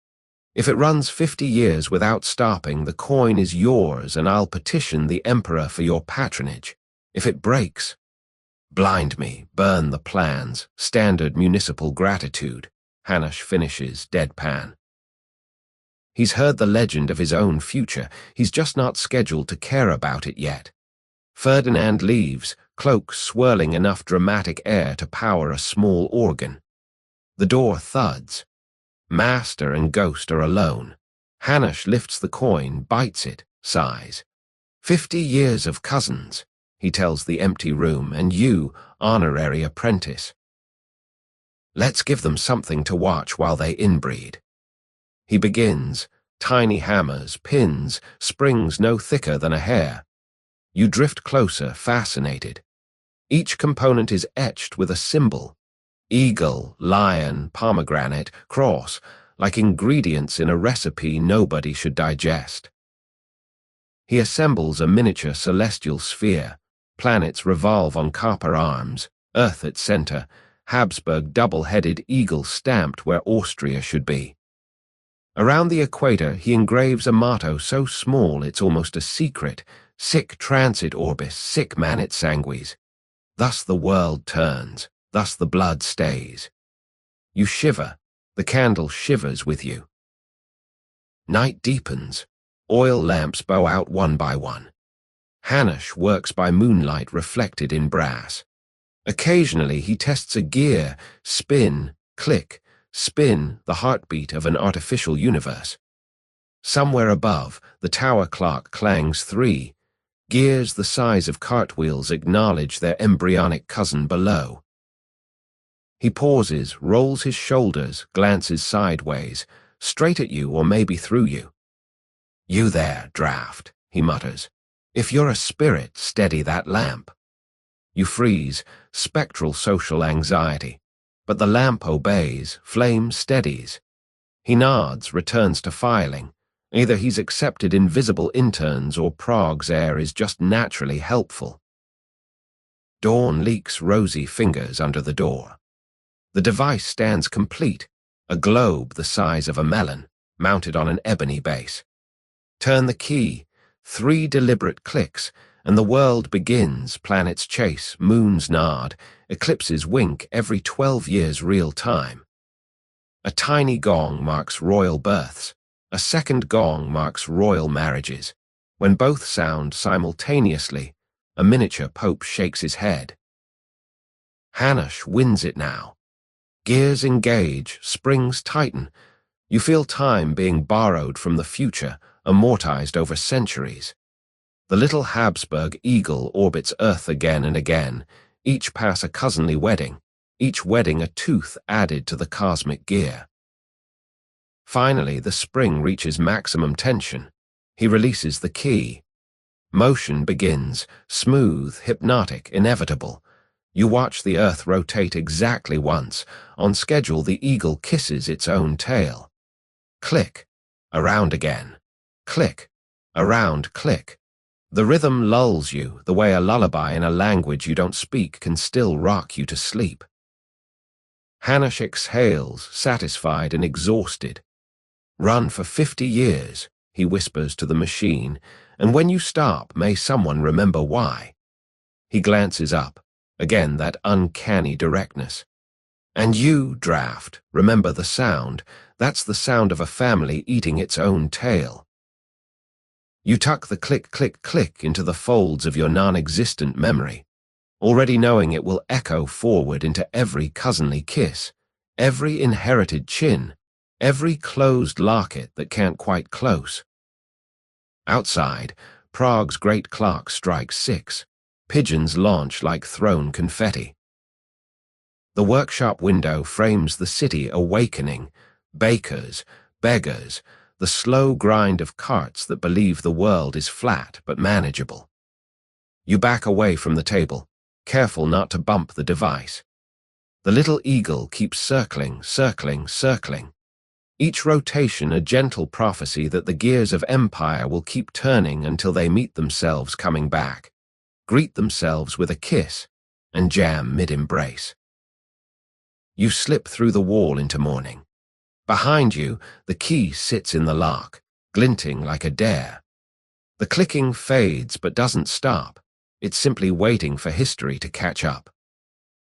If it runs 50 years without stopping, the coin is yours and I'll petition the emperor for your patronage. If it breaks, blind me, burn the plans, standard municipal gratitude. Hanush finishes deadpan. He's heard the legend of his own future. He's just not scheduled to care about it yet. Ferdinand leaves, cloak swirling enough dramatic air to power a small organ. The door thuds. Master and ghost are alone. Hanush lifts the coin, bites it, sighs. 50 years of cousins, he tells the empty room, and you, honorary apprentice. Let's give them something to watch while they inbreed. He begins, tiny hammers, pins, springs no thicker than a hair. You drift closer, fascinated. Each component is etched with a symbol. Eagle, lion, pomegranate, cross, like ingredients in a recipe nobody should digest. He assembles a miniature celestial sphere. Planets revolve on copper arms, Earth at center, Habsburg double-headed eagle stamped where Austria should be. Around the equator, he engraves a motto so small it's almost a secret, sic transit orbis, sic manit sanguis. Thus the world turns, thus the blood stays. You shiver, the candle shivers with you. Night deepens, oil lamps bow out 1 by 1. Hanush works by moonlight reflected in brass. Occasionally he tests a gear, spin, click, spin, the heartbeat of an artificial universe. Somewhere above, the tower clock clangs 3. Gears the size of cartwheels acknowledge their embryonic cousin below. He pauses, rolls his shoulders, glances sideways, straight at you or maybe through you. You there, draft, he mutters. If you're a spirit, steady that lamp. You freeze, spectral social anxiety. But the lamp obeys, flame steadies. He nods, returns to filing. Either he's accepted invisible interns or Prague's air is just naturally helpful. Dawn leaks rosy fingers under the door. The device stands complete, a globe the size of a melon, mounted on an ebony base. Turn the key, 3 deliberate clicks, and the world begins, planets chase, moons nod, eclipses wink every 12 years real time. A tiny gong marks royal births. A second gong marks royal marriages. When both sound simultaneously, a miniature pope shakes his head. Hanush wins it now. Gears engage, springs tighten. You feel time being borrowed from the future, amortized over centuries. The little Habsburg eagle orbits Earth again and again, each pass a cousinly wedding, each wedding a tooth added to the cosmic gear. Finally, the spring reaches maximum tension. He releases the key. Motion begins, smooth, hypnotic, inevitable. You watch the Earth rotate exactly once. On schedule, the eagle kisses its own tail. Click, around again. Click, around, click. The rhythm lulls you, the way a lullaby in a language you don't speak can still rock you to sleep. Hanush exhales, satisfied and exhausted. Run for 50 years, he whispers to the machine, and when you stop, may someone remember why. He glances up, again that uncanny directness. And you, draft, remember the sound. That's the sound of a family eating its own tail. You tuck the click, click, click into the folds of your non-existent memory, already knowing it will echo forward into every cousinly kiss, every inherited chin, every closed locket that can't quite close. Outside, Prague's great clock strikes 6. Pigeons launch like thrown confetti. The workshop window frames the city awakening, bakers, beggars, the slow grind of carts that believe the world is flat but manageable. You back away from the table, careful not to bump the device. The little eagle keeps circling, circling, circling. Each rotation a gentle prophecy that the gears of empire will keep turning until they meet themselves coming back, greet themselves with a kiss, and jam mid-embrace. You slip through the wall into morning. Behind you, the key sits in the lock, glinting like a dare. The clicking fades but doesn't stop. It's simply waiting for history to catch up.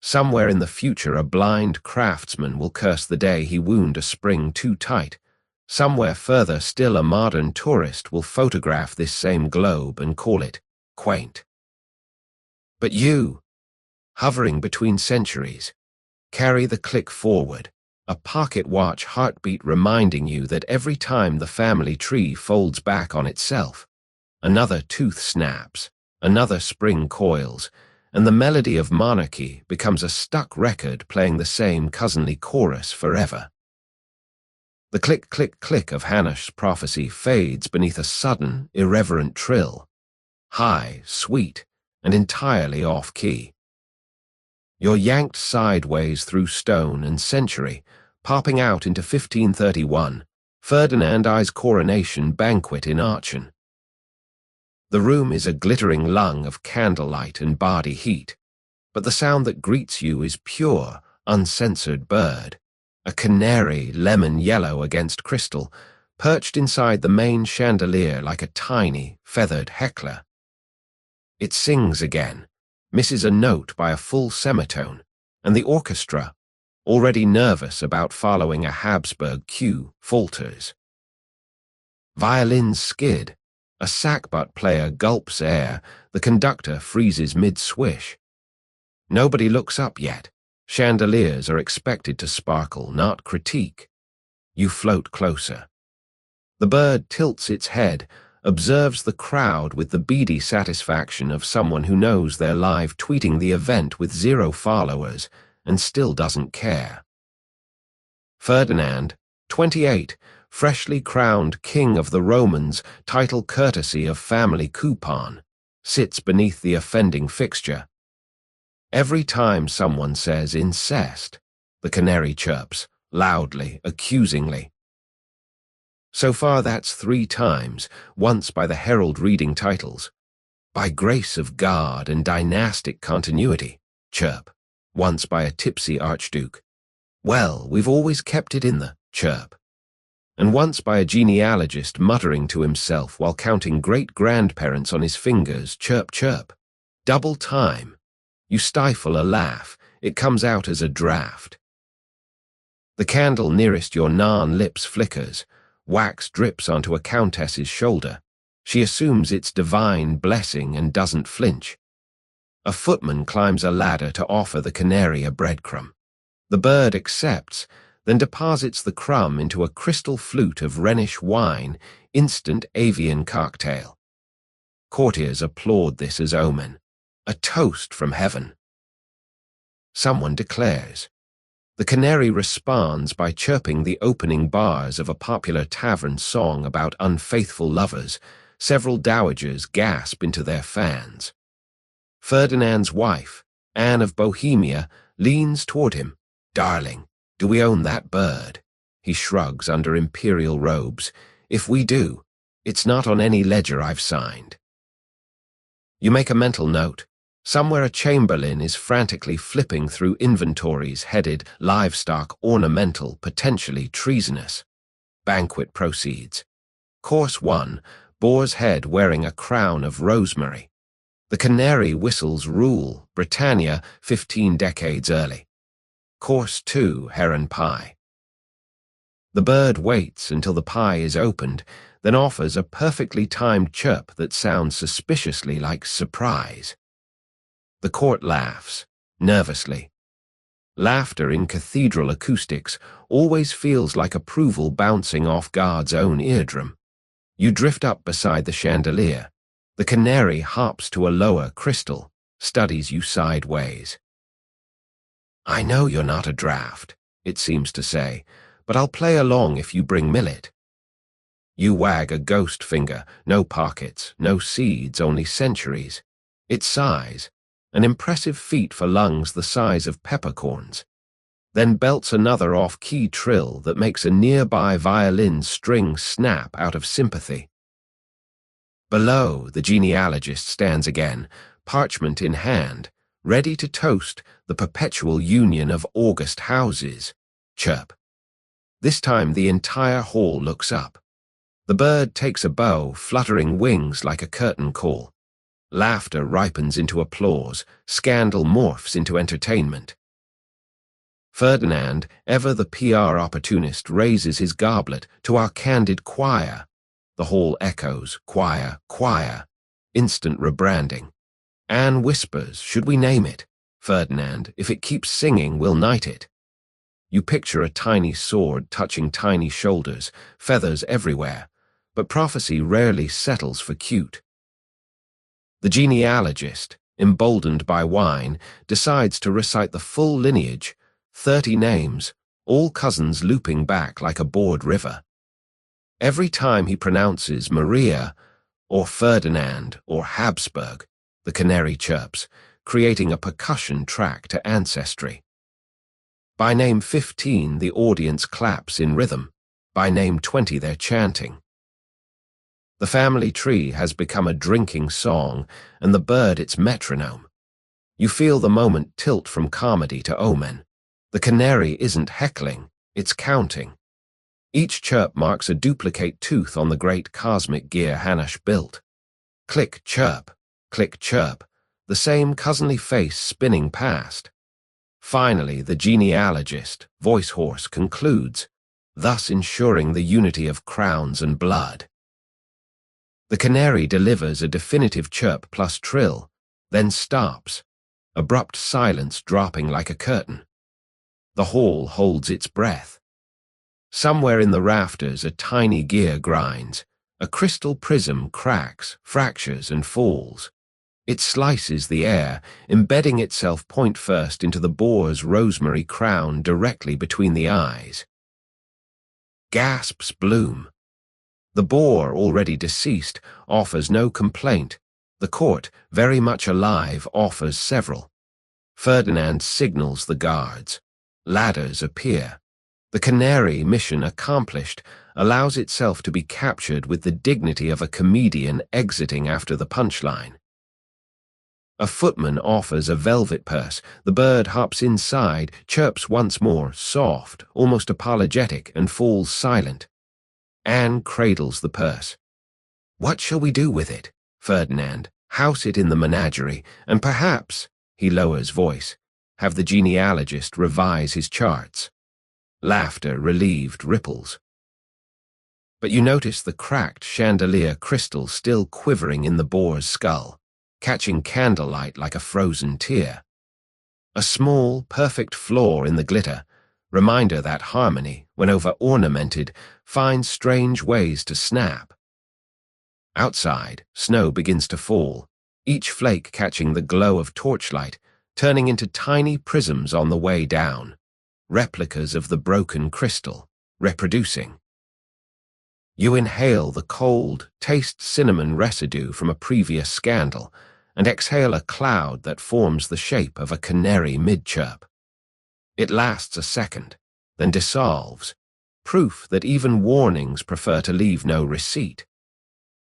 Somewhere in the future, a blind craftsman will curse the day he wound a spring too tight. Somewhere further still, a modern tourist will photograph this same globe and call it quaint. But you, hovering between centuries, carry the click forward, a pocket watch heartbeat reminding you that every time the family tree folds back on itself, another tooth snaps, another spring coils, and the melody of monarchy becomes a stuck record playing the same cousinly chorus forever. The click, click, click of Hanush's prophecy fades beneath a sudden, irreverent trill, high, sweet, and entirely off-key. You're yanked sideways through stone and century, popping out into 1531, Ferdinand I's coronation banquet in Aachen. The room is a glittering lung of candlelight and bardy heat, but the sound that greets you is pure, uncensored bird, a canary lemon yellow against crystal, perched inside the main chandelier like a tiny, feathered heckler. It sings again, misses a note by a full semitone, and the orchestra, already nervous about following a Habsburg cue, falters. Violins skid. A sackbut player gulps air, the conductor freezes mid-swish. Nobody looks up yet. Chandeliers are expected to sparkle, not critique. You float closer. The bird tilts its head, observes the crowd with the beady satisfaction of someone who knows they're live tweeting the event with 0 followers and still doesn't care. Ferdinand, 28, freshly crowned King of the Romans, title courtesy of family coupon, sits beneath the offending fixture. Every time someone says incest, the canary chirps, loudly, accusingly. So far that's 3 times, once by the herald reading titles. By grace of God and dynastic continuity, chirp, once by a tipsy archduke. Well, we've always kept it in the chirp. And once by a genealogist muttering to himself while counting great-grandparents on his fingers, chirp, chirp. Double time. You stifle a laugh. It comes out as a draft. The candle nearest your lips flickers. Wax drips onto a countess's shoulder. She assumes it's divine blessing and doesn't flinch. A footman climbs a ladder to offer the canary a breadcrumb. The bird accepts, then deposits the crumb into a crystal flute of Rhenish wine, instant avian cocktail. Courtiers applaud this as omen, a toast from heaven. Someone declares. The canary responds by chirping the opening bars of a popular tavern song about unfaithful lovers. Several dowagers gasp into their fans. Ferdinand's wife, Anne of Bohemia, leans toward him. "Darling, do we own that bird?" He shrugs under imperial robes. "If we do, it's not on any ledger I've signed." You make a mental note. Somewhere a chamberlain is frantically flipping through inventories headed livestock, ornamental, potentially treasonous. Banquet proceeds. Course 1, boar's head wearing a crown of rosemary. The canary whistles rule, Britannia, 15 decades early. Course 2, heron pie. The bird waits until the pie is opened, then offers a perfectly timed chirp that sounds suspiciously like surprise. The court laughs, nervously. Laughter in cathedral acoustics always feels like approval bouncing off God's own eardrum. You drift up beside the chandelier. The canary hops to a lower crystal, studies you sideways. "I know you're not a draft," it seems to say, "but I'll play along if you bring millet." You wag a ghost finger, no pockets, no seeds, only centuries. It sighs, an impressive feat for lungs the size of peppercorns, then belts another off-key trill that makes a nearby violin string snap out of sympathy. Below, the genealogist stands again, parchment in hand, ready to toast the perpetual union of august houses. Chirp. This time the entire hall looks up. The bird takes a bow, fluttering wings like a curtain call. Laughter ripens into applause, scandal morphs into entertainment. Ferdinand, ever the PR opportunist, raises his goblet to our candid choir. The hall echoes, choir, choir. Instant rebranding. Anne whispers, "Should we name it?" Ferdinand, "If it keeps singing, we'll knight it." You picture a tiny sword touching tiny shoulders, feathers everywhere, but prophecy rarely settles for cute. The genealogist, emboldened by wine, decides to recite the full lineage, 30 names, all cousins looping back like a bored river. Every time he pronounces Maria, or Ferdinand, or Habsburg, the canary chirps, creating a percussion track to ancestry. By name 15, the audience claps in rhythm. By name 20, they're chanting. The family tree has become a drinking song, and the bird its metronome. You feel the moment tilt from comedy to omen. The canary isn't heckling, it's counting. Each chirp marks a duplicate tooth on the great cosmic gear Hanash built. Click, chirp, the same cousinly face spinning past. Finally, the genealogist, voice hoarse, concludes, thus ensuring the unity of crowns and blood. The canary delivers a definitive chirp plus trill, then stops, abrupt silence dropping like a curtain. The hall holds its breath. Somewhere in the rafters a tiny gear grinds. A crystal prism cracks, fractures, and falls. It slices the air, embedding itself point first into the boar's rosemary crown directly between the eyes. Gasps bloom. The boar, already deceased, offers no complaint. The court, very much alive, offers several. Ferdinand signals the guards. Ladders appear. The canary, mission accomplished, allows itself to be captured with the dignity of a comedian exiting after the punchline. A footman offers a velvet purse. The bird hops inside, chirps once more, soft, almost apologetic, and falls silent. Anne cradles the purse. "What shall we do with it?" Ferdinand. "House it in the menagerie, and perhaps," he lowers voice, "have the genealogist revise his charts." Laughter, relieved, ripples. but you notice the cracked chandelier crystal still quivering in the boar's skull, catching candlelight like a frozen tear. A small, perfect flaw in the glitter, reminder that harmony, when over-ornamented, finds strange ways to snap. Outside, snow begins to fall, each flake catching the glow of torchlight, turning into tiny prisms on the way down, replicas of the broken crystal, reproducing. You inhale the cold, taste cinnamon residue from a previous scandal and exhale a cloud that forms the shape of a canary mid-chirp. It lasts a second, then dissolves, proof that even warnings prefer to leave no receipt.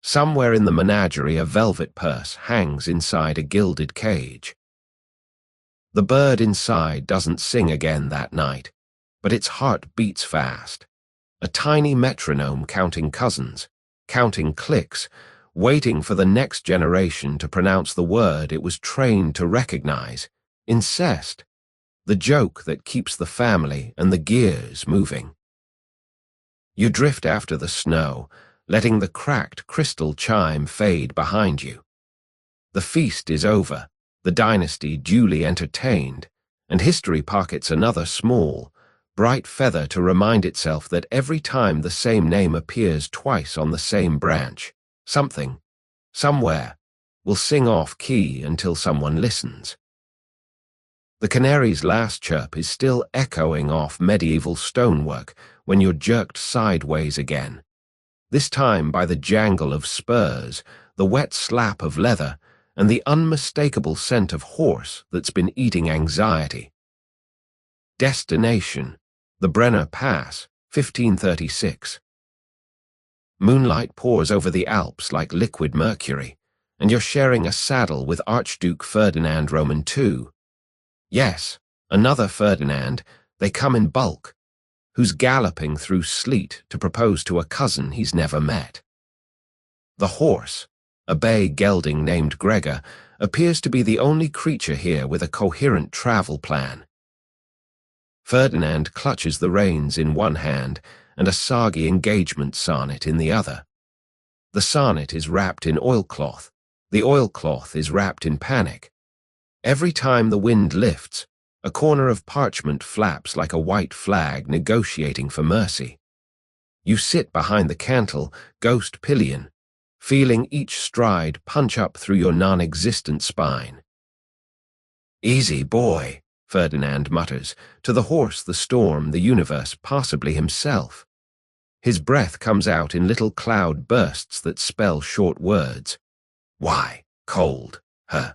Somewhere in the menagerie, a velvet purse hangs inside a gilded cage. The bird inside doesn't sing again that night, but its heart beats fast. A tiny metronome counting cousins, counting clicks, waiting for the next generation to pronounce the word it was trained to recognize: incest, the joke that keeps the family and the gears moving. You drift after the snow, letting the cracked crystal chime fade behind you. The feast is over, the dynasty duly entertained, and history pockets another small, bright feather to remind itself that every time the same name appears twice on the same branch, something, somewhere, will sing off key until someone listens. The canary's last chirp is still echoing off medieval stonework when you're jerked sideways again, this time by the jangle of spurs, the wet slap of leather, and the unmistakable scent of horse that's been eating anxiety. Destination: the Brenner Pass, 1536. Moonlight pours over the Alps like liquid mercury, and you're sharing a saddle with Archduke Ferdinand Roman II. Yes, another Ferdinand, they come in bulk, who's galloping through sleet to propose to a cousin he's never met. The horse, a bay gelding named Gregor, appears to be the only creature here with a coherent travel plan. Ferdinand clutches the reins in one hand and a soggy engagement sonnet in the other. The sonnet is wrapped in oilcloth. The oilcloth is wrapped in panic. Every time the wind lifts, a corner of parchment flaps like a white flag negotiating for mercy. You sit behind the cantle, ghost pillion, feeling each stride punch up through your non-existent spine. "Easy, boy," Ferdinand mutters, to the horse, the storm, the universe, possibly himself. His breath comes out in little cloud bursts that spell short words. Why, cold, huh?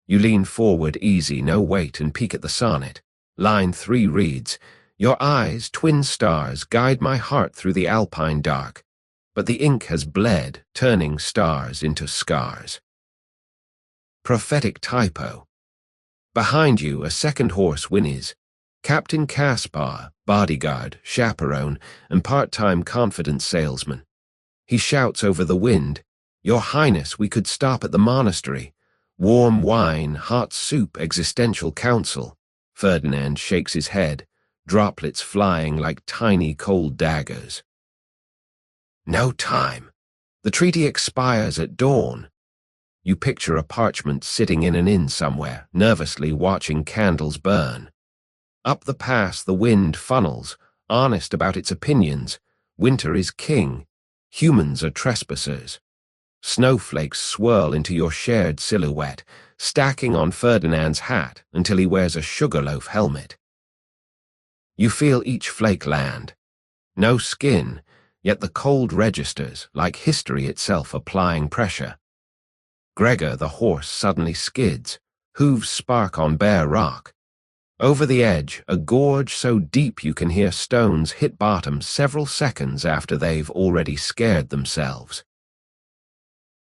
You lean forward easy, no weight, and peek at the sonnet. Line 3 reads, "Your eyes, twin stars, guide my heart through the alpine dark, but the ink has bled, turning stars into scars." Prophetic typo. Behind you, a second horse whinnies. Captain Caspar, bodyguard, chaperone, and part-time confidence salesman. He shouts over the wind, "Your Highness, we could stop at the monastery. Warm wine, hot soup, existential counsel." Ferdinand shakes his head, droplets flying like tiny cold daggers. No time. The treaty expires at dawn. You picture a parchment sitting in an inn somewhere, nervously watching candles burn. Up the pass the wind funnels, honest about its opinions. Winter is king. Humans are trespassers. Snowflakes swirl into your shared silhouette, stacking on Ferdinand's hat until he wears a sugarloaf helmet. You feel each flake land. No skin, yet the cold registers, like history itself applying pressure. Gregor, the horse, suddenly skids, hooves spark on bare rock. Over the edge, a gorge so deep you can hear stones hit bottom several seconds after they've already scared themselves.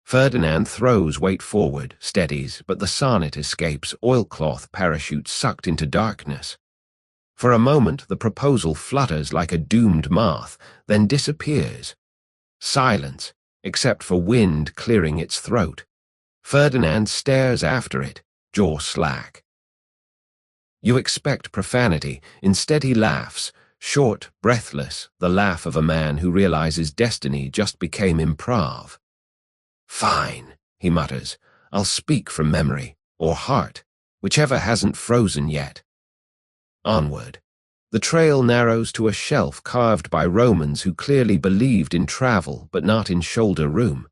Ferdinand throws weight forward, steadies, but the sonnet escapes, oilcloth parachute sucked into darkness. For a moment, the proposal flutters like a doomed moth, then disappears. Silence, except for wind clearing its throat. Ferdinand stares after it, jaw slack. You expect profanity, instead he laughs, Short, breathless, the laugh of a man who realizes destiny just became improv. "Fine," he mutters. "I'll speak from memory, or heart, whichever hasn't frozen yet." Onward. The trail narrows to a shelf carved by Romans who clearly believed in travel but not in shoulder room.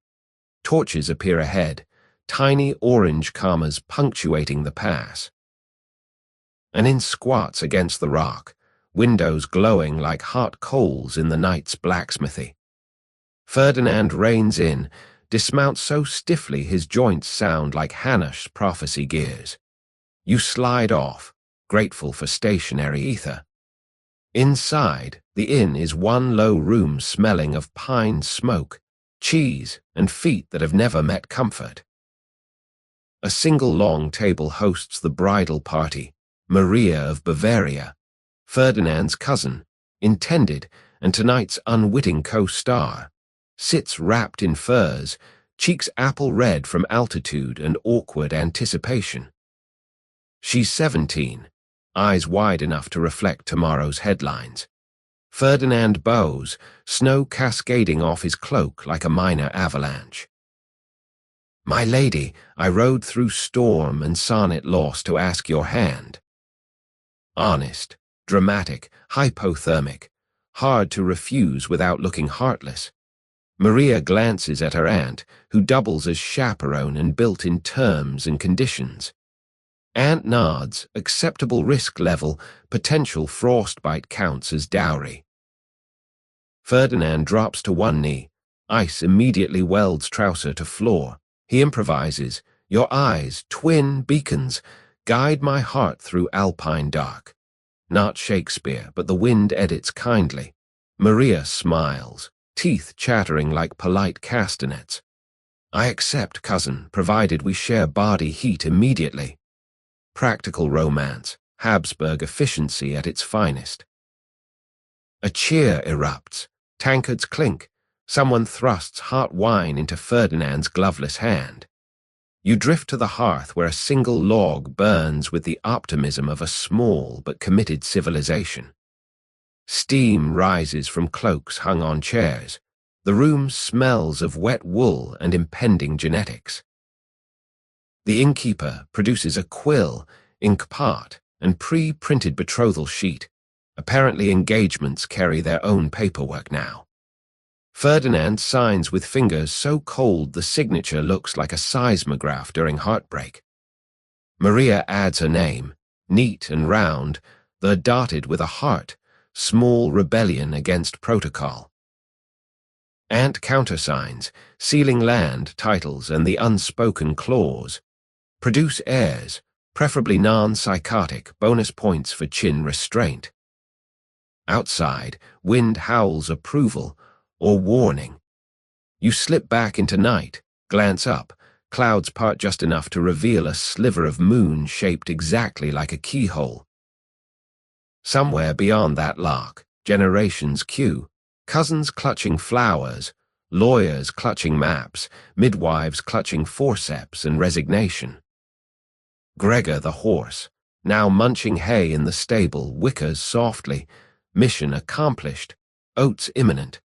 Torches appear ahead, tiny orange commas punctuating the pass. An inn squats against the rock, windows glowing like hot coals in the night's blacksmithy. Ferdinand reins in, dismounts so stiffly his joints sound like Hanash's prophecy gears. You slide off, grateful for stationary ether. Inside, the inn is one low room smelling of pine smoke, cheese, and feet that have never met comfort. A single long table hosts the bridal party, Maria of Bavaria, Ferdinand's cousin, intended and tonight's unwitting co-star, sits wrapped in furs, cheeks apple red from altitude and awkward anticipation. She's 17, eyes wide enough to reflect tomorrow's headlines. Ferdinand bows, snow cascading off his cloak like a minor avalanche. "My lady, I rode through storm and sonnet lost to ask your hand." Honest, dramatic, hypothermic, hard to refuse without looking heartless. Maria glances at her aunt, who doubles as chaperone and built in terms and conditions. Aunt nods, acceptable risk level, potential frostbite counts as dowry. Ferdinand drops to one knee. Ice immediately welds trouser to floor. He improvises, "Your eyes, twin beacons, guide my heart through alpine dark." Not Shakespeare, but the wind edits kindly. Maria smiles, teeth chattering like polite castanets. "I accept, cousin, provided we share body heat immediately." Practical romance, Habsburg efficiency at its finest. A cheer erupts, tankards clink, someone thrusts hot wine into Ferdinand's gloveless hand. You drift to the hearth where a single log burns with the optimism of a small but committed civilization. Steam rises from cloaks hung on chairs. The room smells of wet wool and impending genetics. The innkeeper produces a quill, ink pot, and pre-printed betrothal sheet. Apparently engagements carry their own paperwork now. Ferdinand signs with fingers so cold the signature looks like a seismograph during heartbreak. Maria adds her name, neat and round, though dotted with a heart, small rebellion against protocol. Aunt countersigns, sealing land, titles, and the unspoken clause. Produce heirs, preferably non-psychotic, bonus points for chin restraint. Outside, wind howls approval or warning. You slip back into night, glance up, clouds part just enough to reveal a sliver of moon shaped exactly like a keyhole. Somewhere beyond that lock, generations queue, cousins clutching flowers, lawyers clutching maps, midwives clutching forceps and resignation. Gregor the horse, now munching hay in the stable, whickers softly. Mission accomplished, oats imminent.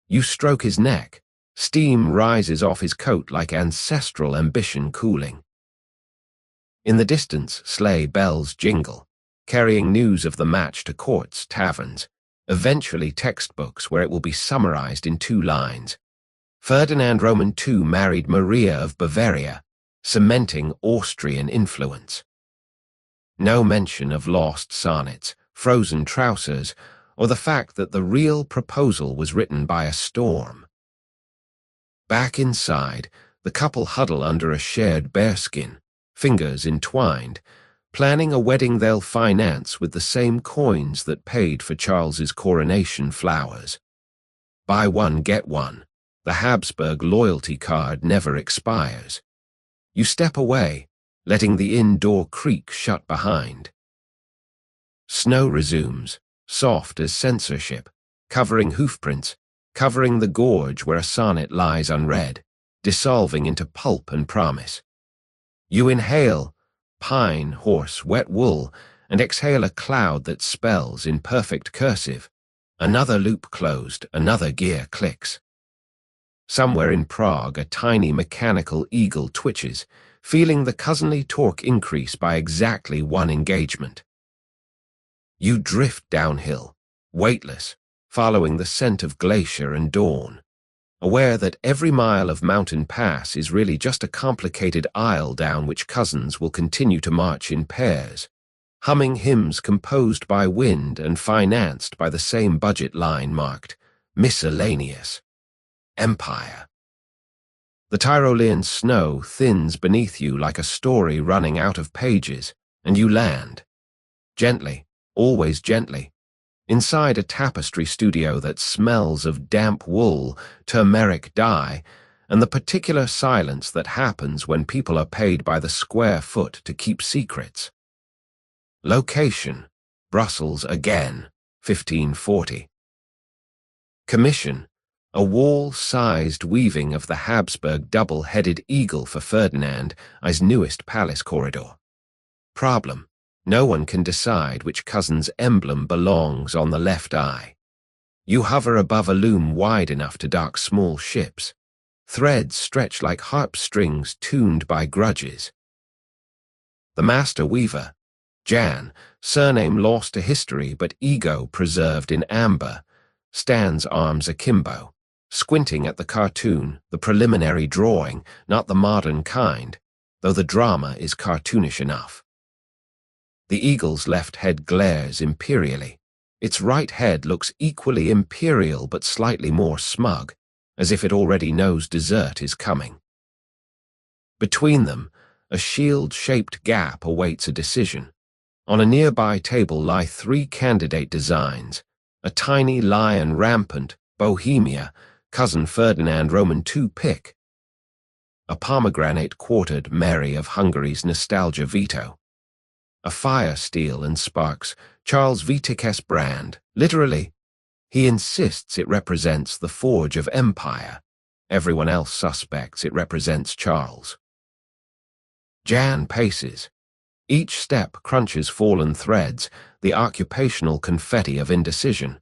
You stroke his neck. Steam rises off his coat like ancestral ambition cooling. In the distance, sleigh bells jingle, carrying news of the match to courts, taverns, eventually textbooks where it will be summarized in 2 lines. Ferdinand Roman II married Maria of Bavaria, cementing Austrian influence. No mention of lost sonnets, frozen trousers, or the fact that the real proposal was written by a storm. Back inside, the couple huddle under a shared bearskin, fingers entwined, planning a wedding they'll finance with the same coins that paid for Charles's coronation flowers. Buy one, get one. The Habsburg loyalty card never expires. You step away, letting the inn door creak shut behind. Snow resumes, soft as censorship, covering hoofprints, covering the gorge where a sonnet lies unread, dissolving into pulp and promise. You inhale, pine, horse, wet wool, and exhale a cloud that spells in perfect cursive. Another loop closed, another gear clicks. Somewhere in Prague, a tiny mechanical eagle twitches, feeling the cousinly torque increase by exactly one engagement. You drift downhill, weightless, following the scent of glacier and dawn, aware that every mile of mountain pass is really just a complicated aisle down which cousins will continue to march in pairs, humming hymns composed by wind and financed by the same budget line marked miscellaneous. Empire. The Tyrolean snow thins beneath you like a story running out of pages, and you land. Gently, always gently, inside a tapestry studio that smells of damp wool, turmeric dye, and the particular silence that happens when people are paid by the square foot to keep secrets. Location: Brussels again, 1540. Commission: a wall-sized weaving of the Habsburg double-headed eagle for Ferdinand, I's newest palace corridor. Problem: no one can decide which cousin's emblem belongs on the left eye. You hover above a loom wide enough to dock small ships. Threads stretch like harp strings tuned by grudges. The master weaver, Jan, surname lost to history but ego preserved in amber, stands arms akimbo, squinting at the cartoon, the preliminary drawing, not the modern kind, though the drama is cartoonish enough. The eagle's left head glares imperially. Its right head looks equally imperial but slightly more smug, as if it already knows dessert is coming. Between them, a shield-shaped gap awaits a decision. On a nearby table lie 3 candidate designs: a tiny lion rampant, Bohemia, cousin Ferdinand Roman II pick; a pomegranate quartered Mary of Hungary's nostalgia veto; a fire steel and sparks, Charles Viticus brand, literally. He insists it represents the forge of empire. Everyone else suspects it represents Charles. Jan paces. Each step crunches fallen threads, the occupational confetti of indecision.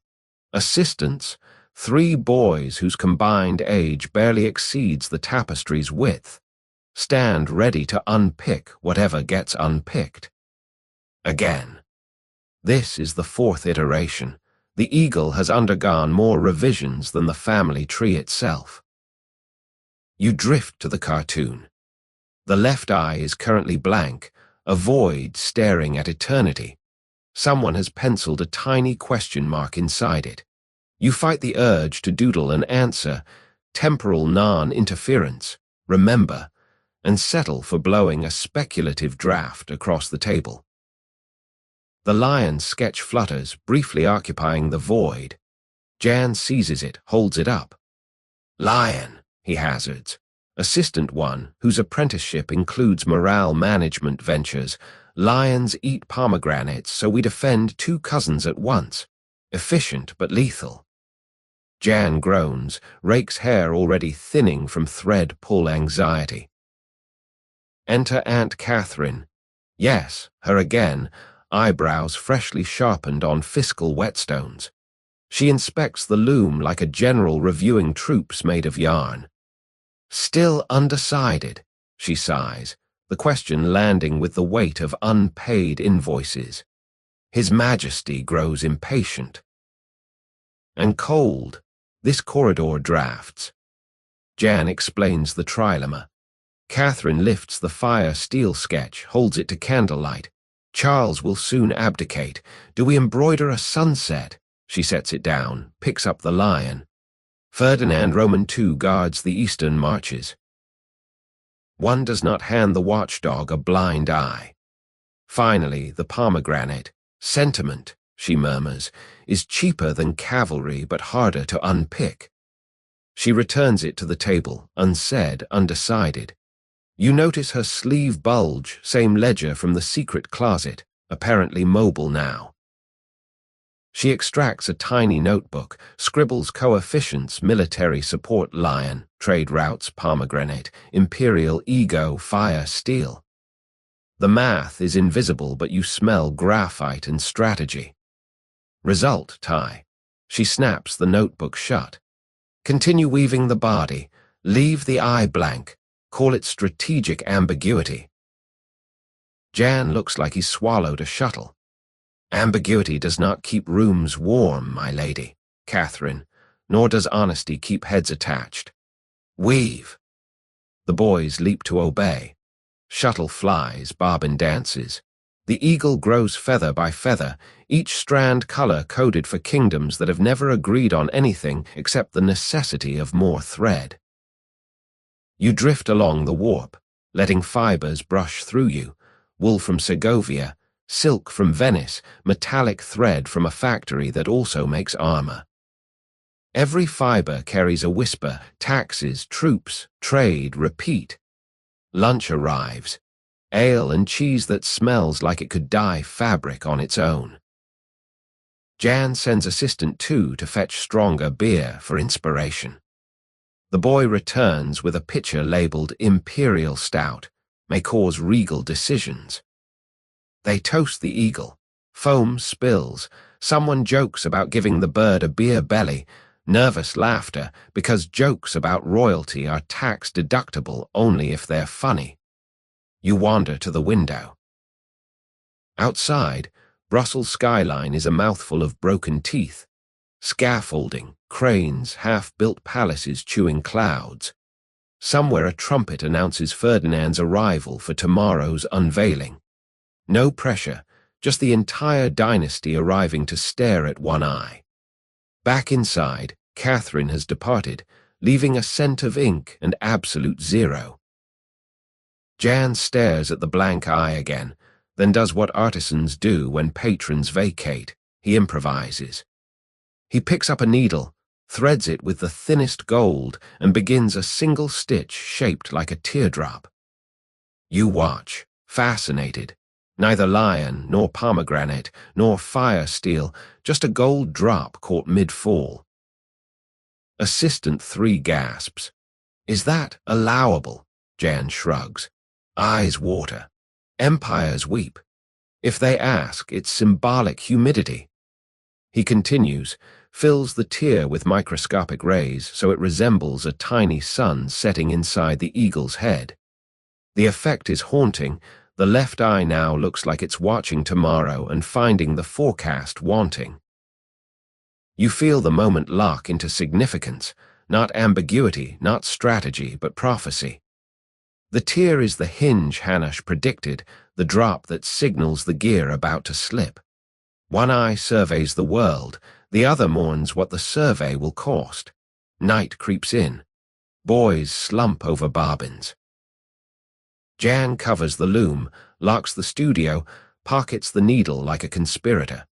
Assistants, 3 boys whose combined age barely exceeds the tapestry's width, stand ready to unpick whatever gets unpicked. Again. This is the 4th iteration. The eagle has undergone more revisions than the family tree itself. You drift to the cartoon. The left eye is currently blank, a void staring at eternity. Someone has penciled a tiny question mark inside it. You fight the urge to doodle an answer, temporal non-interference, remember, and settle for blowing a speculative draft across the table. The lion's sketch flutters, briefly occupying the void. Jan seizes it, holds it up. Lion, he hazards. Assistant 1, whose apprenticeship includes morale management ventures. Lions eat pomegranates, so we defend 2 cousins at once. Efficient but lethal. Jan groans, rakes hair already thinning from thread pull anxiety. Enter Aunt Catherine. Yes, her again, eyebrows freshly sharpened on fiscal whetstones. She inspects the loom like a general reviewing troops made of yarn. Still undecided, she sighs, the question landing with the weight of unpaid invoices. His Majesty grows impatient. And cold, this corridor drafts. Jan explains the trilemma. Catherine lifts the fire steel sketch, holds it to candlelight. Charles will soon abdicate. Do we embroider a sunset? She sets it down, picks up the lion. Ferdinand Roman II guards the eastern marches. One does not hand the watchdog a blind eye. Finally, the pomegranate. Sentiment, she murmurs, is cheaper than cavalry but harder to unpick. She returns it to the table, unsaid, undecided. You notice her sleeve bulge, same ledger from the secret closet, apparently mobile now. She extracts a tiny notebook, scribbles coefficients, military support lion, trade routes pomegranate, imperial ego fire steel. The math is invisible, but you smell graphite and strategy. Result, tie. She snaps the notebook shut. Continue weaving the body. Leave the eye blank. Call it strategic ambiguity. Jan looks like he swallowed a shuttle. Ambiguity does not keep rooms warm, my lady, Catherine, nor does honesty keep heads attached. Weave. The boys leap to obey. Shuttle flies, bobbin dances. The eagle grows feather by feather, each strand color coded for kingdoms that have never agreed on anything except the necessity of more thread. You drift along the warp, letting fibers brush through you, wool from Segovia, silk from Venice, metallic thread from a factory that also makes armor. Every fiber carries a whisper: taxes, troops, trade, repeat. Lunch arrives. Ale and cheese that smells like it could dye fabric on its own. Jan sends assistant 2 to fetch stronger beer for inspiration. The boy returns with a pitcher labeled Imperial Stout, may cause regal decisions. They toast the eagle. Foam spills. Someone jokes about giving the bird a beer belly. Nervous laughter, because jokes about royalty are tax deductible only if they're funny. You wander to the window. Outside, Brussels skyline is a mouthful of broken teeth. Scaffolding, cranes, half-built palaces chewing clouds. Somewhere a trumpet announces Ferdinand's arrival for tomorrow's unveiling. No pressure, just the entire dynasty arriving to stare at one eye. Back inside, Catherine has departed, leaving a scent of ink and absolute zero. Jan stares at the blank eye again, then does what artisans do when patrons vacate. He improvises. He picks up a needle, threads it with the thinnest gold, and begins a single stitch shaped like a teardrop. You watch, fascinated. Neither lion, nor pomegranate, nor fire steel, just a gold drop caught mid-fall. Assistant 3 gasps. Is that allowable? Jan shrugs. Eyes water. Empires weep. If they ask, it's symbolic humidity. He continues, fills the tear with microscopic rays so it resembles a tiny sun setting inside the eagle's head. The effect is haunting. The left eye now looks like it's watching tomorrow and finding the forecast wanting. You feel the moment lock into significance, not ambiguity, not strategy, but prophecy. The tear is the hinge Hanash predicted, the drop that signals the gear about to slip. One eye surveys the world, the other mourns what the survey will cost. Night creeps in. Boys slump over bobbins. Jan covers the loom, locks the studio, pockets the needle like a conspirator.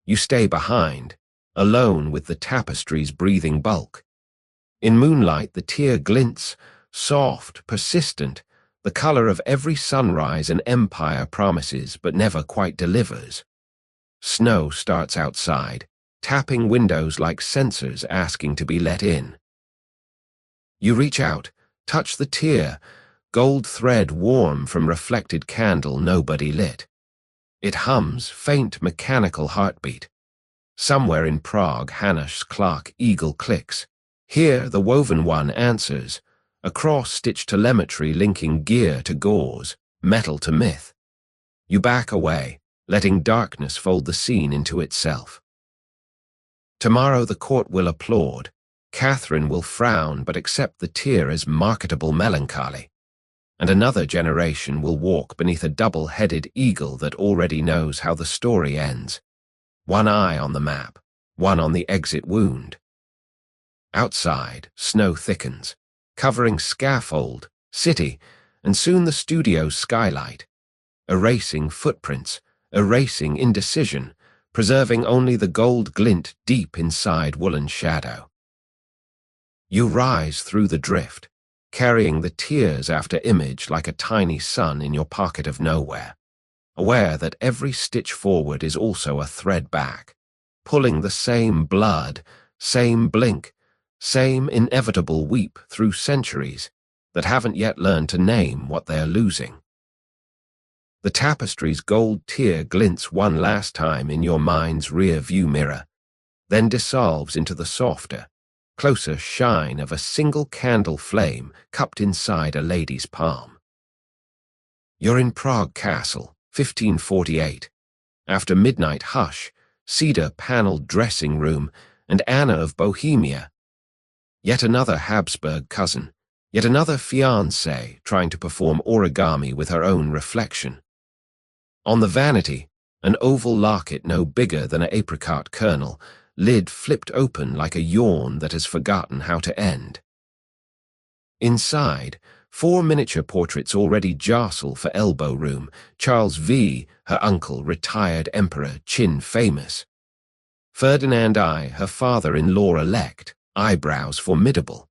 You stay behind, alone with the tapestry's breathing bulk. In moonlight, the tear glints, soft, persistent, the color of every sunrise an empire promises but never quite delivers. Snow starts outside, tapping windows like sensors asking to be let in. You reach out, touch the tear, gold thread warm from reflected candle nobody lit. It hums, faint mechanical heartbeat. Somewhere in Prague, Hanash's clock eagle clicks. Here, the woven one answers, a cross-stitch telemetry linking gear to gauze, metal to myth. You back away, letting darkness fold the scene into itself. Tomorrow the court will applaud. Catherine will frown but accept the tear as marketable melancholy. And another generation will walk beneath a double-headed eagle that already knows how the story ends. One eye on the map, one on the exit wound. Outside, snow thickens, covering scaffold, city, and soon the studio's skylight. Erasing footprints, erasing indecision, preserving only the gold glint deep inside woolen shadow. You rise through the drift, carrying the tears after image like a tiny sun in your pocket of nowhere, aware that every stitch forward is also a thread back, pulling the same blood, same blink, same inevitable weep through centuries that haven't yet learned to name what they're losing. The tapestry's gold tier glints one last time in your mind's rear-view mirror, then dissolves into the softer, closer shine of a single candle flame cupped inside a lady's palm. You're in Prague Castle, 1548. After midnight hush, cedar-paneled dressing room, and Anna of Bohemia. Yet another Habsburg cousin, yet another fiancée trying to perform origami with her own reflection. On the vanity, an oval locket no bigger than an apricot kernel, lid flipped open like a yawn that has forgotten how to end. Inside, 4 miniature portraits already jostle for elbow room. Charles V, her uncle, retired emperor, chin famous. Ferdinand I, her father-in-law-elect, eyebrows formidable.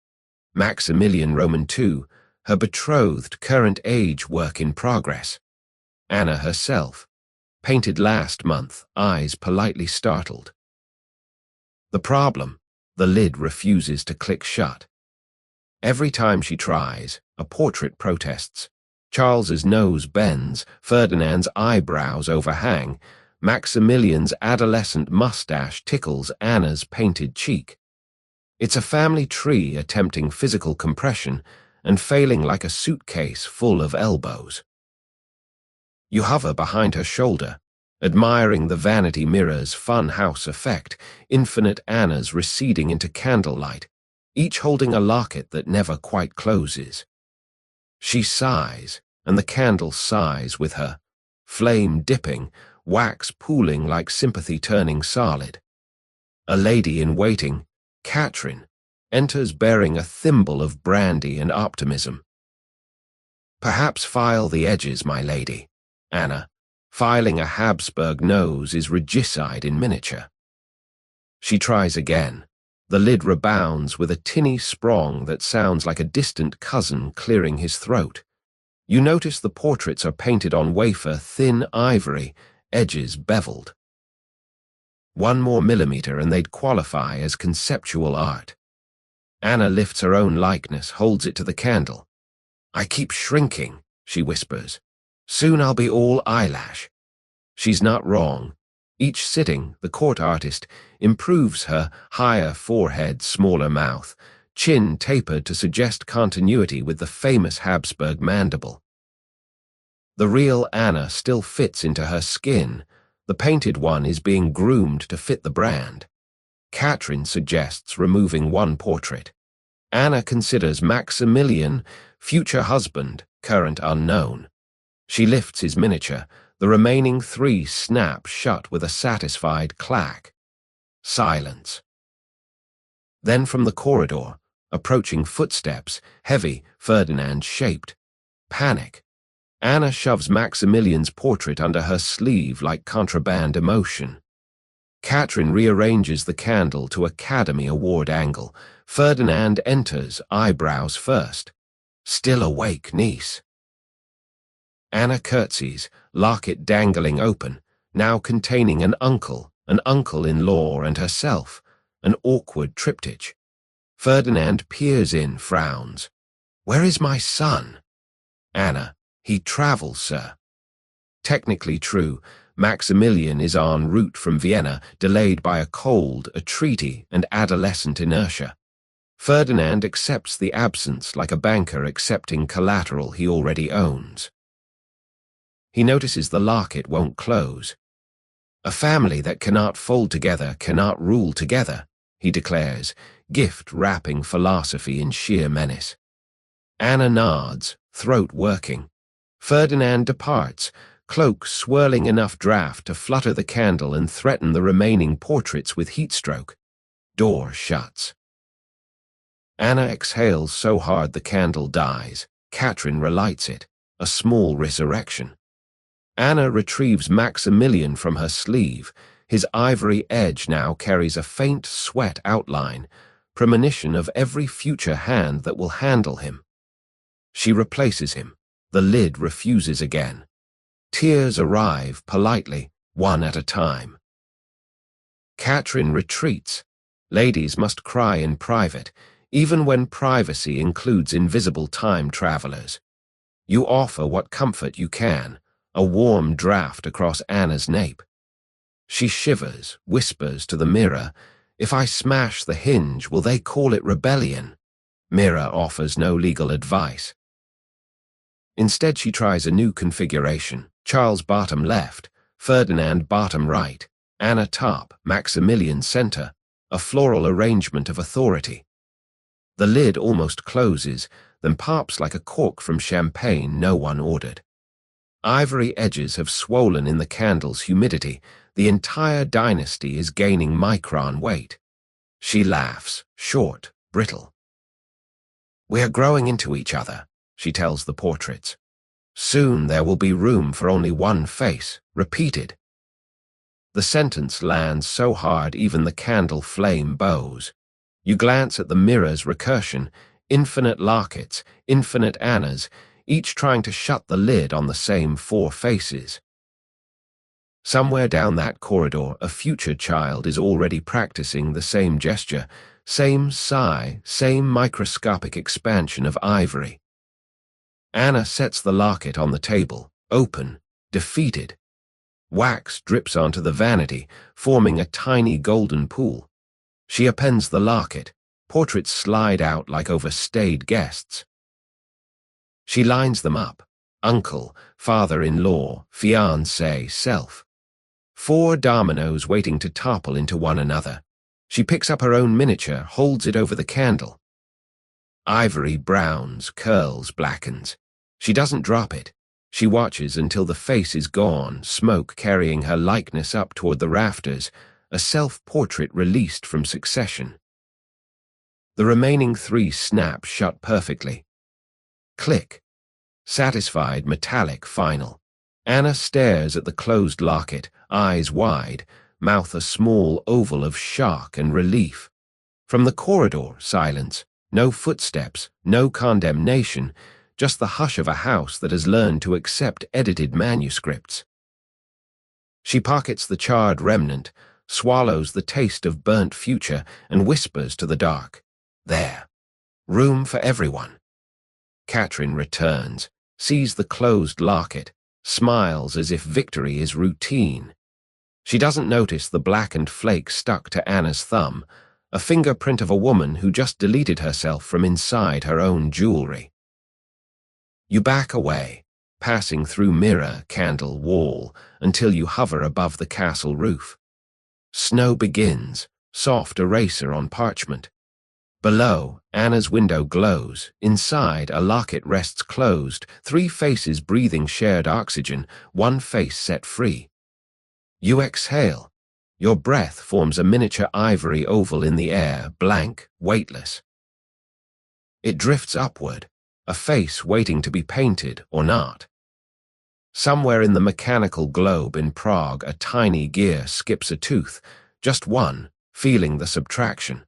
Maximilian Roman II, her betrothed, current age work in progress. Anna herself, painted last month, eyes politely startled. The problem, the lid refuses to click shut. Every time she tries, a portrait protests. Charles's nose bends, Ferdinand's eyebrows overhang, Maximilian's adolescent mustache tickles Anna's painted cheek. It's a family tree attempting physical compression and failing like a suitcase full of elbows. You hover behind her shoulder, admiring the vanity mirror's fun house effect, infinite Annas receding into candlelight, each holding a locket that never quite closes. She sighs, and the candle sighs with her, flame dipping, wax pooling like sympathy turning solid. A lady in waiting, Catherine, enters bearing a thimble of brandy and optimism. Perhaps file the edges, my lady. Anna, filing a Habsburg nose, is regicide in miniature. She tries again. The lid rebounds with a tinny sprong that sounds like a distant cousin clearing his throat. You notice the portraits are painted on wafer, thin ivory, edges beveled. 1 more millimeter and they'd qualify as conceptual art. Anna lifts her own likeness, holds it to the candle. I keep shrinking, she whispers. Soon I'll be all eyelash. She's not wrong. Each sitting, the court artist improves her higher forehead, smaller mouth, chin tapered to suggest continuity with the famous Habsburg mandible. The real Anna still fits into her skin. The painted one is being groomed to fit the brand. Catherine suggests removing 1 portrait. Anna considers Maximilian, future husband, current unknown. She lifts his miniature. The remaining 3 snap shut with a satisfied clack. Silence. Then from the corridor, approaching footsteps, heavy, Ferdinand-shaped. Panic. Anna shoves Maximilian's portrait under her sleeve like contraband emotion. Catherine rearranges the candle to Academy Award angle. Ferdinand enters, eyebrows first. Still awake, niece. Anna curtsies, locket dangling open, now containing an uncle-in-law and herself, an awkward triptych. Ferdinand peers in, frowns. Where is my son? Anna, he travels, sir. Technically true, Maximilian is en route from Vienna, delayed by a cold, a treaty, and adolescent inertia. Ferdinand accepts the absence like a banker accepting collateral he already owns. He notices the locket won't close. A family that cannot fold together cannot rule together, he declares, gift wrapping philosophy in sheer menace. Anna nods, throat working. Ferdinand departs, cloak swirling enough draft to flutter the candle and threaten the remaining portraits with heatstroke. Door shuts. Anna exhales so hard the candle dies. Catherine relights it, a small resurrection. Anna retrieves Maximilian from her sleeve. His ivory edge now carries a faint sweat outline, premonition of every future hand that will handle him. She replaces him. The lid refuses again. Tears arrive politely, 1 at a time. Catherine retreats. Ladies must cry in private, even when privacy includes invisible time travelers. You offer what comfort you can, a warm draft across Anna's nape. She shivers, whispers to the mirror, "If I smash the hinge, will they call it rebellion?" Mirror offers no legal advice. Instead, she tries a new configuration: Charles bottom left, Ferdinand bottom right, Anna top, Maximilian center, a floral arrangement of authority. The lid almost closes, then pops like a cork from champagne no one ordered. Ivory edges have swollen in the candle's humidity. The entire dynasty is gaining micron weight. She laughs, short, brittle. "We are growing into each other," she tells the portraits. "Soon there will be room for only one face," repeated. The sentence lands so hard even the candle flame bows. You glance at the mirror's recursion, infinite lockets, infinite Annas, each trying to shut the lid on the same four faces. Somewhere down that corridor, a future child is already practicing the same gesture, same sigh, same microscopic expansion of ivory. Anna sets the locket on the table, open, defeated. Wax drips onto the vanity, forming a tiny golden pool. She appends the locket. Portraits slide out like overstayed guests. She lines them up: uncle, father-in-law, fiancé, self. 4 dominoes waiting to topple into one another. She picks up her own miniature, holds it over the candle. Ivory browns, curls, blackens. She doesn't drop it. She watches until the face is gone, smoke carrying her likeness up toward the rafters, a self-portrait released from succession. The remaining 3 snap shut perfectly. Click. Satisfied, metallic, final. Anna stares at the closed locket, eyes wide, mouth a small oval of shock and relief. From the corridor, silence. No footsteps, no condemnation, just the hush of a house that has learned to accept edited manuscripts. She pockets the charred remnant, swallows the taste of burnt future, and whispers to the dark, "There. Room for everyone." Katrin returns, sees the closed locket, smiles as if victory is routine. She doesn't notice the blackened flake stuck to Anna's thumb, a fingerprint of a woman who just deleted herself from inside her own jewelry. You back away, passing through mirror, candle, wall, until you hover above the castle roof. Snow begins, soft eraser on parchment. Below, Anna's window glows. Inside, a locket rests closed, 3 faces breathing shared oxygen, 1 face set free. You exhale. Your breath forms a miniature ivory oval in the air, blank, weightless. It drifts upward, a face waiting to be painted or not. Somewhere in the mechanical globe in Prague, a tiny gear skips a tooth, just one, feeling the subtraction.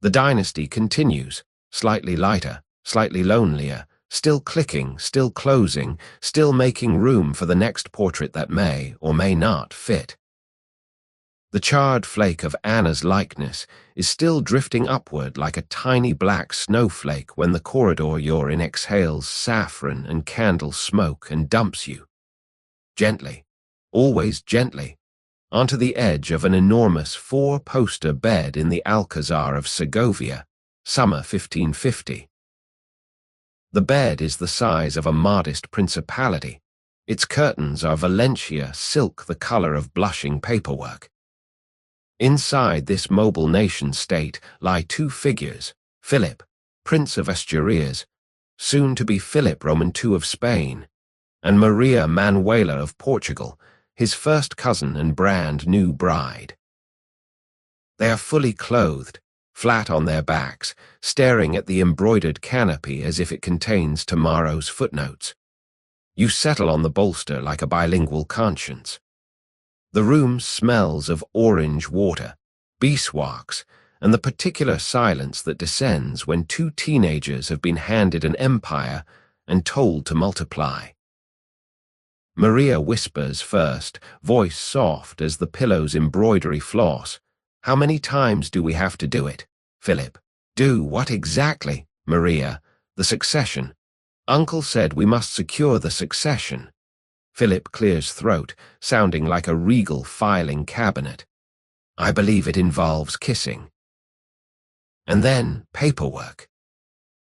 The dynasty continues, slightly lighter, slightly lonelier, still clicking, still closing, still making room for the next portrait that may or may not fit. The charred flake of Anna's likeness is still drifting upward like a tiny black snowflake when the corridor you're in exhales saffron and candle smoke and dumps you. Gently, always gently, onto the edge of an enormous 4-poster bed in the Alcazar of Segovia, summer 1550. The bed is the size of a modest principality. Its curtains are Valencia silk the color of blushing paperwork. Inside this mobile nation-state lie 2 figures: Philip, Prince of Asturias, soon to be Philip Roman II of Spain, and Maria Manuela of Portugal, his first cousin and brand new bride. They are fully clothed, flat on their backs, staring at the embroidered canopy as if it contains tomorrow's footnotes. You settle on the bolster like a bilingual conscience. The room smells of orange water, beeswax, and the particular silence that descends when 2 teenagers have been handed an empire and told to multiply. Maria whispers first, voice soft as the pillow's embroidery floss. "How many times do we have to do it?" Philip. "Do what exactly?" Maria. "The succession. Uncle said we must secure the succession." Philip clears throat, sounding like a regal filing cabinet. I believe it involves kissing. And then paperwork.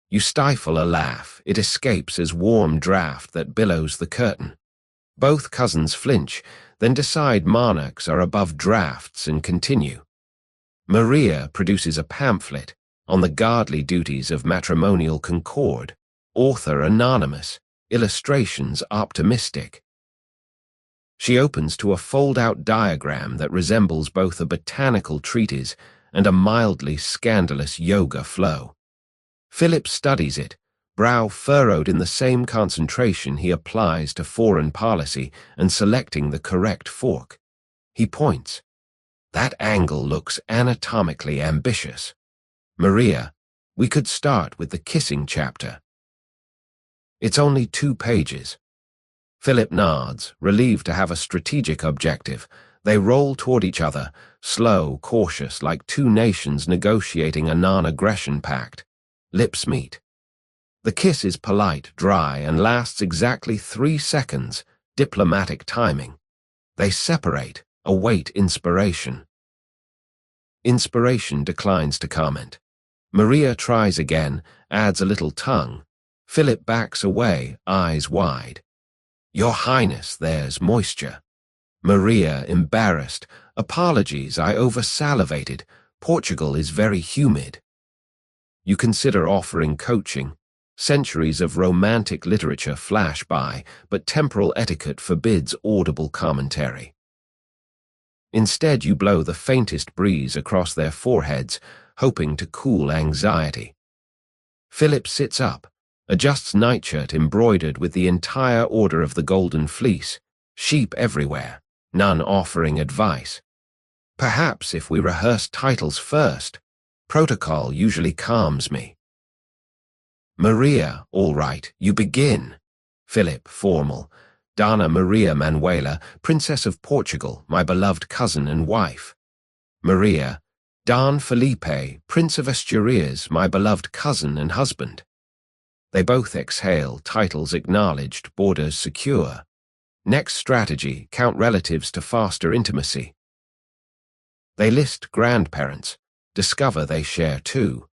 You stifle a laugh. It escapes as warm draft that billows the curtain. Both cousins flinch, then decide monarchs are above drafts and continue. Maria produces a pamphlet on the godly duties of matrimonial concord, author anonymous, illustrations optimistic. She opens to a fold-out diagram that resembles both a botanical treatise and a mildly scandalous yoga flow. Philip studies it, brow furrowed in the same concentration he applies to foreign policy and selecting the correct fork. He points. That angle looks anatomically ambitious. Maria, we could start with the kissing chapter. It's only 2 pages. Philip nods, relieved to have a strategic objective. They roll toward each other, slow, cautious, like 2 nations negotiating a non-aggression pact. Lips meet. The kiss is polite, dry, and lasts exactly 3 seconds, diplomatic timing. They separate, await inspiration. Inspiration declines to comment. Maria tries again, adds a little tongue. Philip backs away, eyes wide. Your Highness, there's moisture. Maria, embarrassed. Apologies, I over-salivated. Portugal is very humid. You consider offering coaching. Centuries of romantic literature flash by, but temporal etiquette forbids audible commentary. Instead, you blow the faintest breeze across their foreheads, hoping to cool anxiety. Philip sits up, adjusts nightshirt embroidered with the entire Order of the Golden Fleece, sheep everywhere, none offering advice. Perhaps if we rehearse titles first, protocol usually calms me. Maria, all right, you begin. Philip, formal. Donna Maria Manuela, Princess of Portugal, my beloved cousin and wife. Maria, Don Felipe, Prince of Asturias, my beloved cousin and husband. They both exhale, titles acknowledged, borders secure. Next strategy, count relatives to foster intimacy. They list grandparents, discover they share 2.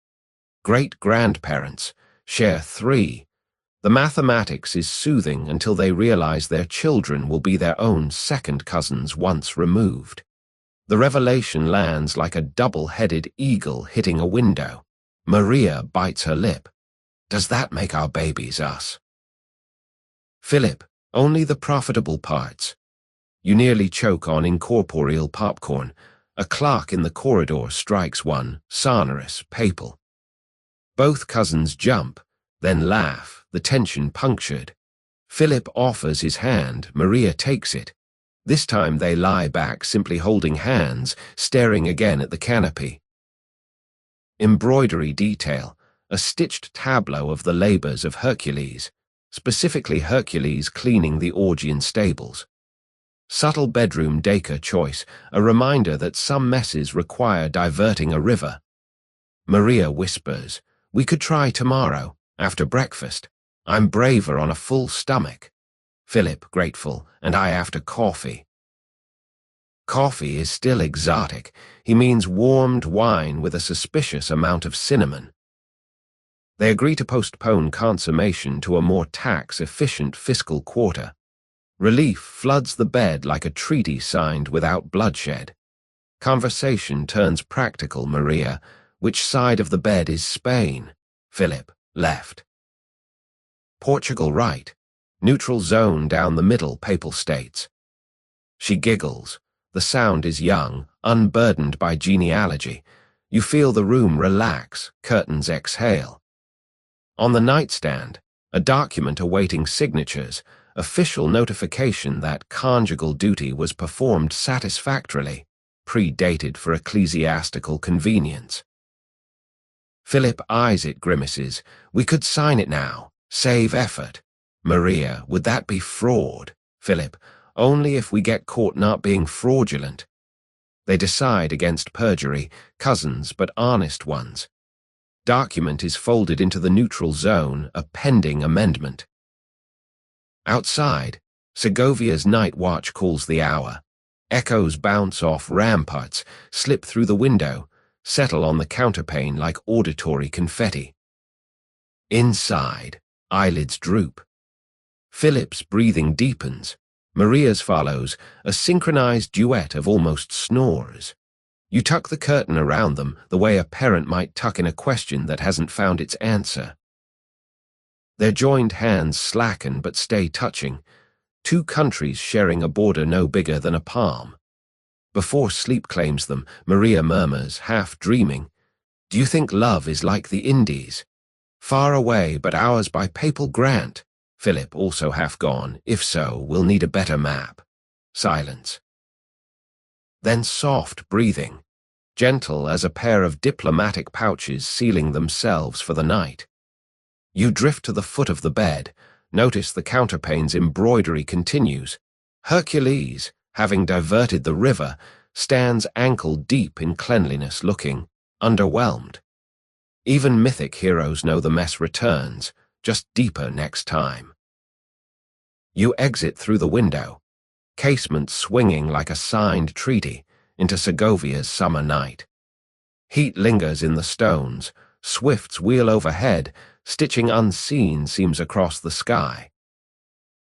Great-grandparents, share 3. The mathematics is soothing until they realize their children will be their own second cousins once removed. The revelation lands like a double-headed eagle hitting a window. Maria bites her lip. Does that make our babies us? Philip, only the profitable parts. You nearly choke on incorporeal popcorn. A clock in the corridor strikes one, sonorous, papal. Both cousins jump, then laugh, the tension punctured. Philip offers his hand, Maria takes it. This time they lie back, simply holding hands, staring again at the canopy. Embroidery detail, a stitched tableau of the labors of Hercules, specifically Hercules cleaning the Augean stables. Subtle bedroom decor choice, a reminder that some messes require diverting a river. Maria whispers, we could try tomorrow, after breakfast. I'm braver on a full stomach. Philip, grateful, and I after coffee. Coffee is still exotic. He means warmed wine with a suspicious amount of cinnamon. They agree to postpone consummation to a more tax-efficient fiscal quarter. Relief floods the bed like a treaty signed without bloodshed. Conversation turns practical, Maria. Which side of the bed is Spain? Philip, left. Portugal, right. Neutral zone down the middle, Papal States. She giggles. The sound is young, unburdened by genealogy. You feel the room relax, curtains exhale. On the nightstand, a document awaiting signatures, official notification that conjugal duty was performed satisfactorily, predated for ecclesiastical convenience. Philip eyes it, grimaces. We could sign it now. Save effort. Maria, would that be fraud? Philip, only if we get caught not being fraudulent. They decide against perjury, cousins but honest ones. Document is folded into the neutral zone, a pending amendment. Outside, Segovia's night watch calls the hour. Echoes bounce off ramparts, slip through the window, settle on the counterpane like auditory confetti. Inside, eyelids droop. Philip's breathing deepens. Maria's follows, a synchronized duet of almost snores. You tuck the curtain around them the way a parent might tuck in a question that hasn't found its answer. Their joined hands slacken but stay touching, two countries sharing a border no bigger than a palm. Before sleep claims them, Maria murmurs, half dreaming, "Do you think love is like the Indies? Far away, but ours by papal grant." Philip, also half gone, "If so, we'll need a better map." Silence. Then soft breathing, gentle as a pair of diplomatic pouches sealing themselves for the night. You drift to the foot of the bed, notice the counterpane's embroidery continues. Hercules, having diverted the river, stands ankle-deep in cleanliness, looking underwhelmed. Even mythic heroes know the mess returns, just deeper next time. You exit through the window, casement swinging like a signed treaty, into Segovia's summer night. Heat lingers in the stones, swifts wheel overhead, stitching unseen seams across the sky.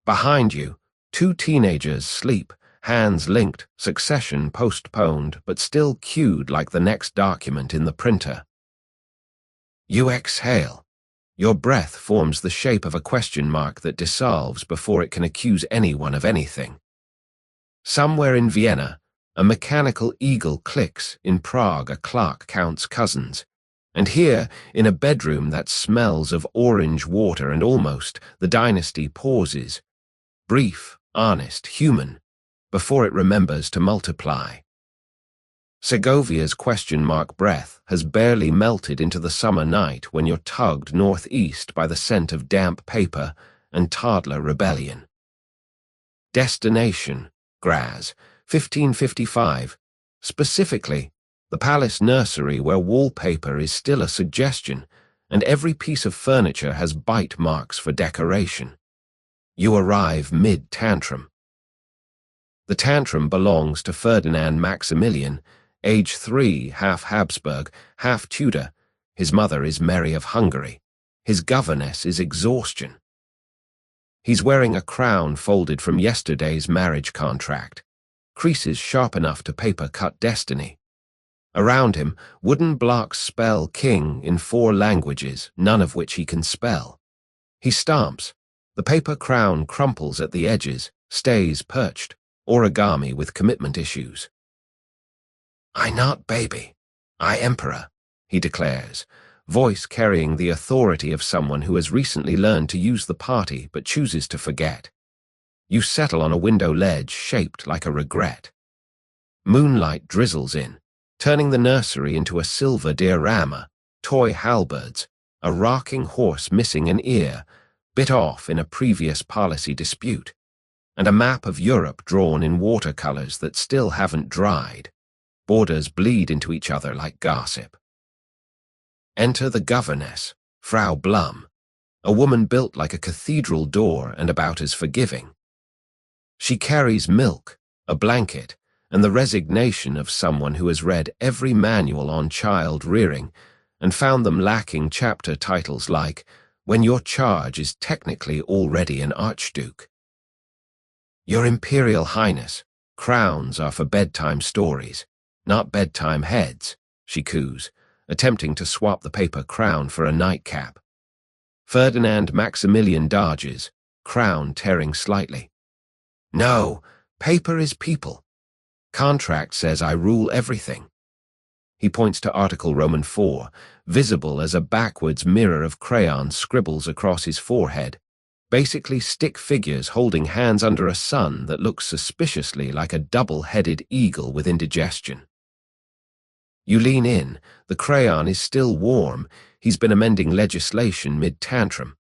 Behind you, two teenagers sleep, hands linked, succession postponed, but still queued like the next document in the printer. You exhale. Your breath forms the shape of a question mark that dissolves before it can accuse anyone of anything. Somewhere in Vienna, a mechanical eagle clicks. In Prague, a clock counts cousins. And here, in a bedroom that smells of orange water and almost, the dynasty pauses. Brief, honest, human, before it remembers to multiply. Segovia's question mark breath has barely melted into the summer night when you're tugged northeast by the scent of damp paper and toddler rebellion. Destination, Graz, 1555. Specifically, the palace nursery where wallpaper is still a suggestion and every piece of furniture has bite marks for decoration. You arrive mid-tantrum. The tantrum belongs to Ferdinand Maximilian, age 3, half Habsburg, half Tudor. His mother is Mary of Hungary. His governess is exhaustion. He's wearing a crown folded from yesterday's marriage contract, creases sharp enough to paper-cut destiny. Around him, wooden blocks spell king in 4 languages, none of which he can spell. He stamps. The paper crown crumples at the edges, stays perched, origami with commitment issues. "I not baby, I emperor," he declares, voice carrying the authority of someone who has recently learned to use the party but chooses to forget. You settle on a window ledge shaped like a regret. Moonlight drizzles in, turning the nursery into a silver diorama, toy halberds, a rocking horse missing an ear, bit off in a previous policy dispute, and a map of Europe drawn in watercolors that still haven't dried. Borders bleed into each other like gossip. Enter the governess, Frau Blum, a woman built like a cathedral door and about as forgiving. She carries milk, a blanket, and the resignation of someone who has read every manual on child rearing and found them lacking chapter titles like "When Your Charge is Technically Already an Archduke." "Your Imperial Highness, crowns are for bedtime stories, not bedtime heads," she coos, attempting to swap the paper crown for a nightcap. Ferdinand Maximilian dodges, crown tearing slightly. "No, paper is people. Contract says I rule everything." He points to Article Roman 4, visible as a backwards mirror of crayon scribbles across his forehead, basically stick figures holding hands under a sun that looks suspiciously like a double-headed eagle with indigestion. You lean in. The crayon is still warm. He's been amending legislation mid-tantrum.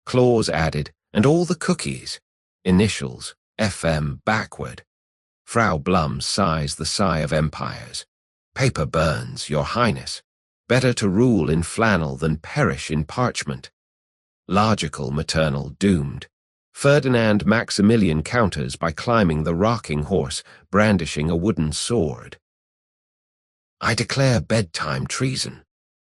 Clause added, and all the cookies. Initials, FM backward. Frau Blum sighs the sigh of empires. "Paper burns, Your Highness. Better to rule in flannel than perish in parchment." Logical, maternal, doomed. Ferdinand Maximilian counters by climbing the rocking horse, brandishing a wooden sword. I declare bedtime treason.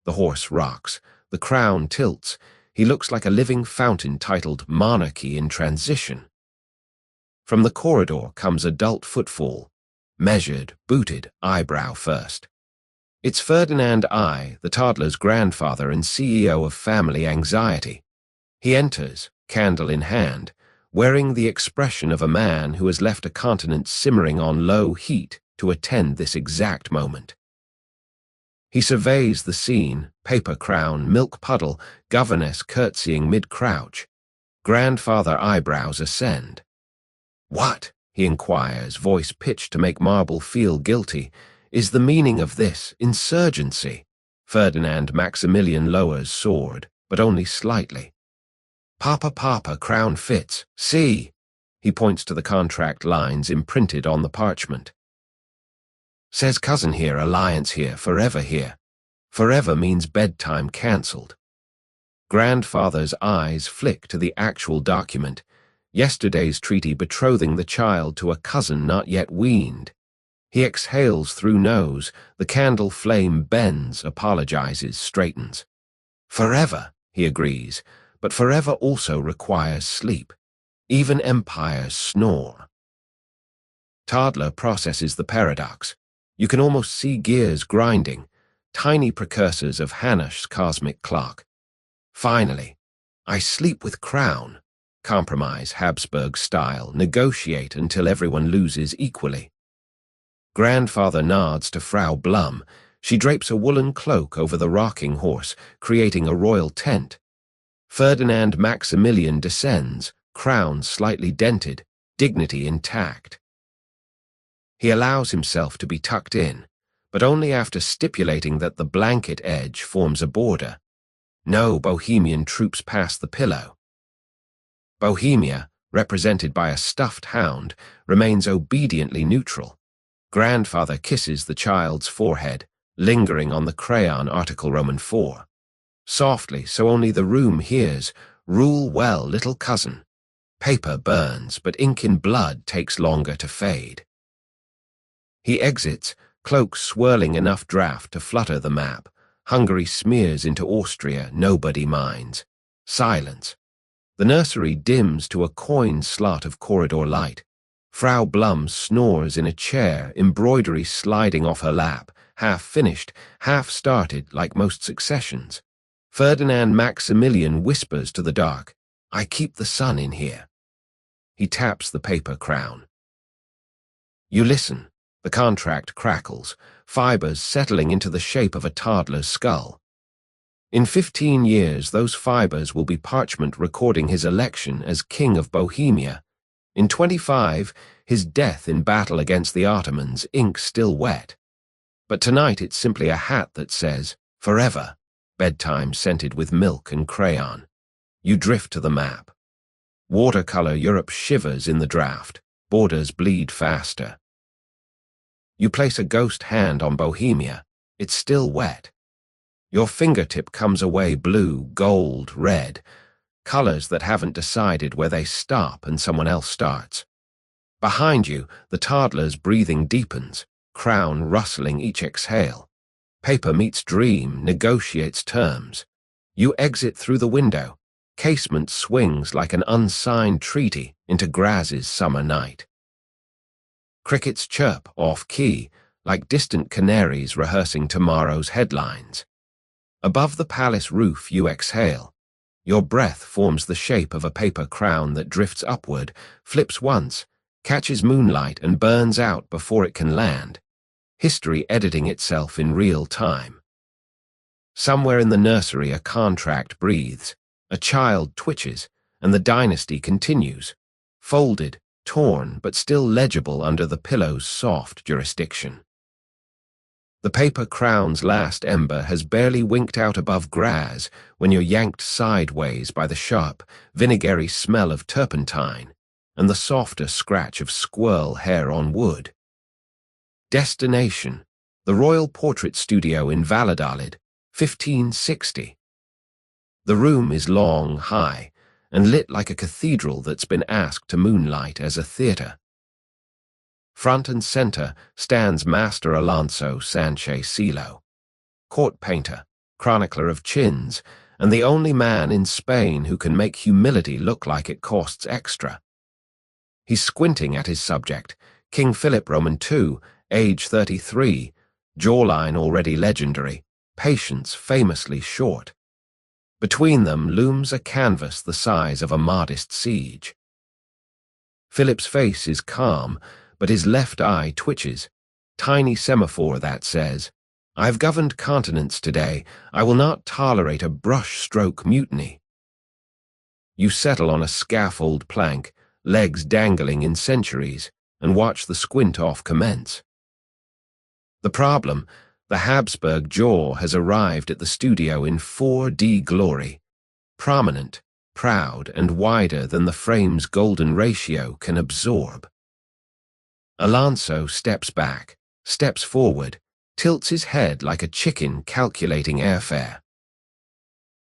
The horse rocks, the crown tilts. He looks like a living fountain titled Monarchy in Transition. From the corridor comes adult footfall, measured, booted, eyebrow first. It's Ferdinand I, the toddler's grandfather and CEO of Family Anxiety. He enters, candle in hand, wearing the expression of a man who has left a continent simmering on low heat to attend this exact moment. He surveys the scene, paper crown, milk puddle, governess curtsying mid-crouch. Grandfather eyebrows ascend. What, he inquires, voice pitched to make marble feel guilty, is the meaning of this insurgency? Ferdinand Maximilian lowers sword, but only slightly. Papa, crown fits. See. He points to the contract lines imprinted on the parchment. Says cousin here, alliance here, forever here. Forever means bedtime cancelled. Grandfather's eyes flick to the actual document. Yesterday's treaty betrothing the child to a cousin not yet weaned. He exhales through nose, the candle flame bends, apologizes, straightens. Forever, he agrees, but forever also requires sleep. Even empires snore. Toddler processes the paradox. You can almost see gears grinding, tiny precursors of Hanush's cosmic clock. Finally, I sleep with crown. Compromise, Habsburg style, negotiate until everyone loses equally. Grandfather nods to Frau Blum. She drapes a woolen cloak over the rocking horse, creating a royal tent. Ferdinand Maximilian descends, crown slightly dented, dignity intact. He allows himself to be tucked in, but only after stipulating that the blanket edge forms a border. No Bohemian troops past the pillow. Bohemia, represented by a stuffed hound, remains obediently neutral. Grandfather kisses the child's forehead, lingering on the crayon article Roman 4. Softly, so only the room hears, rule well, little cousin. Paper burns, but ink in blood takes longer to fade. He exits, cloak swirling enough draft to flutter the map. Hungary smears into Austria, nobody minds. Silence. The nursery dims to a coin slot of corridor light. Frau Blum snores in a chair, embroidery sliding off her lap, half finished, half started like most successions. Ferdinand Maximilian whispers to the dark, I keep the sun in here. He taps the paper crown. You listen. The contract crackles, fibers settling into the shape of a toddler's skull. In 15 years, those fibers will be parchment recording his election as King of Bohemia. In 25, his death in battle against the Ottomans, ink still wet. But tonight it's simply a hat that says, forever, bedtime scented with milk and crayon. You drift to the map. Watercolor Europe shivers in the draft, borders bleed faster. You place a ghost hand on Bohemia, it's still wet. Your fingertip comes away blue, gold, red, colors that haven't decided where they stop and someone else starts. Behind you, the toddler's breathing deepens, crown rustling each exhale. Paper meets dream, negotiates terms. You exit through the window. Casement swings like an unsigned treaty into Graz's summer night. Crickets chirp off-key, like distant canaries rehearsing tomorrow's headlines. Above the palace roof you exhale. Your breath forms the shape of a paper crown that drifts upward, flips once, catches moonlight and burns out before it can land. History editing itself in real time. Somewhere in the nursery a contract breathes, a child twitches, and the dynasty continues, folded, torn, but still legible under the pillow's soft jurisdiction. The paper crown's last ember has barely winked out above Graz when you're yanked sideways by the sharp, vinegary smell of turpentine and the softer scratch of squirrel hair on wood. Destination, the Royal Portrait Studio in Valladolid, 1560. The room is long, high, and lit like a cathedral that's been asked to moonlight as a theatre. Front and center stands Master Alonso Sanchez Silo, court painter, chronicler of chins, and the only man in Spain who can make humility look like it costs extra. He's squinting at his subject, King Philip Roman II, age 33, jawline already legendary, patience famously short. Between them looms a canvas the size of a Mahdist siege. Philip's face is calm, but his left eye twitches. Tiny semaphore that says, "I've governed continents today. I will not tolerate a brush-stroke mutiny." You settle on a scaffold plank, legs dangling in centuries, and watch the squint-off commence. The problem, the Habsburg jaw has arrived at the studio in 4D glory, prominent, proud, and wider than the frame's golden ratio can absorb. Alonso steps back, steps forward, tilts his head like a chicken calculating airfare.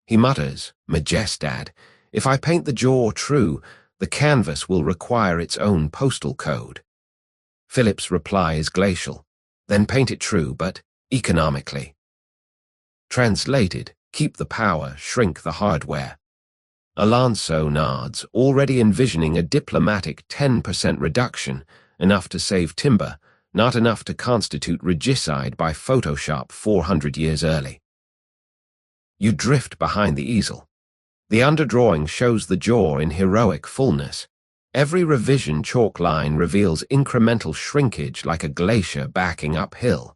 He mutters, "Majestad, if I paint the jaw true, the canvas will require its own postal code." Philip's reply is glacial. "Then paint it true, but economically." Translated, keep the power, shrink the hardware. Alonso nods, already envisioning a diplomatic 10% reduction, enough to save timber, not enough to constitute regicide by Photoshop 400 years early. You drift behind the easel. The underdrawing shows the jaw in heroic fullness. Every revision chalk line reveals incremental shrinkage like a glacier backing uphill.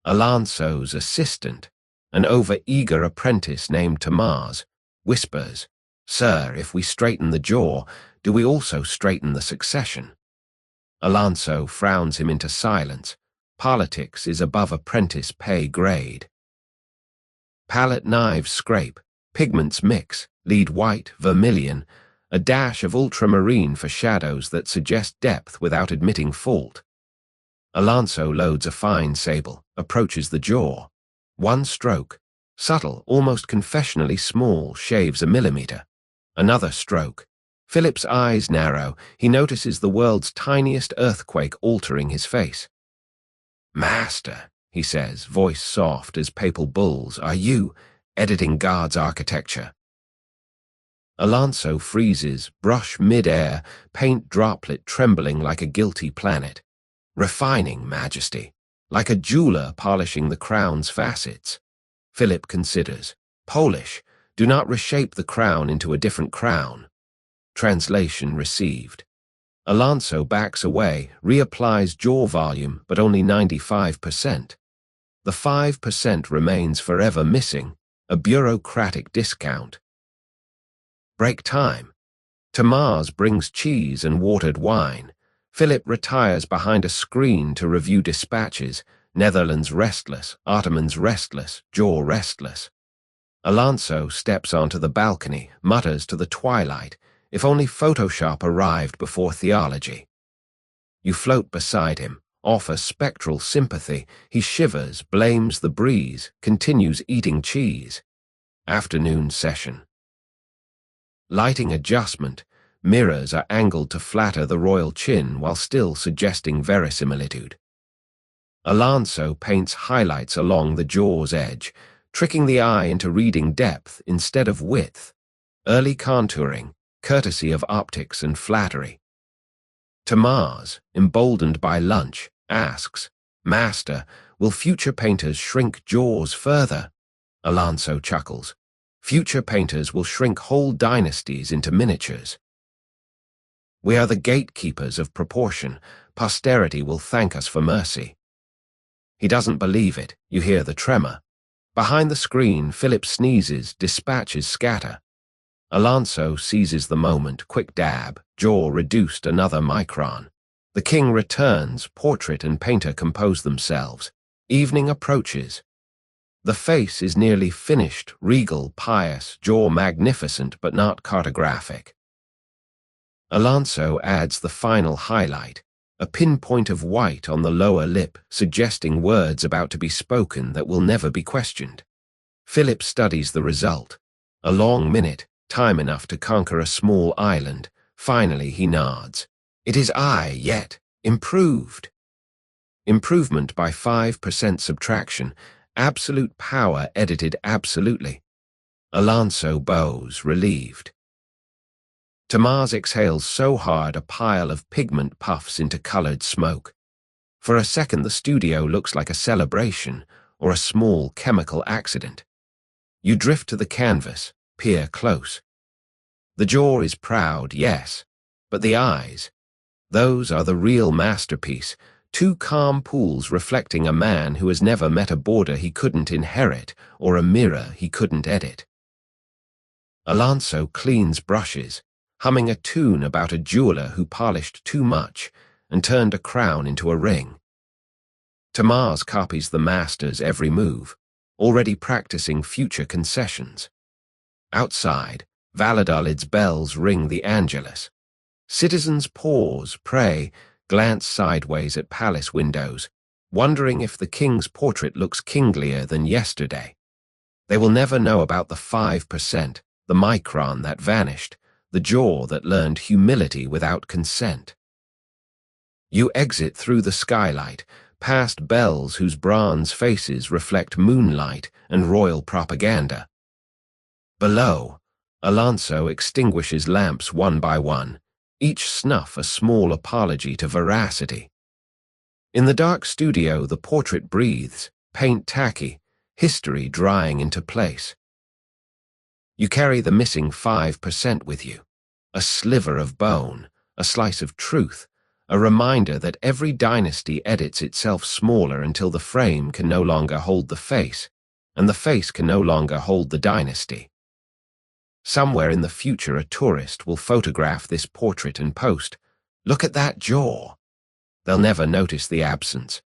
Alonso's assistant, an over-eager apprentice named Tomás, whispers, "Sir, if we straighten the jaw, do we also straighten the succession?" Alonso frowns him into silence. Politics is above apprentice pay grade. Palette knives scrape, pigments mix, lead white, vermilion, a dash of ultramarine for shadows that suggest depth without admitting fault. Alonso loads a fine sable, approaches the jaw. One stroke, subtle, almost confessionally small, shaves a millimeter. Another stroke. Philip's eyes narrow. He notices the world's tiniest earthquake altering his face. "Master," he says, voice soft as papal bulls, "are you editing God's architecture?" Alonso freezes, brush mid-air, paint droplet trembling like a guilty planet. "Refining, Majesty, like a jeweler polishing the crown's facets." Philip considers. "Polish, do not reshape the crown into a different crown." Translation received. Alonso backs away, reapplies jaw volume, but only 95%. The 5% remains forever missing, a bureaucratic discount. Break time. Tomás brings cheese and watered wine. Philip retires behind a screen to review dispatches. Netherlands restless, Ottomans restless, jaw restless. Alonso steps onto the balcony, mutters to the twilight, "If only Photoshop arrived before theology." You float beside him, offer spectral sympathy. He shivers, blames the breeze, continues eating cheese. Afternoon session. Lighting adjustment. Mirrors are angled to flatter the royal chin while still suggesting verisimilitude. Alonso paints highlights along the jaw's edge, tricking the eye into reading depth instead of width. Early contouring, courtesy of optics and flattery. Tomás, emboldened by lunch, asks, "Master, will future painters shrink jaws further?" Alonso chuckles. "Future painters will shrink whole dynasties into miniatures. We are the gatekeepers of proportion. Posterity will thank us for mercy." He doesn't believe it. You hear the tremor. Behind the screen, Philip sneezes, dispatches scatter. Alonso seizes the moment, quick dab, jaw reduced another micron. The king returns, portrait and painter compose themselves. Evening approaches. The face is nearly finished, regal, pious, jaw magnificent but not cartographic. Alonso adds the final highlight, a pinpoint of white on the lower lip, suggesting words about to be spoken that will never be questioned. Philip studies the result. A long minute, time enough to conquer a small island. Finally he nods. It is I, yet improved. Improvement by 5% subtraction. Absolute power edited absolutely. Alonso bows, relieved. Tamaz exhales so hard a pile of pigment puffs into colored smoke. For a second the studio looks like a celebration or a small chemical accident. You drift to the canvas, peer close. The jaw is proud, yes, but the eyes, those are the real masterpiece. Two calm pools reflecting a man who has never met a border he couldn't inherit or a mirror he couldn't edit. Alonso cleans brushes, humming a tune about a jeweler who polished too much and turned a crown into a ring. Tamaz copies the master's every move, already practicing future concessions. Outside, Valladolid's bells ring the Angelus. Citizens pause, pray, glance sideways at palace windows, wondering if the king's portrait looks kinglier than yesterday. They will never know about the 5%, the micron that vanished, the jaw that learned humility without consent. You exit through the skylight, past bells whose bronze faces reflect moonlight and royal propaganda. Below, Alonso extinguishes lamps one by one, each snuff a small apology to veracity. In the dark studio, the portrait breathes, paint tacky, history drying into place. You carry the missing 5% with you, a sliver of bone, a slice of truth, a reminder that every dynasty edits itself smaller until the frame can no longer hold the face, and the face can no longer hold the dynasty. Somewhere in the future a tourist will photograph this portrait and post, "Look at that jaw." They'll never notice the absence,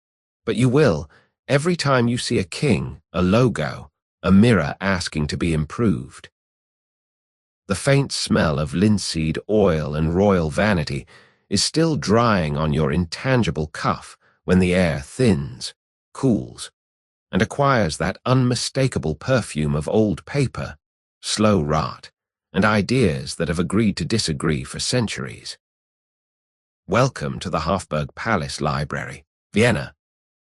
but you will every time you see a king, a logo, a mirror asking to be improved. The faint smell of linseed oil and royal vanity is still drying on your intangible cuff when the air thins, cools, and acquires that unmistakable perfume of old paper, slow rot, and ideas that have agreed to disagree for centuries. Welcome to the Habsburg Palace Library, Vienna,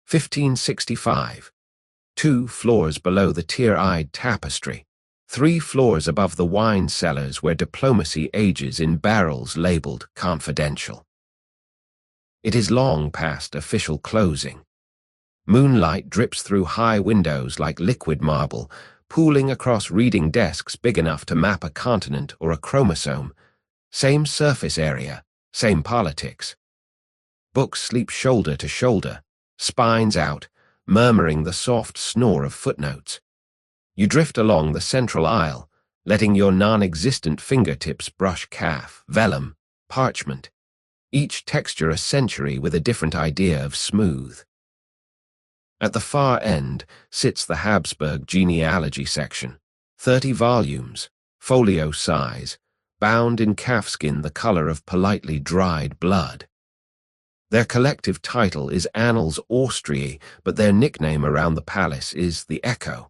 1565. 2 floors below the tear-eyed tapestry, 3 floors above the wine cellars where diplomacy ages in barrels labeled confidential. It is long past official closing. Moonlight drips through high windows like liquid marble, pooling across reading desks big enough to map a continent or a chromosome. Same surface area, same politics. Books sleep shoulder to shoulder, spines out, murmuring the soft snore of footnotes. You drift along the central aisle, letting your non-existent fingertips brush calf, vellum, parchment, each texture a century with a different idea of smooth. At the far end sits the Habsburg genealogy section, 30 volumes, folio size, bound in calfskin the color of politely dried blood. Their collective title is Annals Austriae, but their nickname around the palace is the Echo.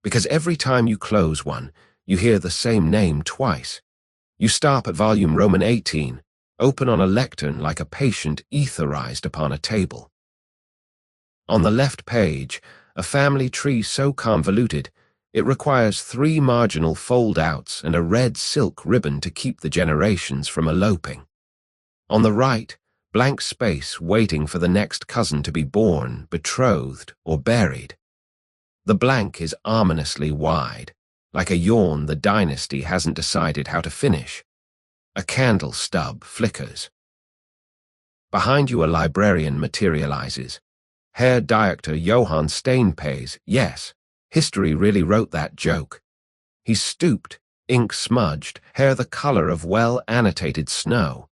Because every time you close one, you hear the same name twice. You stop at volume Roman 18, open on a lectern like a patient etherized upon a table. On the left page, a family tree so convoluted, it requires 3 marginal fold-outs and a red silk ribbon to keep the generations from eloping. On the right, blank space waiting for the next cousin to be born, betrothed, or buried. The blank is ominously wide, like a yawn the dynasty hasn't decided how to finish. A candle stub flickers. Behind you a librarian materializes. Herr Director Johann Steinpays, yes, history really wrote that joke. He's stooped, ink smudged, hair the color of well-annotated snow.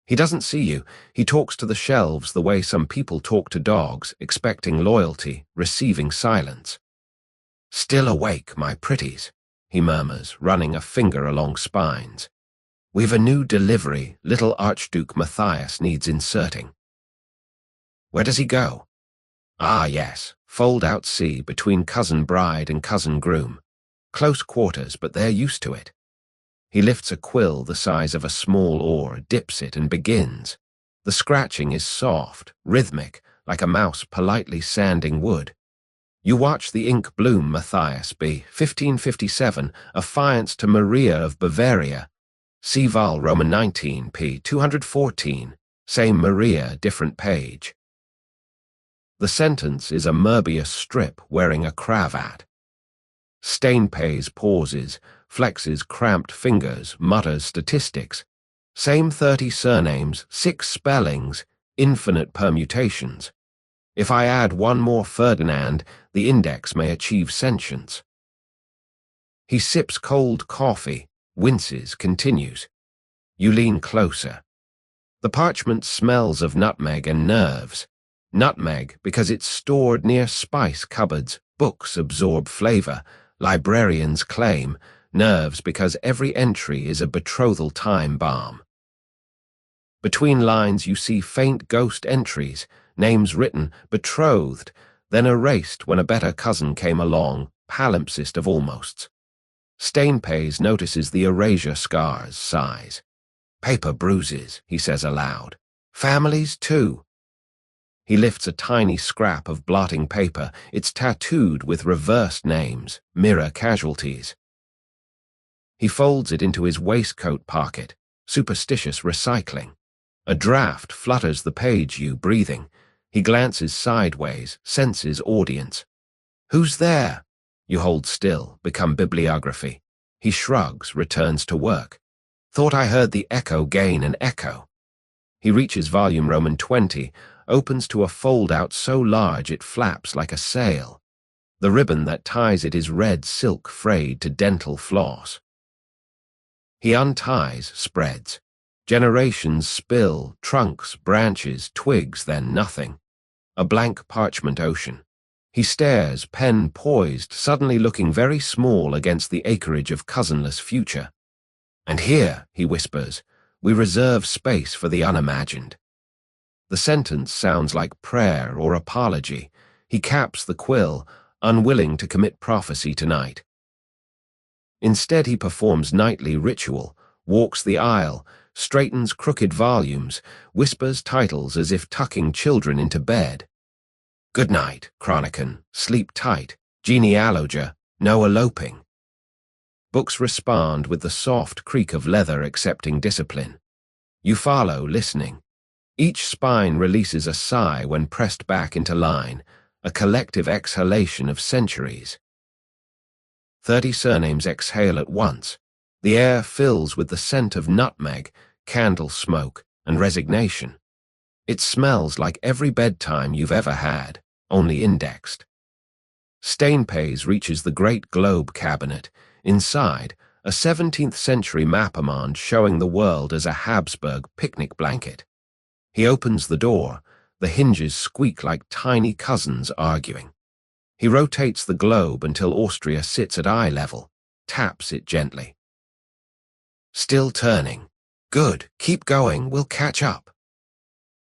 He doesn't see you. He talks to the shelves the way some people talk to dogs, expecting loyalty, receiving silence. "Still awake, my pretties," he murmurs, running a finger along spines. "We've a new delivery. Little Archduke Matthias needs inserting." Where does he go? Ah, yes, fold-out C between cousin bride and cousin groom. Close quarters, but they're used to it. He lifts a quill the size of a small oar, dips it, and begins. The scratching is soft, rhythmic, like a mouse politely sanding wood. You watch the ink bloom. Matthias B. 1557, affiance to Maria of Bavaria. See Val Roman 19 p. 214, same Maria, different page. The sentence is a Möbius strip wearing a cravat. Steinpays pauses, flexes cramped fingers, mutters statistics. Same 30 surnames, 6 spellings, infinite permutations. If I add one more Ferdinand, the index may achieve sentience. He sips cold coffee, winces, continues. You lean closer. The parchment smells of nutmeg and nerves. Nutmeg because it's stored near spice cupboards, books absorb flavor, librarians claim, nerves because every entry is a betrothal time bomb. Between lines you see faint ghost entries, names written, betrothed, then erased when a better cousin came along, palimpsest of almosts. Steinpays notices the erasure scars, sighs. Paper bruises, he says aloud. Families too. He lifts a tiny scrap of blotting paper. It's tattooed with reversed names, mirror casualties. He folds it into his waistcoat pocket, superstitious recycling. A draft flutters the page, you breathing. He glances sideways, senses audience. Who's there? You hold still, become bibliography. He shrugs, returns to work. Thought I heard the echo gain an echo. He reaches volume Roman 20, opens to a fold-out so large it flaps like a sail. The ribbon that ties it is red silk frayed to dental floss. He unties, spreads. Generations spill, trunks, branches, twigs, then nothing. A blank parchment ocean. He stares, pen poised, suddenly looking very small against the acreage of cousinless future. And here, he whispers, we reserve space for the unimagined. The sentence sounds like prayer or apology. He caps the quill, unwilling to commit prophecy tonight. Instead he performs nightly ritual, walks the aisle, straightens crooked volumes, whispers titles as if tucking children into bed. Good night, Chronican, sleep tight, genealogia, no eloping. Books respond with the soft creak of leather accepting discipline. You follow, listening. Each spine releases a sigh when pressed back into line, a collective exhalation of centuries. 30 surnames exhale at once. The air fills with the scent of nutmeg, candle smoke, and resignation. It smells like every bedtime you've ever had, only indexed. Steinpays reaches the great globe cabinet. Inside, a 17th century mapamond showing the world as a Habsburg picnic blanket. He opens the door. The hinges squeak like tiny cousins arguing. He rotates the globe until Austria sits at eye level, taps it gently. Still turning. Good, keep going, we'll catch up.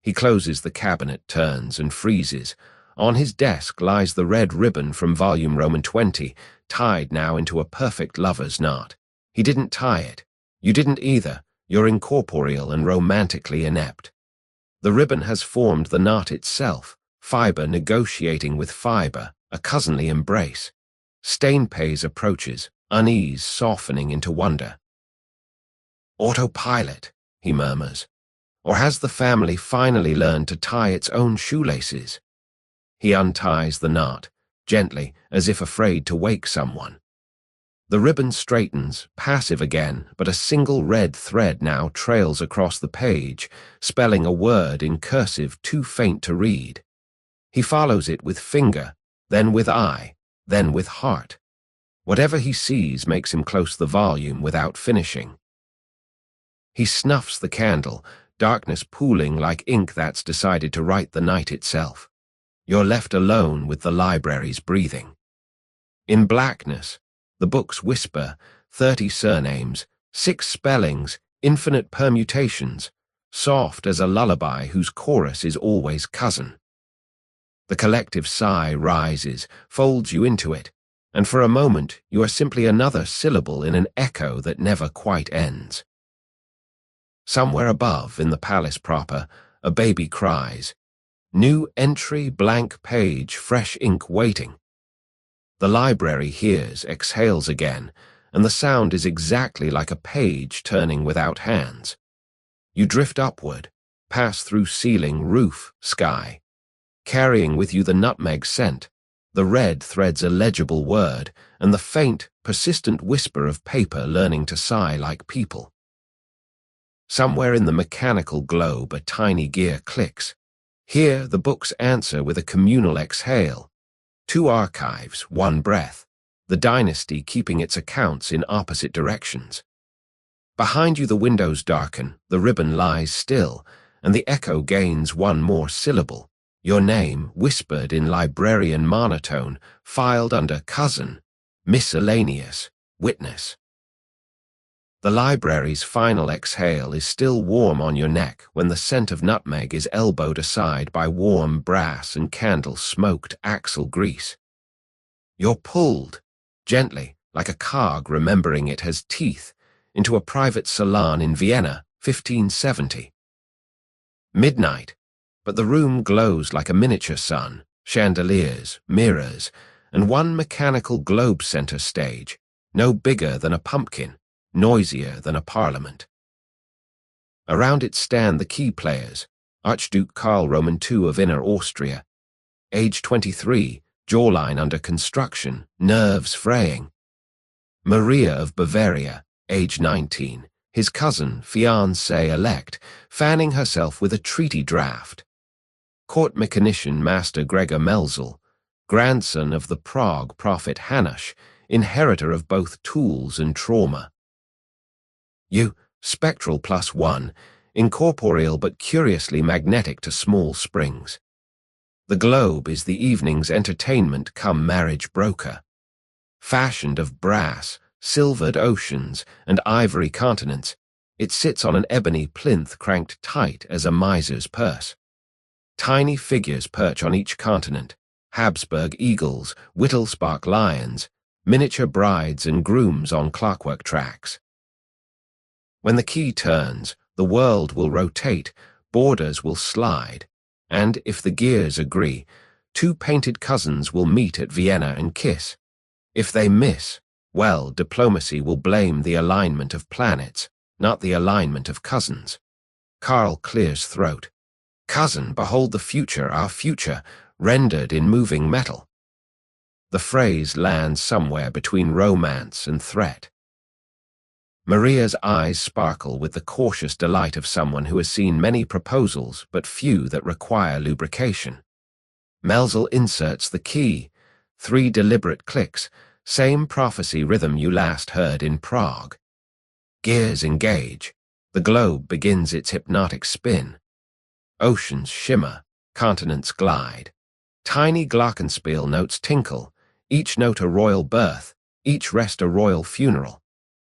He closes the cabinet, turns, and freezes. On his desk lies the red ribbon from volume Roman 20, tied now into a perfect lover's knot. He didn't tie it. You didn't either. You're incorporeal and romantically inept. The ribbon has formed the knot itself, fiber negotiating with fiber, a cousinly embrace. Steinpays approaches, unease softening into wonder. Autopilot, he murmurs. Or has the family finally learned to tie its own shoelaces? He unties the knot, gently, as if afraid to wake someone. The ribbon straightens, passive again, but a single red thread now trails across the page, spelling a word in cursive too faint to read. He follows it with finger, then with eye, then with heart. Whatever he sees makes him close the volume without finishing. He snuffs the candle, darkness pooling like ink that's decided to write the night itself. You're left alone with the library's breathing. In blackness, the books whisper, 30 surnames, 6 spellings, infinite permutations, soft as a lullaby whose chorus is always cousin. The collective sigh rises, folds you into it, and for a moment you are simply another syllable in an echo that never quite ends. Somewhere above, in the palace proper, a baby cries, "New entry, blank page, fresh ink waiting." The library hears, exhales again, and the sound is exactly like a page turning without hands. You drift upward, pass through ceiling, roof, sky, carrying with you the nutmeg scent, the red threads a legible word, and the faint, persistent whisper of paper learning to sigh like people. Somewhere in the mechanical globe a tiny gear clicks. Here the books answer with a communal exhale. Two archives, one breath, the dynasty keeping its accounts in opposite directions. Behind you the windows darken, the ribbon lies still, and the echo gains one more syllable. Your name, whispered in librarian monotone, filed under cousin, miscellaneous, witness. The library's final exhale is still warm on your neck when the scent of nutmeg is elbowed aside by warm brass and candle-smoked axle grease. You're pulled, gently, like a cog remembering it has teeth, into a private salon in Vienna, 1570. Midnight, but the room glows like a miniature sun, chandeliers, mirrors, and one mechanical globe center stage, no bigger than a pumpkin, noisier than a parliament. Around it stand the key players, Archduke Karl Roman II of Inner Austria, age 23, jawline under construction, nerves fraying. Maria of Bavaria, age 19, his cousin, fiancée-elect, fanning herself with a treaty draft. Court mechanician Master Gregor Melzel, grandson of the Prague prophet Hanush, inheritor of both tools and trauma. You, spectral +1, incorporeal but curiously magnetic to small springs. The globe is the evening's entertainment come marriage broker. Fashioned of brass, silvered oceans, and ivory continents, it sits on an ebony plinth cranked tight as a miser's purse. Tiny figures perch on each continent, Habsburg eagles, Wittelsbach lions, miniature brides and grooms on clockwork tracks. When the key turns, the world will rotate, borders will slide, and, if the gears agree, two painted cousins will meet at Vienna and kiss. If they miss, well, diplomacy will blame the alignment of planets, not the alignment of cousins. Karl clears throat. Cousin, behold the future, our future, rendered in moving metal. The phrase lands somewhere between romance and threat. Maria's eyes sparkle with the cautious delight of someone who has seen many proposals but few that require lubrication. Melzel inserts the key, 3 deliberate clicks, same prophecy rhythm you last heard in Prague. Gears engage. The globe begins its hypnotic spin. Oceans shimmer, continents glide. Tiny glockenspiel notes tinkle, each note a royal birth, each rest a royal funeral.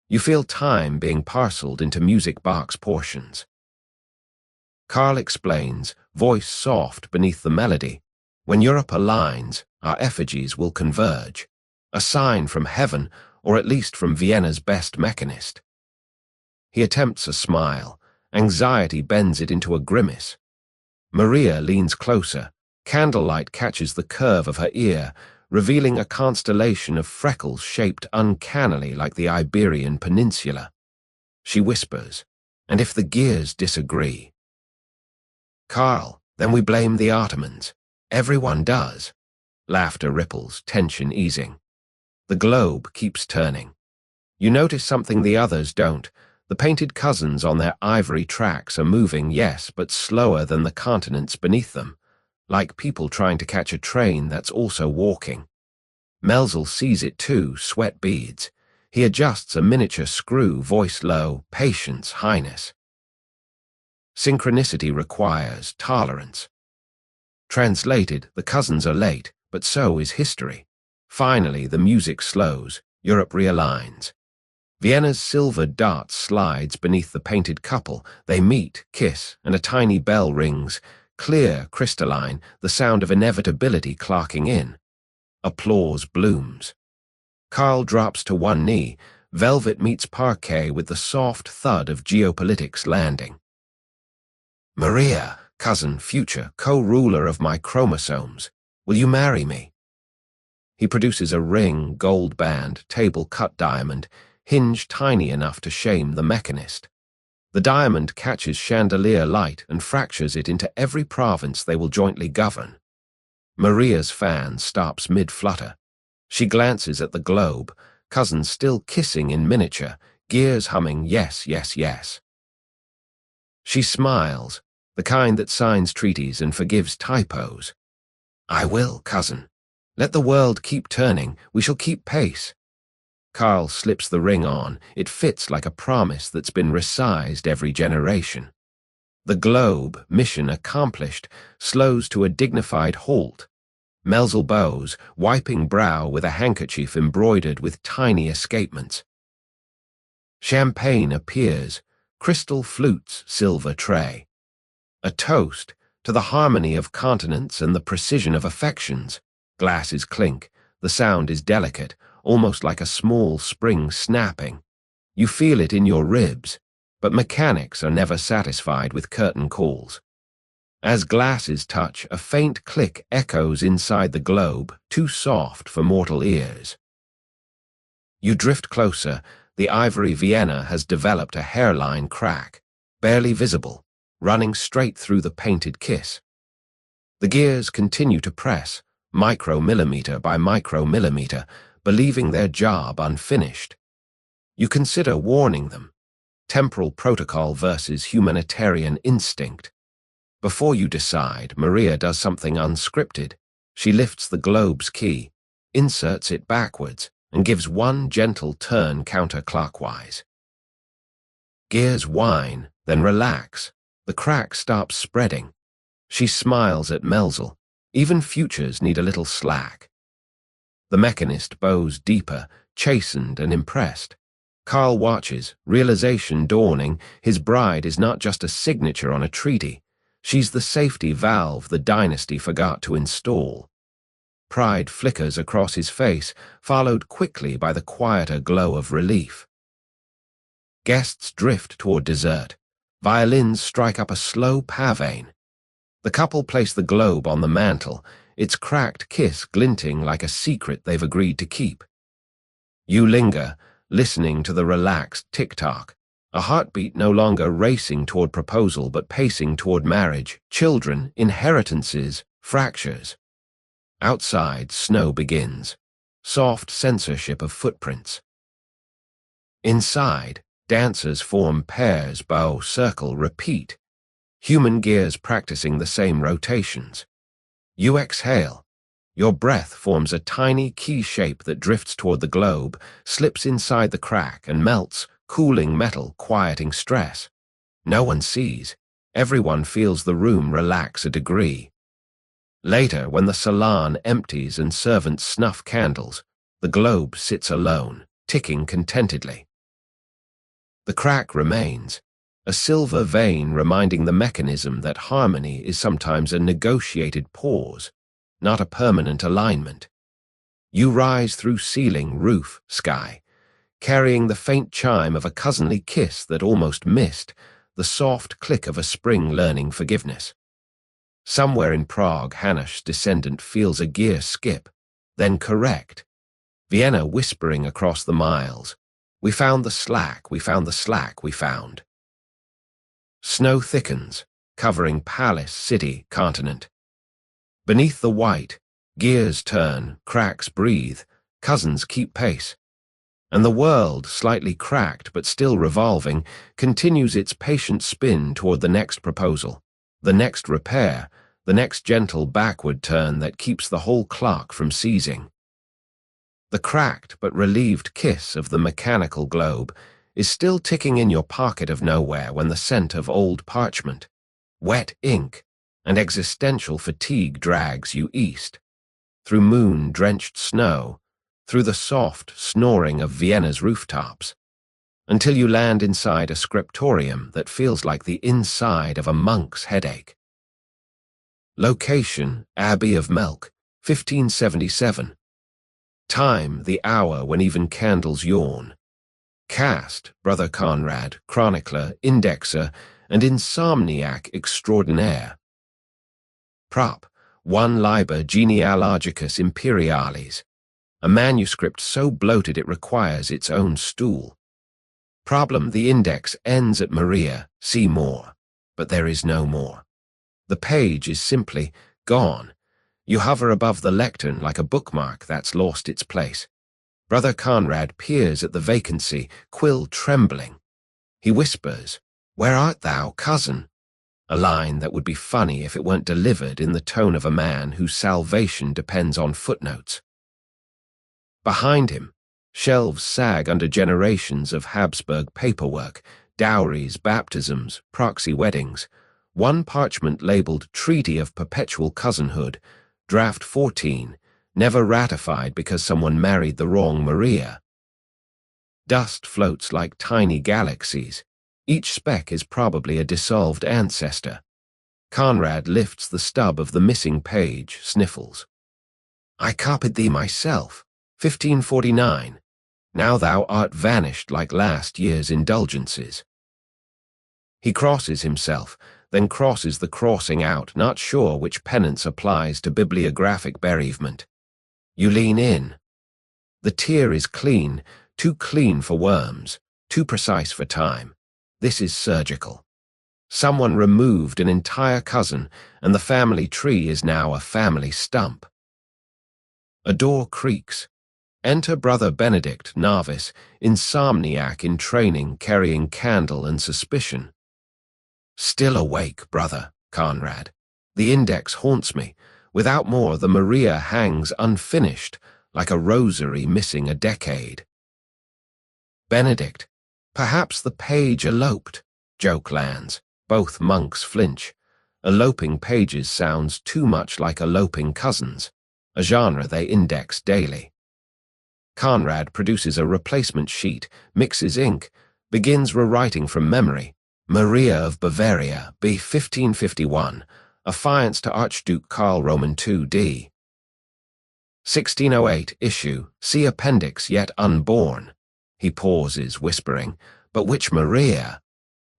You feel time being parceled into music box portions. Karl explains, voice soft beneath the melody, when Europe aligns, our effigies will converge. A sign from heaven, or at least from Vienna's best mechanist. He attempts a smile. Anxiety bends it into a grimace. Maria leans closer. Candlelight catches the curve of her ear, revealing a constellation of freckles shaped uncannily like the Iberian Peninsula. She whispers, and if the gears disagree? Karl, then we blame the Ottomans. Everyone does. Laughter ripples, tension easing. The globe keeps turning. You notice something the others don't. The painted cousins on their ivory tracks are moving, yes, but slower than the continents beneath them, like people trying to catch a train that's also walking. Melzel sees it too, sweat beads. He adjusts a miniature screw, voice low, patience, highness. Synchronicity requires tolerance. Translated, the cousins are late, but so is history. Finally, the music slows, Europe realigns. Vienna's silvered dot slides beneath the painted couple. They meet, kiss, and a tiny bell rings, clear, crystalline, the sound of inevitability clocking in. Applause blooms. Carl drops to one knee. Velvet meets parquet with the soft thud of geopolitics landing. Maria, cousin, future, co-ruler of my chromosomes, will you marry me? He produces a ring, gold band, table-cut diamond, hinge tiny enough to shame the mechanist. The diamond catches chandelier light and fractures it into every province they will jointly govern. Maria's fan stops mid-flutter. She glances at the globe, cousin still kissing in miniature, gears humming yes, yes, yes. She smiles, the kind that signs treaties and forgives typos. I will, cousin. Let the world keep turning, we shall keep pace. Carl slips the ring on. It fits like a promise that's been resized every generation. The globe, mission accomplished, slows to a dignified halt. Melzel bows, wiping brow with a handkerchief embroidered with tiny escapements. Champagne appears, crystal flutes, silver tray. A toast to the harmony of continents and the precision of affections. Glasses clink, the sound is delicate, almost like a small spring snapping. You feel it in your ribs, but mechanics are never satisfied with curtain calls. As glasses touch, a faint click echoes inside the globe, too soft for mortal ears. You drift closer. The ivory Vienna has developed a hairline crack, barely visible, running straight through the painted kiss. The gears continue to press, micromillimeter by micromillimeter, believing their job unfinished. You consider warning them. Temporal protocol versus humanitarian instinct. Before you decide, Maria does something unscripted. She lifts the globe's key, inserts it backwards, and gives one gentle turn counterclockwise. Gears whine, then relax. The crack stops spreading. She smiles at Melzel. Even futures need a little slack. The mechanist bows deeper, chastened and impressed. Carl watches, realization dawning. His bride is not just a signature on a treaty. She's the safety valve the dynasty forgot to install. Pride flickers across his face, followed quickly by the quieter glow of relief. Guests drift toward dessert. Violins strike up a slow pavane. The couple place the globe on the mantel, its cracked kiss glinting like a secret they've agreed to keep. You linger, listening to the relaxed tick-tock, a heartbeat no longer racing toward proposal but pacing toward marriage, children, inheritances, fractures. Outside, snow begins, soft censorship of footprints. Inside, dancers form pairs, bow, circle, repeat. Human gears practicing the same rotations. You exhale. Your breath forms a tiny key shape that drifts toward the globe, slips inside the crack and melts, cooling metal, quieting stress. No one sees. Everyone feels the room relax a degree. Later, when the salon empties and servants snuff candles, the globe sits alone, ticking contentedly. The crack remains, a silver vein reminding the mechanism that harmony is sometimes a negotiated pause, not a permanent alignment. You rise through ceiling, roof, sky, carrying the faint chime of a cousinly kiss that almost missed, the soft click of a spring learning forgiveness. Somewhere in Prague, Hanush's descendant feels a gear skip, then correct. Vienna whispering across the miles. We found the slack, we found the slack, we found. Snow thickens, covering palace, city, continent. Beneath the white, gears turn, cracks breathe, cousins keep pace. And the world, slightly cracked but still revolving, continues its patient spin toward the next proposal, the next repair, the next gentle backward turn that keeps the whole clock from seizing. The cracked but relieved kiss of the mechanical globe is still ticking in your pocket of nowhere when the scent of old parchment, wet ink, and existential fatigue drags you east, through moon-drenched snow, through the soft snoring of Vienna's rooftops, until you land inside a scriptorium that feels like the inside of a monk's headache. Location, Abbey of Melk, 1577. Time, the hour when even candles yawn. Cast, Brother Conrad, chronicler, indexer, and insomniac extraordinaire. Prop, 1 Liber Genealogicus Imperialis, a manuscript so bloated it requires its own stool. Problem, the index ends at Maria, see more, but there is no more. The page is simply gone. You hover above the lectern like a bookmark that's lost its place. Brother Conrad peers at the vacancy, quill trembling. He whispers, "Where art thou, cousin?" A line that would be funny if it weren't delivered in the tone of a man whose salvation depends on footnotes. Behind him, shelves sag under generations of Habsburg paperwork, dowries, baptisms, proxy weddings. One parchment labeled Treaty of Perpetual Cousinhood, Draft 14, never ratified because someone married the wrong Maria. Dust floats like tiny galaxies. Each speck is probably a dissolved ancestor. Conrad lifts the stub of the missing page, sniffles. "I copied thee myself, 1549. Now thou art vanished like last year's indulgences." He crosses himself, then crosses the crossing out, not sure which penance applies to bibliographic bereavement. You lean in. The tear is clean, too clean for worms, too precise for time. This is surgical. Someone removed an entire cousin, and the family tree is now a family stump. A door creaks. Enter Brother Benedict, novice, insomniac in training, carrying candle and suspicion. "Still awake, Brother Conrad. The index haunts me. Without more, the Maria hangs unfinished, like a rosary missing a decade." "Benedict, perhaps the page eloped." Joke lands. Both monks flinch. Eloping pages sounds too much like eloping cousins, a genre they index daily. Conrad produces a replacement sheet, mixes ink, begins rewriting from memory. Maria of Bavaria, B. 1551, affiance to Archduke Karl Roman II d. 1608 issue, see appendix yet unborn. He pauses, whispering, "But which Maria?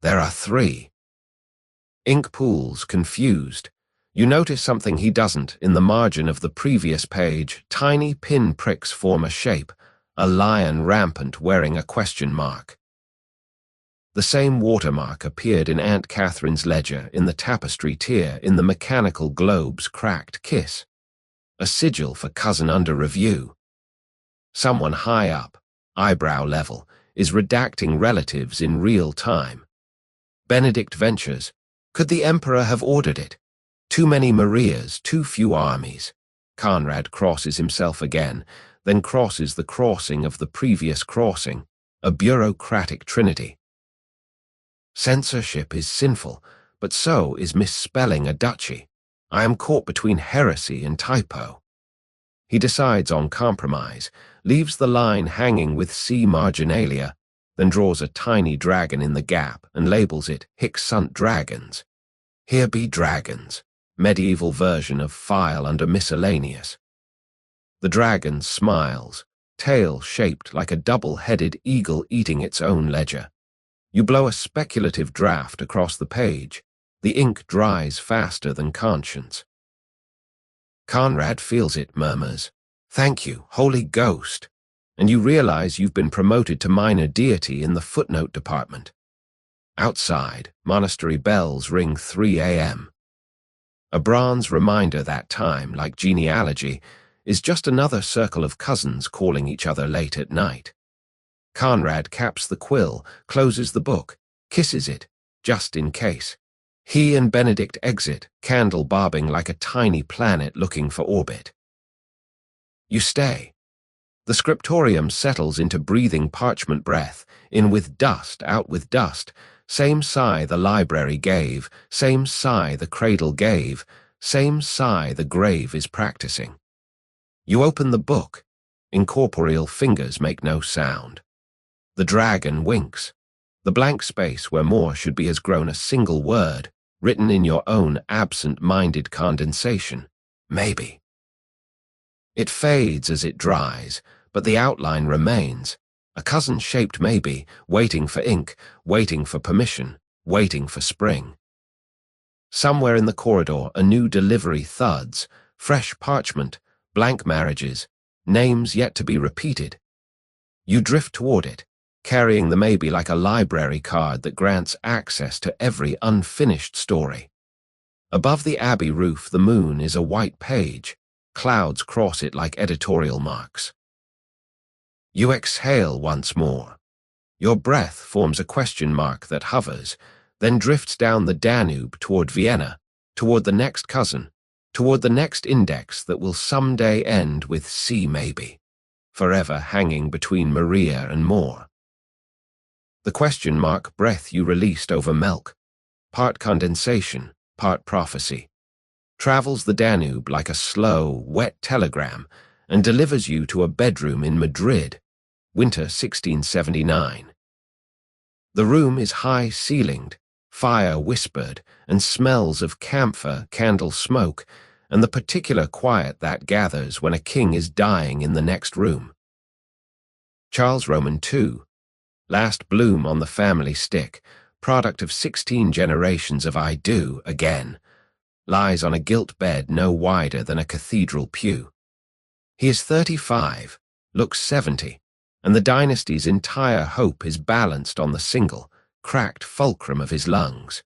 There are 3. Ink pools, confused. You notice something he doesn't. In the margin of the previous page, tiny pin pricks form a shape, a lion rampant wearing a question mark. The same watermark appeared in Aunt Catherine's ledger, in the tapestry tier, in the mechanical globe's cracked kiss. A sigil for cousin under review. Someone high up, eyebrow level, is redacting relatives in real time. Benedict ventures, could the emperor have ordered it? Too many Marias, too few armies. Conrad crosses himself again, then crosses the crossing of the previous crossing, a bureaucratic trinity. Censorship is sinful, but so is misspelling a duchy. I am caught between heresy and typo. He decides on compromise, leaves the line hanging with C marginalia, then draws a tiny dragon in the gap and labels it Hic sunt dragons. Here be dragons, medieval version of file under miscellaneous. The dragon smiles, tail shaped like a double-headed eagle eating its own ledger. You blow a speculative draft across the page. The ink dries faster than conscience. Conrad feels it, murmurs, "Thank you, Holy Ghost," and you realize you've been promoted to minor deity in the footnote department. Outside, monastery bells ring 3 a.m. A bronze reminder that time, like genealogy, is just another circle of cousins calling each other late at night. Conrad caps the quill, closes the book, kisses it, just in case. He and Benedict exit, candle bobbing like a tiny planet looking for orbit. You stay. The scriptorium settles into breathing parchment breath, in with dust, out with dust, same sigh the library gave, same sigh the cradle gave, same sigh the grave is practicing. You open the book. Incorporeal fingers make no sound. The dragon winks. The blank space where more should be has grown a single word, written in your own absent-minded condensation. Maybe. It fades as it dries, but the outline remains. A cousin shaped maybe, waiting for ink, waiting for permission, waiting for spring. Somewhere in the corridor, a new delivery thuds, fresh parchment, blank marriages, names yet to be repeated. You drift toward it, carrying the maybe like a library card that grants access to every unfinished story. Above the abbey roof, the moon is a white page. Clouds cross it like editorial marks. You exhale once more. Your breath forms a question mark that hovers, then drifts down the Danube toward Vienna, toward the next cousin, toward the next index that will someday end with C maybe, forever hanging between Maria and more. The question mark breath you released over milk, part condensation, part prophecy, travels the Danube like a slow, wet telegram and delivers you to a bedroom in Madrid, winter 1679. The room is high-ceilinged, fire whispered, and smells of camphor, candle smoke, and the particular quiet that gathers when a king is dying in the next room. Charles Roman II, last bloom on the family stick, product of 16 generations of I do again, lies on a gilt bed no wider than a cathedral pew. He is 35, looks 70, and the dynasty's entire hope is balanced on the single, cracked fulcrum of his lungs.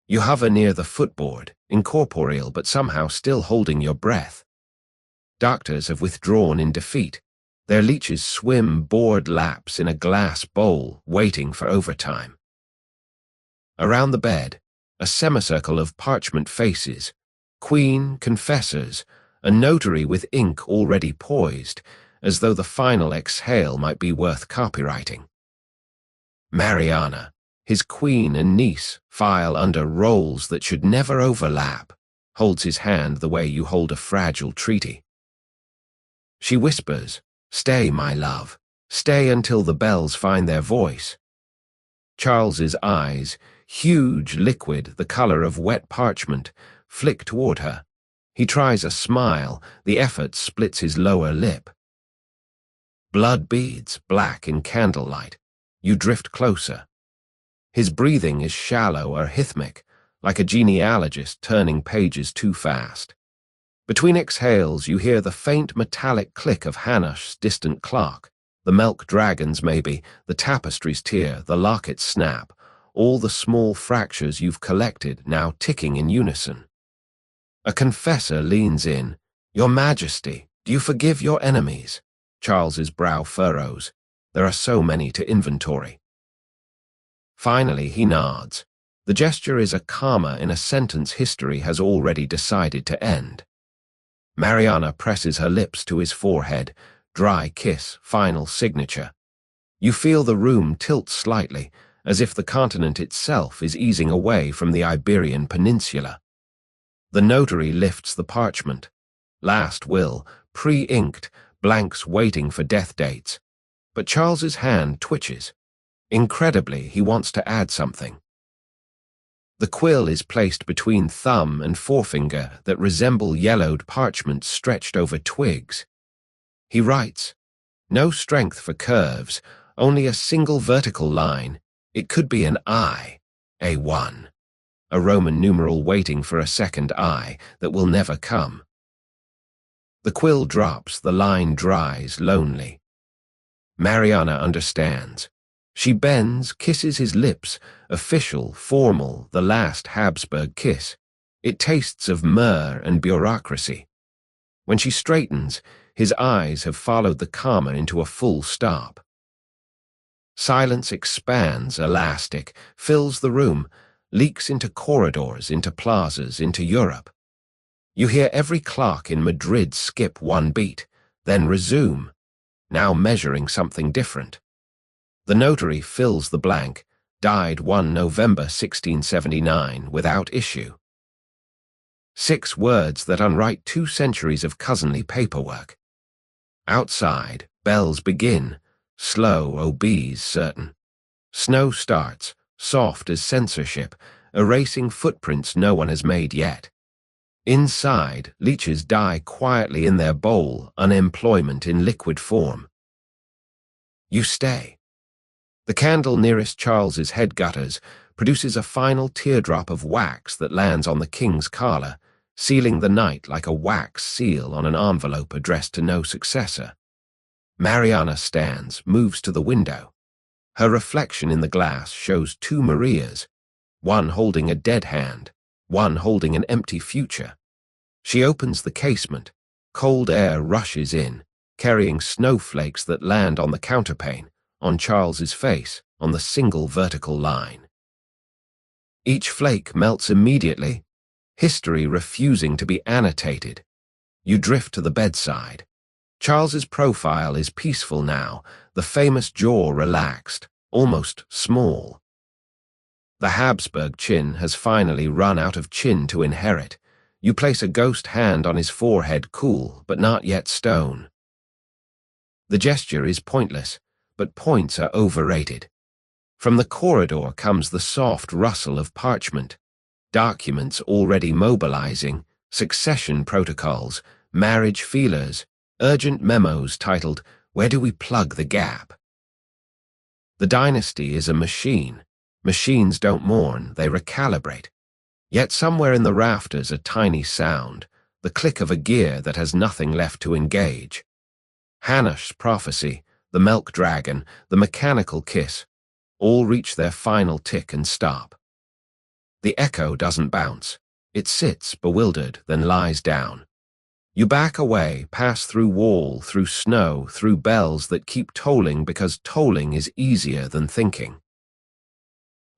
You hover near the footboard, incorporeal but somehow still holding your breath. Doctors have withdrawn in defeat. Their leeches swim bored laps in a glass bowl, waiting for overtime. Around the bed, a semicircle of parchment faces, queen, confessors, a notary with ink already poised, as though the final exhale might be worth copywriting. Mariana, his queen and niece, file under rolls that should never overlap, holds his hand the way you hold a fragile treaty. She whispers, "Stay, my love, stay until the bells find their voice." Charles's eyes, huge, liquid, the color of wet parchment, flick toward her. He tries a smile, the effort splits his lower lip. Blood beads, black in candlelight. You drift closer. His breathing is shallow or rhythmic, like a genealogist turning pages too fast. Between exhales, you hear the faint metallic click of Hanosh's distant clock, the milk dragons maybe, the tapestries tear, the lockets snap, all the small fractures you've collected now ticking in unison. A confessor leans in. "Your Majesty, do you forgive your enemies?" Charles's brow furrows. There are so many to inventory. Finally, he nods. The gesture is a comma in a sentence history has already decided to end. Mariana presses her lips to his forehead, dry kiss, final signature. You feel the room tilt slightly, as if the continent itself is easing away from the Iberian Peninsula. The notary lifts the parchment. Last will, pre-inked, blanks waiting for death dates. But Charles's hand twitches. Incredibly, he wants to add something. The quill is placed between thumb and forefinger that resemble yellowed parchment stretched over twigs. He writes, no strength for curves, only a single vertical line. It could be an I, A1, a Roman numeral waiting for a second I that will never come. The quill drops, the line dries, lonely. Mariana understands. She bends, kisses his lips, official, formal, the last Habsburg kiss. It tastes of myrrh and bureaucracy. When she straightens, his eyes have followed the comma into a full stop. Silence expands, elastic, fills the room, leaks into corridors, into plazas, into Europe. You hear every clock in Madrid skip one beat, then resume, now measuring something different. The notary fills the blank, died 1 November 1679, without issue. 6 words that unwrite 2 centuries of cousinly paperwork. Outside, bells begin, slow, obese, certain. Snow starts, soft as censorship, erasing footprints no one has made yet. Inside, leeches die quietly in their bowl, unemployment in liquid form. You stay. The candle nearest Charles's head gutters produces a final teardrop of wax that lands on the king's collar, sealing the night like a wax seal on an envelope addressed to no successor. Mariana stands, moves to the window. Her reflection in the glass shows two Marias, one holding a dead hand, one holding an empty future. She opens the casement. Cold air rushes in, carrying snowflakes that land on the counterpane, on Charles's face, on the single vertical line. Each flake melts immediately, history refusing to be annotated. You drift to the bedside. Charles's profile is peaceful now, the famous jaw relaxed, almost small. The Habsburg chin has finally run out of chin to inherit. You place a ghost hand on his forehead, cool, but not yet stone. The gesture is pointless, but points are overrated. From the corridor comes the soft rustle of parchment, documents already mobilizing, succession protocols, marriage feelers, urgent memos titled, "Where do we plug the gap?" The dynasty is a machine. Machines don't mourn, they recalibrate. Yet somewhere in the rafters a tiny sound, the click of a gear that has nothing left to engage. Hanash's prophecy, the milk dragon, the mechanical kiss, all reach their final tick and stop. The echo doesn't bounce. It sits, bewildered, then lies down. You back away, pass through wall, through snow, through bells that keep tolling because tolling is easier than thinking.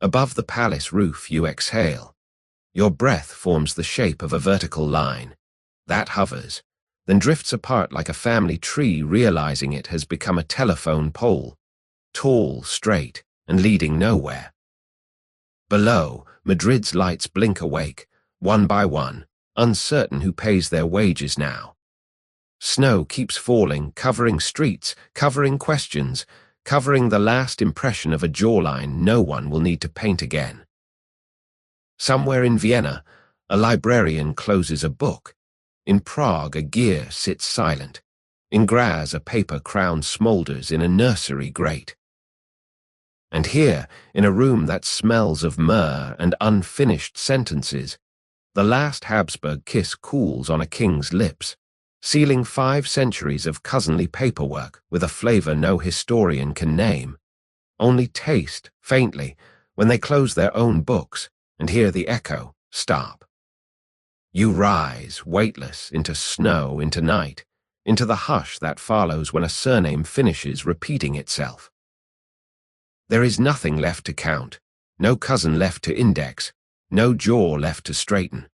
Above the palace roof you exhale. Your breath forms the shape of a vertical line. That hovers, then drifts apart like a family tree, realizing it has become a telephone pole, tall, straight, and leading nowhere. Below, Madrid's lights blink awake, one by one, uncertain who pays their wages now. Snow keeps falling, covering streets, covering questions, covering the last impression of a jawline no one will need to paint again. Somewhere in Vienna, a librarian closes a book. In Prague, a gear sits silent. In Graz, a paper crown smolders in a nursery grate. And here, in a room that smells of myrrh and unfinished sentences, the last Habsburg kiss cools on a king's lips, sealing 5 centuries of cousinly paperwork with a flavor no historian can name. Only taste, faintly, when they close their own books and hear the echo, stop. You rise, weightless, into snow, into night, into the hush that follows when a surname finishes repeating itself. There is nothing left to count, no cousin left to index, no jaw left to straighten.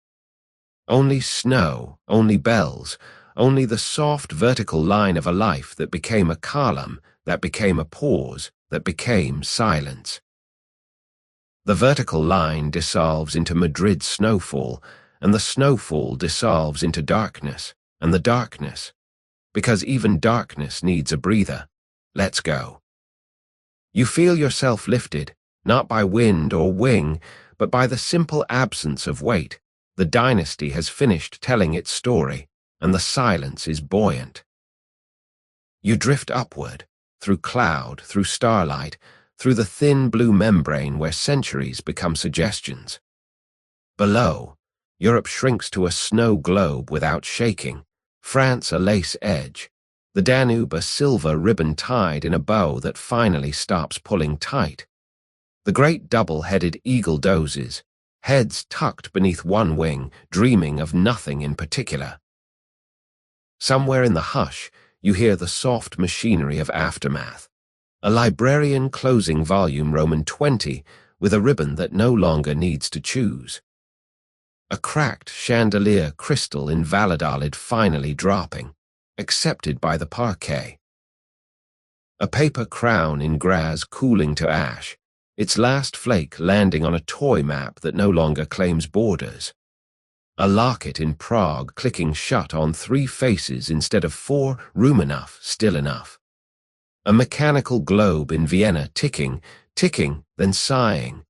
Only snow, only bells, only the soft vertical line of a life that became a column, that became a pause, that became silence. The vertical line dissolves into Madrid's snowfall, and the snowfall dissolves into darkness, and the darkness, because even darkness needs a breather. Let's go. You feel yourself lifted, not by wind or wing, but by the simple absence of weight. The dynasty has finished telling its story, and the silence is buoyant. You drift upward, through cloud, through starlight, through the thin blue membrane where centuries become suggestions. Below, Europe shrinks to a snow globe without shaking, France a lace edge, the Danube a silver ribbon tied in a bow that finally stops pulling tight. The great double-headed eagle dozes, heads tucked beneath one wing, dreaming of nothing in particular. Somewhere in the hush, you hear the soft machinery of aftermath. A librarian closing volume Roman 20 with a ribbon that no longer needs to choose. A cracked chandelier crystal invalidolid finally dropping, accepted by the parquet. A paper crown in Graz cooling to ash, its last flake landing on a toy map that no longer claims borders. A locket in Prague clicking shut on 3 faces instead of 4, room enough, still enough. A mechanical globe in Vienna ticking, ticking, then sighing.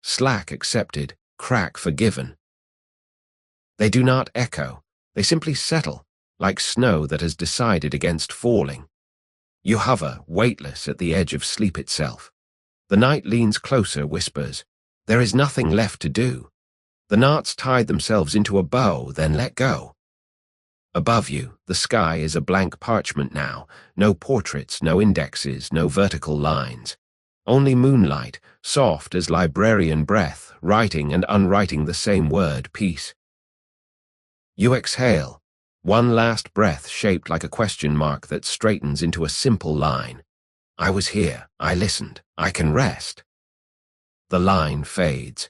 Slack accepted, crack forgiven. They do not echo. They simply settle, like snow that has decided against falling. You hover, weightless, at the edge of sleep itself. The night leans closer, whispers, "There is nothing left to do." The knots tied themselves into a bow, then let go. Above you, the sky is a blank parchment now. No portraits, no indexes, no vertical lines. Only moonlight, soft as librarian breath, writing and unwriting the same word, peace. You exhale, one last breath shaped like a question mark that straightens into a simple line. I was here, I listened, I can rest. The line fades.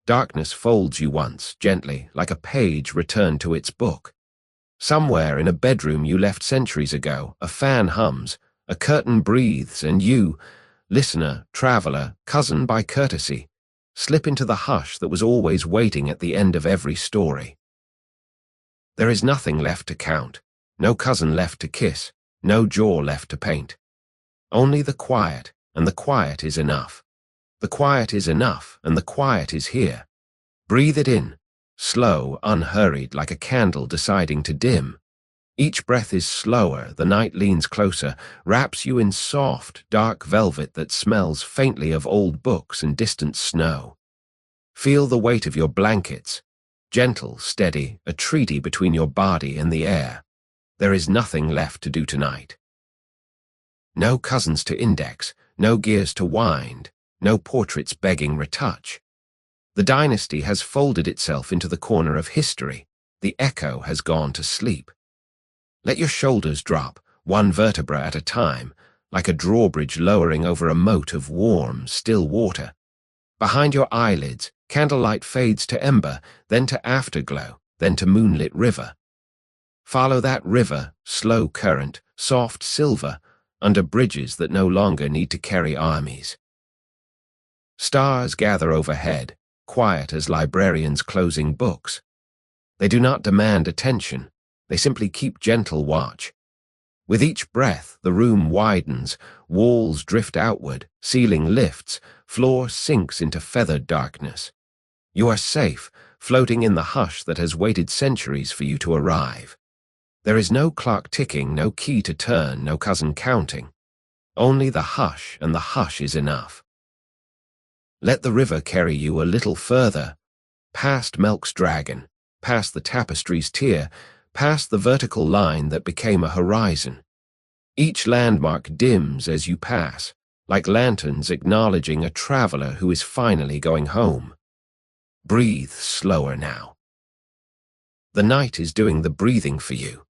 Darkness folds you once, gently, like a page returned to its book. Somewhere in a bedroom you left centuries ago, a fan hums, a curtain breathes, and you, listener, traveler, cousin by courtesy, slip into the hush that was always waiting at the end of every story. There is nothing left to count, no cousin left to kiss, no jaw left to paint. Only the quiet, and the quiet is enough. The quiet is enough, and the quiet is here. Breathe it in, slow, unhurried, like a candle deciding to dim. Each breath is slower, the night leans closer, wraps you in soft, dark velvet that smells faintly of old books and distant snow. Feel the weight of your blankets, gentle, steady, a treaty between your body and the air. There is nothing left to do tonight. No cousins to index, no gears to wind, no portraits begging retouch. The dynasty has folded itself into the corner of history. The echo has gone to sleep. Let your shoulders drop, one vertebra at a time, like a drawbridge lowering over a moat of warm, still water. Behind your eyelids, candlelight fades to ember, then to afterglow, then to moonlit river. Follow that river, slow current, soft silver, under bridges that no longer need to carry armies. Stars gather overhead, quiet as librarians closing books. They do not demand attention, they simply keep gentle watch. With each breath, the room widens, walls drift outward, ceiling lifts, floor sinks into feathered darkness. You are safe, floating in the hush that has waited centuries for you to arrive. There is no clock ticking, no key to turn, no cousin counting. Only the hush, and the hush is enough. Let the river carry you a little further, past Melk's dragon, past the tapestry's tier, past the vertical line that became a horizon. Each landmark dims as you pass, like lanterns acknowledging a traveler who is finally going home. Breathe slower now. The night is doing the breathing for you.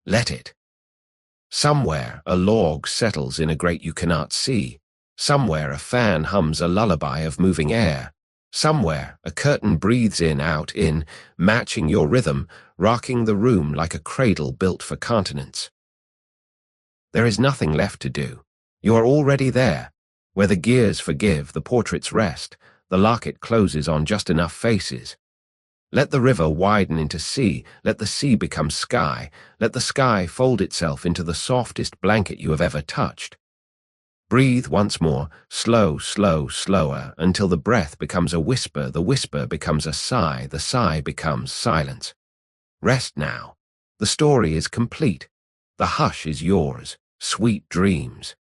Let it. Somewhere a log settles in a grate you cannot see. Somewhere a fan hums a lullaby of moving air. Somewhere a curtain breathes in, out, in, matching your rhythm, rocking the room like a cradle built for continents. There is nothing left to do. You are already there. Where the gears forgive, the portraits rest, the locket closes on just enough faces. Let the river widen into sea, let the sea become sky, let the sky fold itself into the softest blanket you have ever touched. Breathe once more, slow, slow, slower, until the breath becomes a whisper, the whisper becomes a sigh, the sigh becomes silence. Rest now. The story is complete. The hush is yours. Sweet dreams.